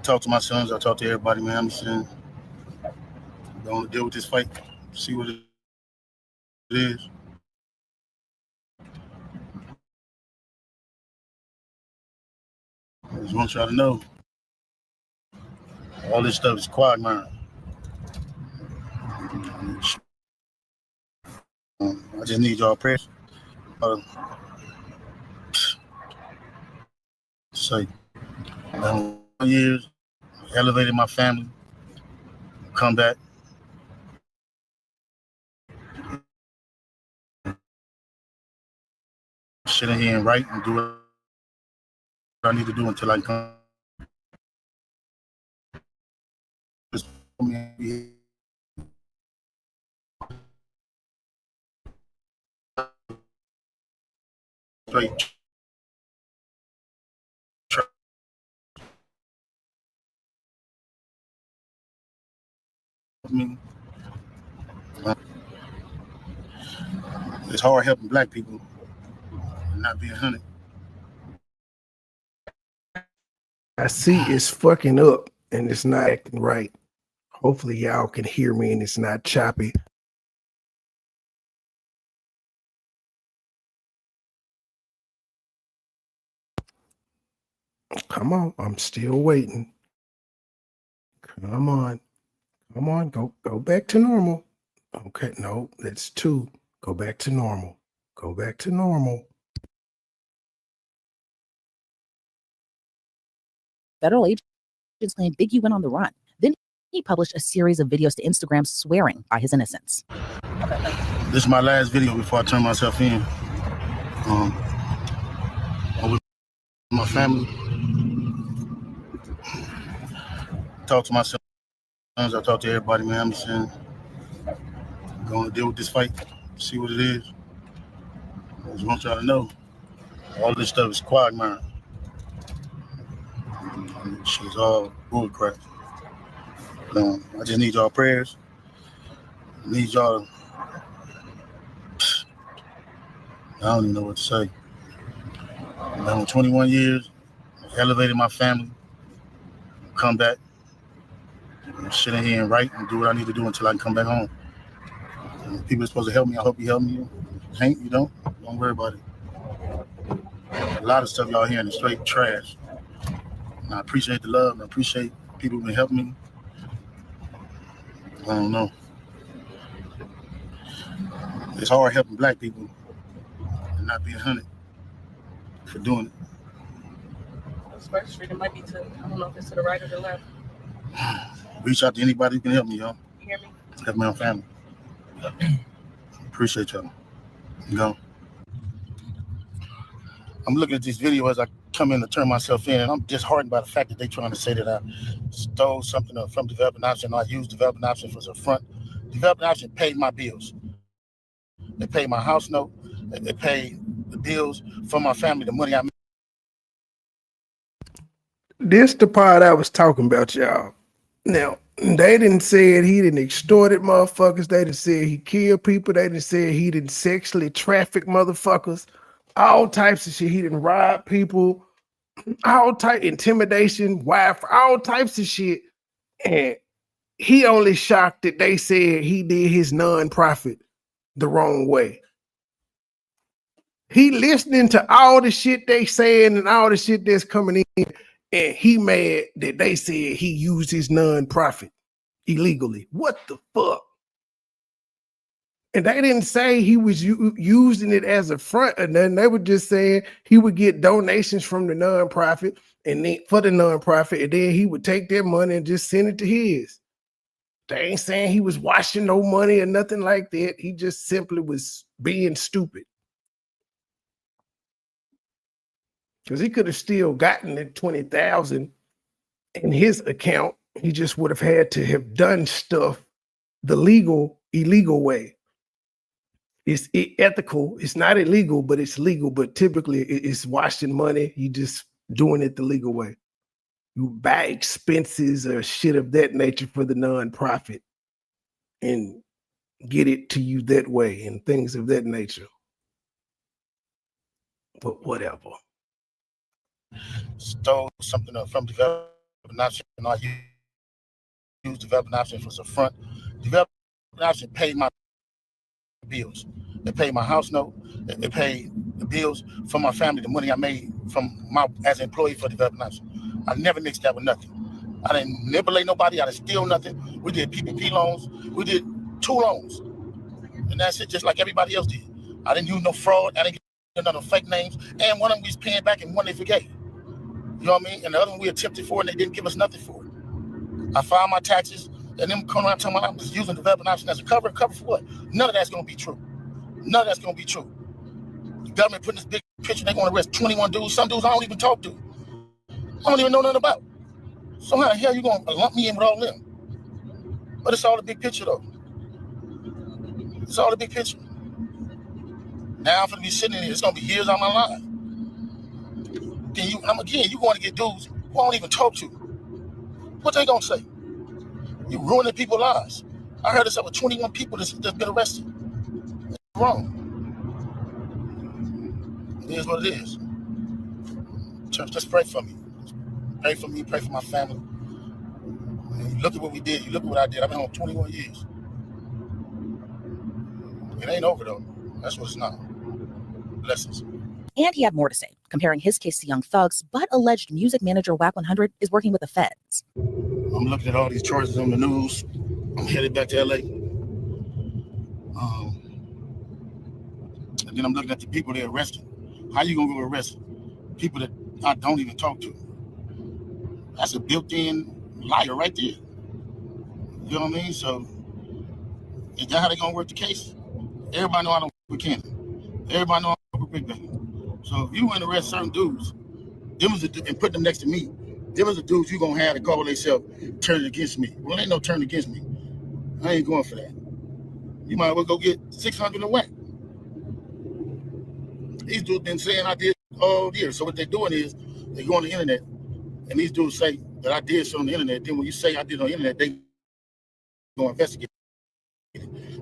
Speaker 20: Talk to my sons, I talk to everybody, man. I'm just saying, don't deal with this fight, see what it is. I just want y'all to know, all this stuff is quagmire. I just need y'all prayers. Say, years, elevated my family, come back. Sit in here and write and do what I need to do until I come. straight. I mean, it's hard helping black people and not being hunted.
Speaker 1: I see it's fucking up and it's not acting right. Hopefully y'all can hear me and it's not choppy. Come on, I'm still waiting. Come on. Come on, go back to normal. Okay, no, that's 2. Go back to normal. Go back to normal.
Speaker 16: Federal agents claimed Biggie went on the run. Then he published a series of videos to Instagram swearing by his innocence.
Speaker 20: This is my last video before I turn myself in. I'm with my family. Talk to my sons. I talk to everybody, man. I'm just saying, going to deal with this fight, see what it is. I just want y'all to know, all this stuff is quagmire. Shit's all bullcrap. I just need y'all prayers. I need y'all to, I don't even know what to say. I've been 21 years, elevated my family, come back, sit in here and write and do what I need to do until I can come back home. And people are supposed to help me. I hope you help me. If you can't, you don't worry about it. A lot of stuff y'all hearing is straight trash. And I appreciate the love and I appreciate people who've been helping me. I don't know. It's hard helping black people and not being hunted for doing it.
Speaker 15: First Street, it might be to, I don't know if it's to the right or the left.
Speaker 20: Reach out to anybody who can help me, y'all.
Speaker 15: You hear me?
Speaker 20: Help my family. Appreciate y'all. Go. I'm looking at this video as I come in to turn myself in, and I'm disheartened by the fact that they're trying to say that I stole something from Developing Option. I used Developing Option for the front. Developing Option paid my bills. They paid my house note. They paid the bills for my family, the money I made.
Speaker 1: This the part I was talking about, y'all. Now, they didn't say he didn't extorted motherfuckers. They didn't say he killed people. They didn't say he didn't sexually traffic motherfuckers. All types of shit. He didn't rob people. All type intimidation, wife, all types of shit. And he only shocked that they said he did his nonprofit the wrong way. He listening to all the shit they saying and all the shit that's coming in, and he mad that they said he used his nonprofit illegally. What the fuck? And they didn't say he was using it as a front or nothing. They were just saying he would get donations from the nonprofit and then for the nonprofit, and then he would take their money and just send it to his. They ain't saying he was washing no money or nothing like that. He just simply was being stupid. Because he could have still gotten the $20,000 in his account. He just would have had to have done stuff the illegal way. It's ethical. It's not illegal, but it's legal. But typically it's washing money. You just doing it the legal way. You buy expenses or shit of that nature for the nonprofit and get it to you that way and things of that nature. But whatever.
Speaker 20: Stole something from Developing Option. I used Developing Option for the front. Developing Option paid my bills. They paid my house note. They paid the bills for my family, the money I made from as an employee for Developing Option. I never mixed that with nothing. I didn't manipulate nobody. I didn't steal nothing. We did PPP loans. We did 2 loans. And that's it, just like everybody else did. I didn't use no fraud. I didn't get none of fake names. And one of them we was paying back and one they forgave. You know what I mean? And the other one we attempted for and they didn't give us nothing for it. I filed my taxes and them come around telling me I was using Developing Option as a cover. Cover for what? None of that's going to be true. None of that's going to be true. The government putting this big picture, they're going to arrest 21 dudes. Some dudes I don't even talk to. I don't even know nothing about. So how the hell you going to lump me in with all of them? But it's all a big picture, though. It's all a big picture. Now I'm gonna be sitting in here. It's gonna be years on my life. Then you going to get dudes who I don't even talk to. What they gonna say? You ruining people's lives. I heard it's over 21 people that's been arrested. It's wrong. It is what it is. Church, just pray for me. Pray for me. Pray for my family. And you look at what we did. You look at what I did. I've been home 21 years. It ain't over though. That's what it's not. Blessings.
Speaker 16: And he had more to say, comparing his case to Young Thug's, but alleged music manager Wack 100 is working with the feds.
Speaker 20: I'm looking at all these charges on the news. I'm headed back to LA. And then I'm looking at the people they're arresting. How you gonna go arrest people that I don't even talk to? That's a built-in liar right there. You know what I mean? So is that how they gonna work the case? Everybody know I don't work with Cannon. Everybody know I don't work with Big Bang. So if you want to arrest certain dudes, and put them next to me, them is the dudes you gonna have to call themselves turning against me. Well, ain't no turn against me. I ain't going for that. You might as well go get 600 and whack. These dudes been saying I did all year. So what they're doing is they go on the internet and these dudes say that I did something on the internet. Then when you say I did on the internet, they go investigate.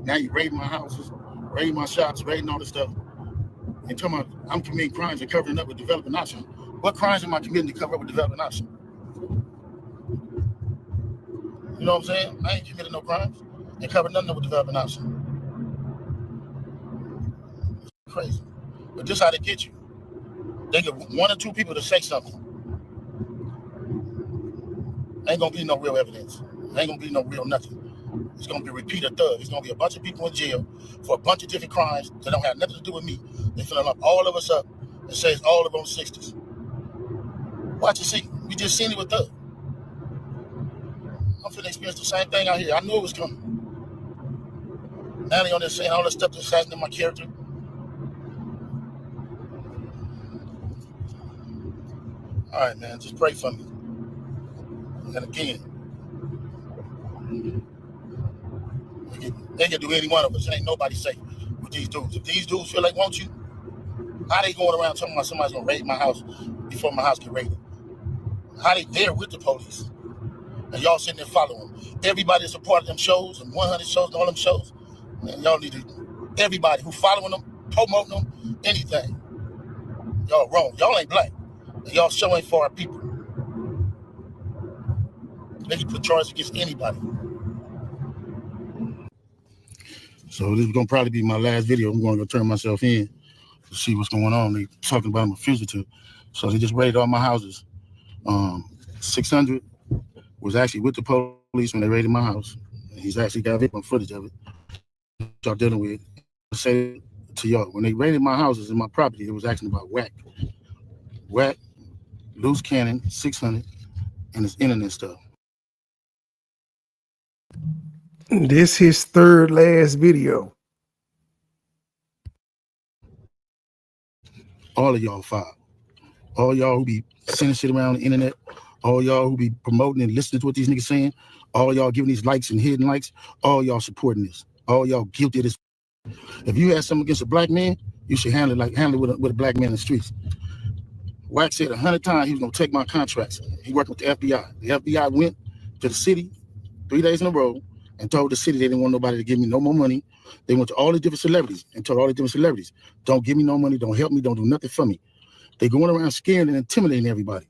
Speaker 20: Now you raid my houses, raid my shops, raiding all this stuff. And talking about I'm committing crimes and covering up with developing option. What crimes am I committing to cover up with developing option? You know what I'm saying? I ain't committed no crimes and covered nothing up with developing option. It's crazy. But this how they get you. They get one or two people to say something. Ain't gonna be no real evidence. Ain't gonna be no real nothing. It's gonna be a repeated thug. It's gonna be a bunch of people in jail for a bunch of different crimes that don't have nothing to do with me. They finna lock all of us up and say it's all of them 60s. Watch and see. We just seen it with thug. I'm finna experience the same thing out here. I knew it was coming. Now they on there saying all this stuff that's happening to my character. All right, man, just pray for me. And again, they can do any one of us. It ain't nobody safe with these dudes. If these dudes feel like want you, how they going around talking about somebody's gonna raid my house before my house get raided? How they there with the police? And y'all sitting there following them. Everybody's a part of them shows and 100 shows and all them shows. Man, y'all need to, everybody who following them, promoting them, anything. Y'all wrong. Y'all ain't black. And y'all show ain't for our people. They can put charges against anybody. So this is gonna probably be my last video. I'm gonna go turn myself in to see what's going on. They talking about I'm a fugitive. So they just raided all my houses. 600 was actually with the police when they raided my house. He's actually got video footage of it. Y'all dealing with. I say to y'all, when they raided my houses and my property, it was actually about Wack, loose cannon, 600, and his internet stuff.
Speaker 1: This his third last video.
Speaker 20: All of y'all filed. All y'all who be sending shit around the internet, all y'all who be promoting and listening to what these niggas saying, all y'all giving these likes and hidden likes, all y'all supporting this. All y'all guilty of this. If you had something against a black man, you should handle it with a black man in the streets. Wack said 100 times he was gonna take my contracts. He worked with the FBI. The FBI went to the city 3 days in a row and told the city they didn't want nobody to give me no more money. They went to all the different celebrities and told all the different celebrities, don't give me no money, don't help me, don't do nothing for me. They going around scaring and intimidating everybody.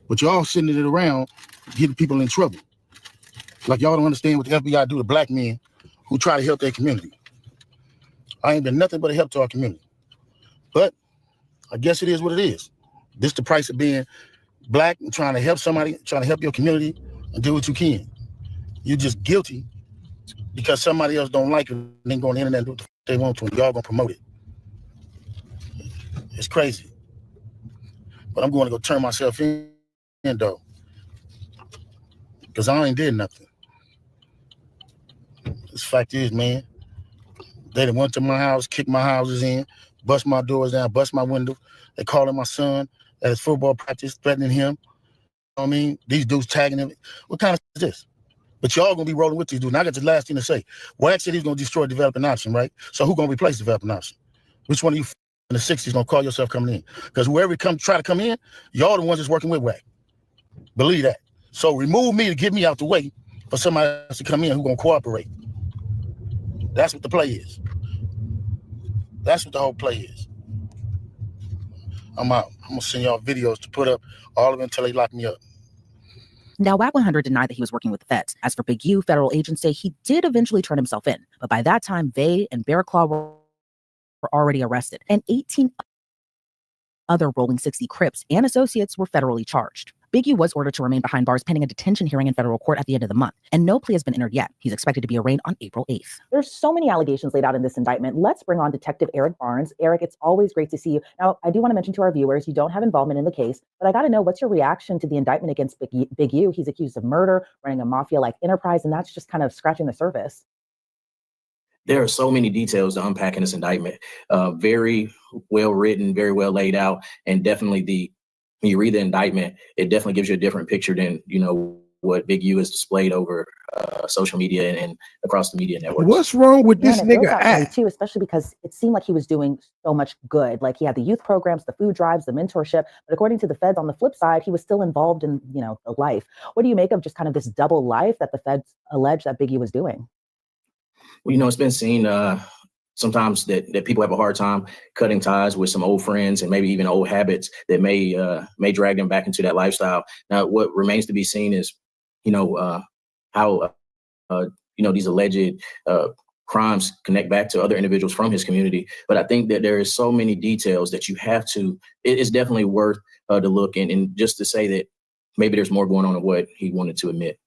Speaker 20: But y'all sitting it around getting people in trouble. Like y'all don't understand what the FBI do to black men who try to help their community. I ain't been nothing but a help to our community. But I guess it is what it is. This the price of being black and trying to help somebody, trying to help your community and do what you can. You're just guilty because somebody else don't like it and then go on the internet and do what they want to and y'all gonna promote it. It's crazy. But I'm going to go turn myself in though. Because I ain't did nothing. This fact is, man, they done went to my house, kicked my houses in, bust my doors down, bust my windows. They calling my son at his football practice, threatening him. You know what I mean? These dudes tagging him. What kind of is this? But y'all gonna be rolling with these dudes. And I got the last thing to say. Wack said he's gonna destroy developing option, right? So who gonna replace developing option? Which one of you in the 60s gonna call yourself coming in? Because whoever try to come in, y'all the ones that's working with WAC. Believe that. So remove me to get me out the way for somebody else to come in who gonna cooperate. That's what the play is. That's what the whole play is. I'm out. I'm gonna send y'all videos to put up all of them until they lock me up.
Speaker 16: Now, WAC 100 denied that he was working with the feds. As for Big U, federal agents say he did eventually turn himself in. But by that time, they and Bear Claw were already arrested. And 18 other Rolling 60 Crips and associates were federally charged. Big U was ordered to remain behind bars pending a detention hearing in federal court at the end of the month, and no plea has been entered yet. He's expected to be arraigned on April 8th. There's so many allegations laid out in this indictment. Let's bring on Detective Eric Barnes. Eric, it's always great to see you. Now, I do want to mention to our viewers, you don't have involvement in the case, but I got to know, what's your reaction to the indictment against Big U? He's accused of murder, running a mafia-like enterprise, and that's just kind of scratching the surface.
Speaker 21: There are so many details to unpack in this indictment. Very well written, very well laid out, and definitely when you read the indictment, it definitely gives you a different picture than, what Big U has displayed over social media and across the media networks.
Speaker 1: What's wrong with this
Speaker 16: and it feels
Speaker 1: nigga
Speaker 16: that way
Speaker 1: act?
Speaker 16: too, especially because it seemed like he was doing so much good. Like he had the youth programs, the food drives, the mentorship. But according to the feds, on the flip side, he was still involved in, the life. What do you make of just kind of this double life that the feds allege that Big U was doing?
Speaker 21: Well, it's been seen sometimes that people have a hard time cutting ties with some old friends and maybe even old habits that may drag them back into that lifestyle. Now, what remains to be seen is, how these alleged crimes connect back to other individuals from his community. But I think that there is so many details that you have to. It's definitely worth to look and just to say that maybe there's more going on than what he wanted to admit.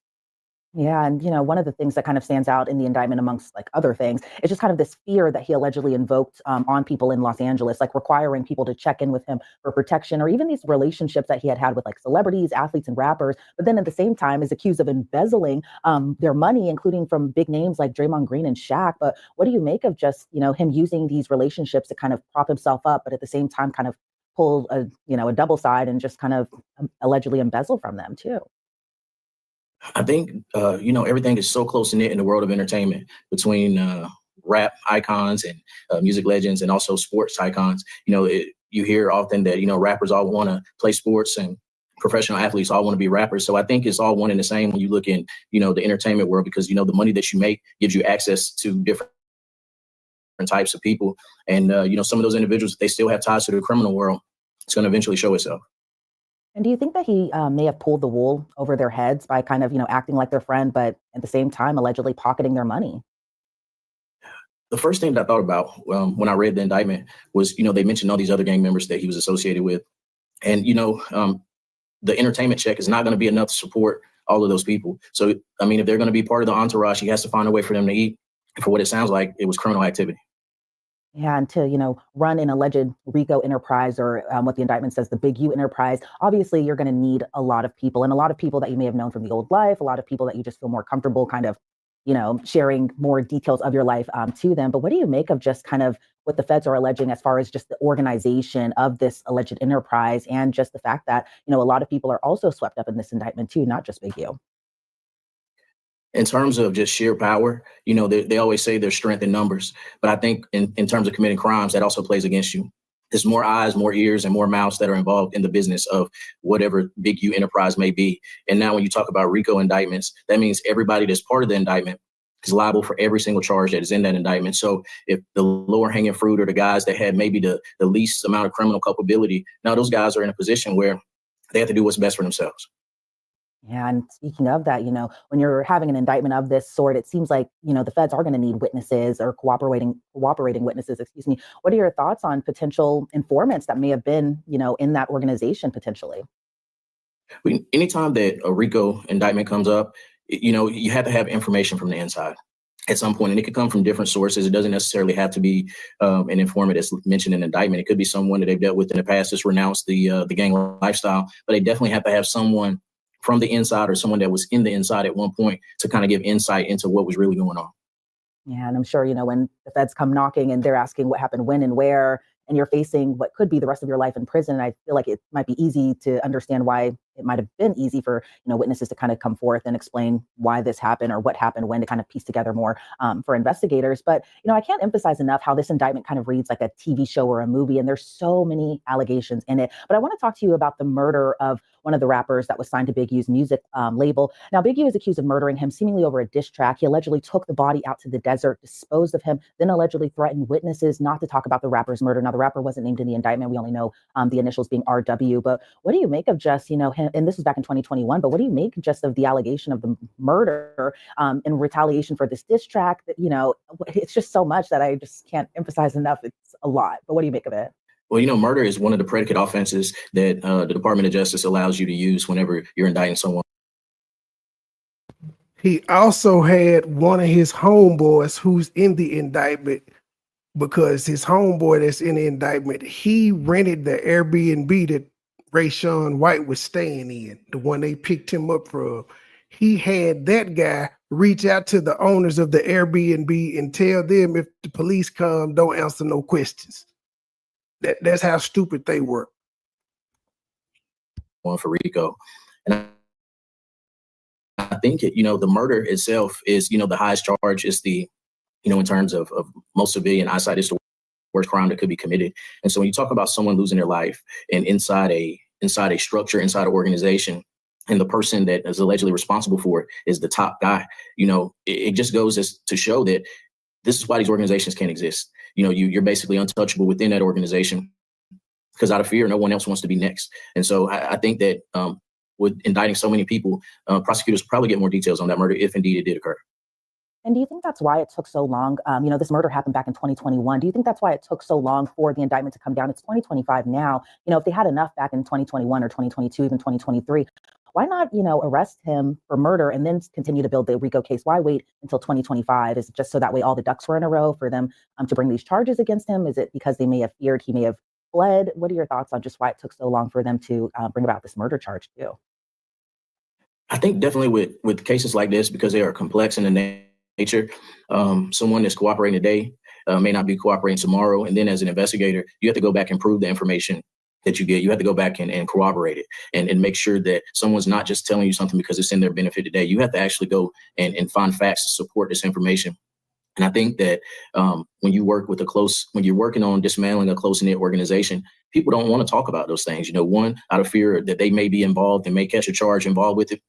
Speaker 16: Yeah. And, one of the things that kind of stands out in the indictment amongst like other things is just kind of this fear that he allegedly invoked on people in Los Angeles, like requiring people to check in with him for protection, or even these relationships that he had with like celebrities, athletes, and rappers. But then at the same time is accused of embezzling their money, including from big names like Draymond Green and Shaq. But what do you make of just, him using these relationships to kind of prop himself up, but at the same time kind of pull a double side and just kind of allegedly embezzle from them too?
Speaker 21: I think, everything is so close knit in the world of entertainment between rap icons and music legends and also sports icons. You hear often that, rappers all want to play sports and professional athletes all want to be rappers. So I think it's all one and the same when you look in, the entertainment world, because, the money that you make gives you access to different types of people. And, some of those individuals, they still have ties to the criminal world. It's going to eventually show itself.
Speaker 16: And do you think that he may have pulled the wool over their heads by kind of, acting like their friend, but at the same time, allegedly pocketing their money?
Speaker 21: The first thing that I thought about when I read the indictment was, they mentioned all these other gang members that he was associated with. And, the entertainment check is not going to be enough to support all of those people. So, if they're going to be part of the entourage, he has to find a way for them to eat. And for what it sounds like, it was criminal activity.
Speaker 16: Yeah, and to, run an alleged RICO enterprise, or what the indictment says, the Big U enterprise, obviously you're going to need a lot of people, and a lot of people that you may have known from the old life, a lot of people that you just feel more comfortable kind of, sharing more details of your life to them. But what do you make of just kind of what the feds are alleging as far as just the organization of this alleged enterprise, and just the fact that, a lot of people are also swept up in this indictment too, not just Big U?
Speaker 21: In terms of just sheer power, they always say there's strength in numbers. But I think in terms of committing crimes, that also plays against you. There's more eyes, more ears, and more mouths that are involved in the business of whatever Big U enterprise may be. And now when you talk about RICO indictments, that means everybody that's part of the indictment is liable for every single charge that is in that indictment. So if the lower hanging fruit or the guys that had maybe the least amount of criminal culpability, now those guys are in a position where they have to do what's best for themselves.
Speaker 16: Yeah, and speaking of that, when you're having an indictment of this sort, it seems like, the feds are going to need witnesses, or cooperating witnesses, excuse me. What are your thoughts on potential informants that may have been, in that organization potentially?
Speaker 21: Anytime that a RICO indictment comes up, you have to have information from the inside at some point, and it could come from different sources. It doesn't necessarily have to be an informant that's mentioned in an indictment. It could be someone that they've dealt with in the past that's renounced the gang lifestyle, but they definitely have to have someone from the inside, or someone that was in the inside at one point, to kind of give insight into what was really going on.
Speaker 16: Yeah, and I'm sure, when the feds come knocking and they're asking what happened when and where, and you're facing what could be the rest of your life in prison. I feel like it might be easy to understand why it might have been easy for witnesses to kind of come forth and explain why this happened or what happened when, to kind of piece together more for investigators. But I can't emphasize enough how this indictment kind of reads like a TV show or a movie, and there's so many allegations in it. But I want to talk to you about the murder of one of the rappers that was signed to Big U's music label. Now, Big U is accused of murdering him seemingly over a diss track. He allegedly took the body out to the desert, disposed of him, then allegedly threatened witnesses not to talk about the rapper's murder. Now, the rapper wasn't named in the indictment. We only know the initials being RW. But what do you make of just, him, and this was back in 2021, but what do you make just of the allegation of the murder in retaliation for this diss track? That, it's just so much that I just can't emphasize enough. It's a lot. But what do you make of it?
Speaker 21: Well, murder is one of the predicate offenses that the Department of Justice allows you to use whenever you're indicting someone.
Speaker 1: He also had one of his homeboys who's in the indictment, because his homeboy that's in the indictment, he rented the Airbnb that Rayshawn White was staying in, the one they picked him up from. He had that guy reach out to the owners of the Airbnb and tell them, if the police come, don't answer no questions. That's how stupid they were.
Speaker 21: One for Rico. And I think the murder itself is, the highest charge. Is the, in terms of most civilian eyesight, is the worst crime that could be committed. And so when you talk about someone losing their life and inside a structure, inside an organization, and the person that is allegedly responsible for it is the top guy, it just goes to show that this is why these organizations can't exist. You're basically untouchable within that organization, because out of fear, no one else wants to be next. And so I think that with indicting so many people, prosecutors probably get more details on that murder if indeed it did occur.
Speaker 16: And do you think that's why it took so long? This murder happened back in 2021. Do you think that's why it took so long for the indictment to come down? It's 2025 now. If they had enough back in 2021 or 2022, even 2023, why not, arrest him for murder and then continue to build the RICO case? Why wait until 2025? Is it just so that way all the ducks were in a row for them to bring these charges against him? Is it because they may have feared he may have fled? What are your thoughts on just why it took so long for them to bring about this murder charge too?
Speaker 21: I think definitely with cases like this, because they are complex in the nature, someone that's cooperating today may not be cooperating tomorrow. And then as an investigator, you have to go back and prove the information that you get. You have to go back and corroborate it and make sure that someone's not just telling you something because it's in their benefit today. You have to actually go and find facts to support this information. And I think that when you're working on dismantling a close-knit organization, people don't want to talk about those things. One, out of fear that they may be involved and may catch a charge involved with it,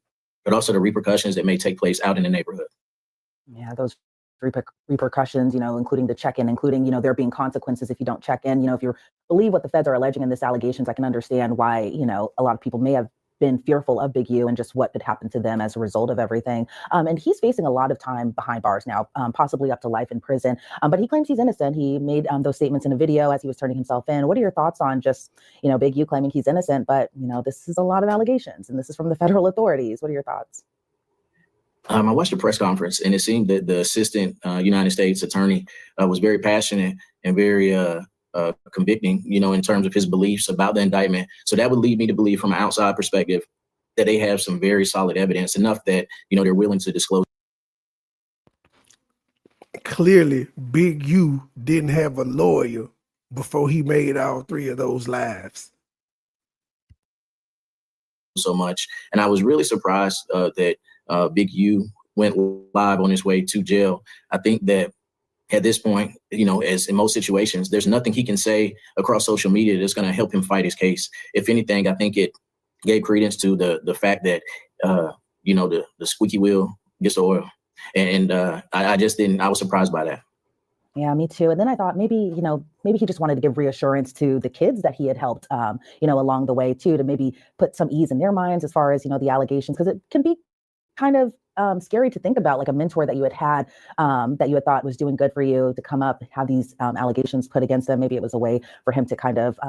Speaker 21: but also the repercussions that may take place out in the neighborhood.
Speaker 16: Yeah, those repercussions, including the check-in, including, there being consequences if you don't check in. If you believe what the feds are alleging in this allegations, I can understand why, a lot of people may have been fearful of Big U and just what could happen to them as a result of everything. And he's facing a lot of time behind bars now, possibly up to life in prison. But he claims he's innocent. He made those statements in a video as he was turning himself in. What are your thoughts on just, Big U claiming he's innocent, but, this is a lot of allegations and this is from the federal authorities. What are your thoughts?
Speaker 21: I watched a press conference, and it seemed that the assistant United States attorney was very passionate and very convicting, in terms of his beliefs about the indictment. So that would lead me to believe, from an outside perspective, that they have some very solid evidence, enough that, they're willing to disclose.
Speaker 1: Clearly, Big U didn't have a lawyer before he made all three of those lives.
Speaker 21: So much. And I was really surprised that Big U went live on his way to jail. I think that at this point, as in most situations, there's nothing he can say across social media that's going to help him fight his case. If anything, I think it gave credence to the fact that, the squeaky wheel gets the oil. And I was surprised by that.
Speaker 16: Yeah, me too. And then I thought maybe he just wanted to give reassurance to the kids that he had helped, along the way too, to maybe put some ease in their minds as far as, the allegations, because it can be kind of scary to think about, like a mentor that you had that you had thought was doing good for you to come up, have these allegations put against them. Maybe it was a way for him to kind of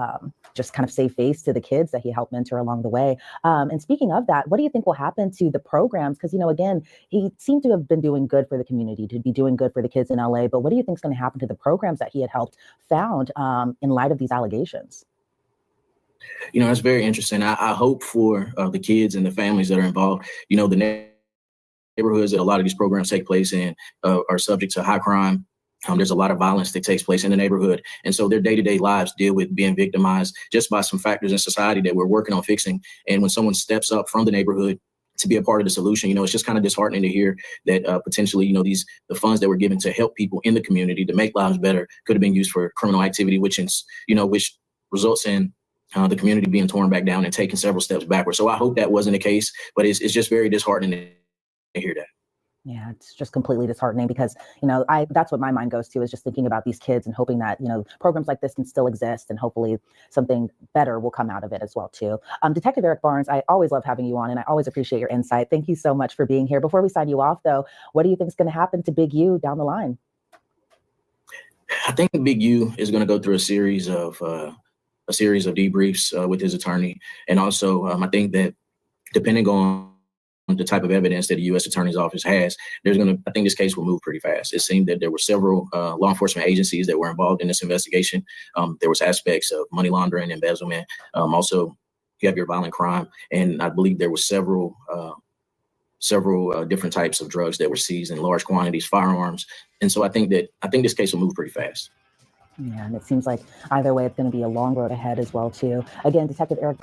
Speaker 16: just kind of save face to the kids that he helped mentor along the way. And speaking of that, what do you think will happen to the programs? Because, again, he seemed to have been doing good for the community, to be doing good for the kids in LA. But what do you think is going to happen to the programs that he had helped found in light of these allegations?
Speaker 21: It's very interesting. I hope for the kids and the families that are involved, the neighborhoods that a lot of these programs take place in are subject to high crime, There's a lot of violence that takes place in the neighborhood. And so their day-to-day lives deal with being victimized just by some factors in society that we're working on fixing. And when someone steps up from the neighborhood to be a part of the solution, it's just kind of disheartening to hear that potentially, the funds that were given to help people in the community to make lives better could have been used for criminal activity, which results in the community being torn back down and taking several steps backwards. So I hope that wasn't the case, but it's just very disheartening to hear that.
Speaker 16: Yeah, it's just completely disheartening because, that's what my mind goes to, is just thinking about these kids and hoping that, programs like this can still exist and hopefully something better will come out of it as well, too. Detective Eric Barnes, I always love having you on and I always appreciate your insight. Thank you so much for being here. Before we sign you off, though, what do you think is going to happen to Big U down the line?
Speaker 21: I think Big U is going to go through a series of debriefs with his attorney. And also, I think that depending on the type of evidence that the U.S. Attorney's Office has, I think this case will move pretty fast. It seemed that there were several law enforcement agencies that were involved in this investigation. There was aspects of money laundering, embezzlement. Also, you have your violent crime. And I believe there were several different types of drugs that were seized in large quantities, firearms. And so I think this case will move pretty fast.
Speaker 16: Yeah, and it seems like either way, it's going to be a long road ahead as well, too. Again, Detective Eric.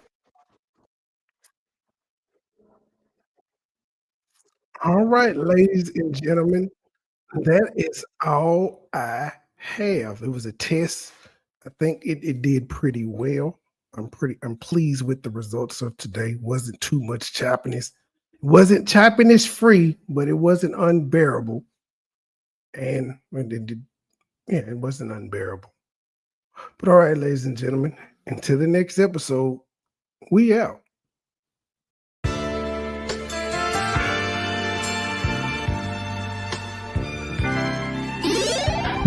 Speaker 1: All right, ladies and gentlemen, that is all I have. It was a test. I think it did pretty well. I'm pleased with the results of today. Wasn't too much choppiness. Wasn't choppiness free, but it wasn't unbearable. And it wasn't unbearable. But all right, ladies and gentlemen, until the next episode, we out.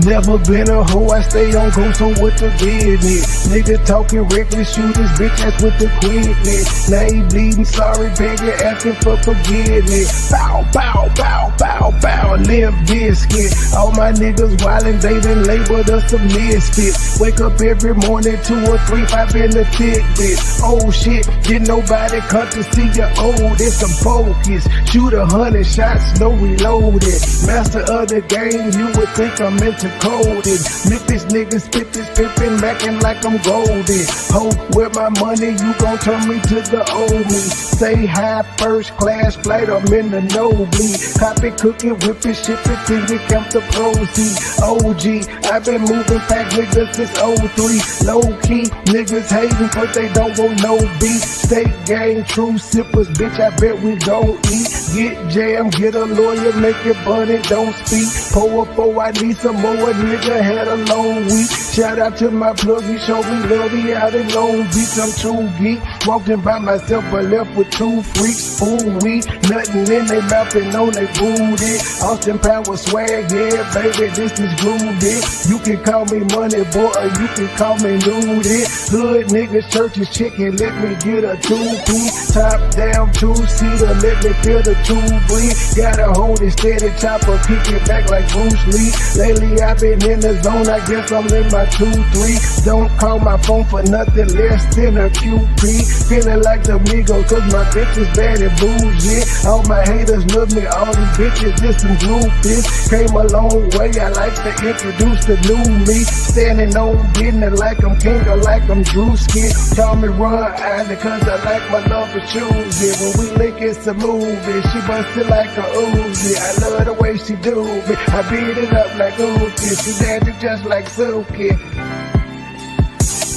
Speaker 1: Never been a hoe, I stay on go, so what the business? Nigga talking reckless, shoot his bitch ass with the quickness. Now he bleeding, sorry, begging, asking for forgiveness. Bow, bow, bow, bow, bow, limp biscuit. All my niggas wildin', they done labeled us a misfit. Wake up every morning, 2 or 3, 5 in the Fitbit. Oh shit, didn't nobody come to see you old. It's some focus, shoot 100 shots, no reloaded. Master of the game, you would think I'm into coded. Memphis niggas spit this pippin', mackin' like I'm golden. Ho, with my money, you gon' turn me to the old me. Say hi, first class flight, I'm in the nosebleed. Copy, cooking, whipping, shipping, till we count the proceeds. OG, I've been moving back niggas since 03. Low key, niggas hating, but they don't want no beef. State gang, true sippers, bitch, I bet we don't eat. Get jammed, get a lawyer, make it bunny, don't speak. Pour up, I need some more. A nigga had a long week. Shout out to my plug, he showed me love, he out in Long Beach. I'm too geek, walking by myself but left with 2 freaks. Ooh, we nothing in they mouth and on they booty. Austin Power swag, yeah baby, this is groovy. You can call me Money Boy or you can call me Nudie. Hood niggas, churches, chicken, let me get a 2-piece. Top down, 2-seater, let me feel the 2 breathe. Gotta hold it steady, chopper, kick it back like Bruce Lee. Lately I've been in the zone, I guess I'm in my 2-3. Don't call my phone for nothing less than a QP. Feeling like the Migos, cause my bitch is bad and bougie. All my haters love me, all these bitches just some groupies. Came a long way, I like to introduce the new me. Standing on business like I'm king or like I'm Drewski. Call me Ron Island cause I like my love for choosy. When we link it's a movie, she bustin' like a Uzi. I love the way she do me, I beat it up like Uzi. She dancing just like Suki.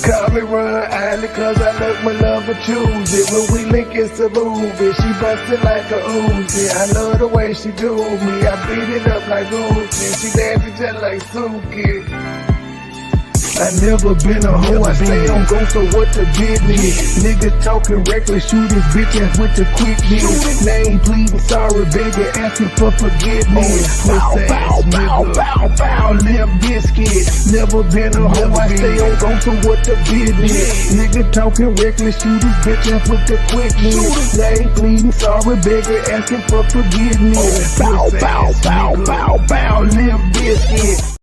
Speaker 1: Call me Ron Island cause I love my love for choosy. When we link it's a movie, she bustin' like a Uzi. I love the way she do me, I beat it up like Uzi. She dancing just like Suki. I never been a hoe, I stay on go, so what the business? Nigga talking reckless, shoot his bitch ass with the quickness. Name pleading, sorry, begging, asking for forgiveness. Bow, bow, bow, bow, bow, limp biscuit. Never been a hoe, I stay on go, so what the business? Nigga talking reckless, shoot his bitch ass with the quickness. Name pleading, sorry, begging, asking for forgiveness. Bow, bow, bow, bow, bow, limp biscuit.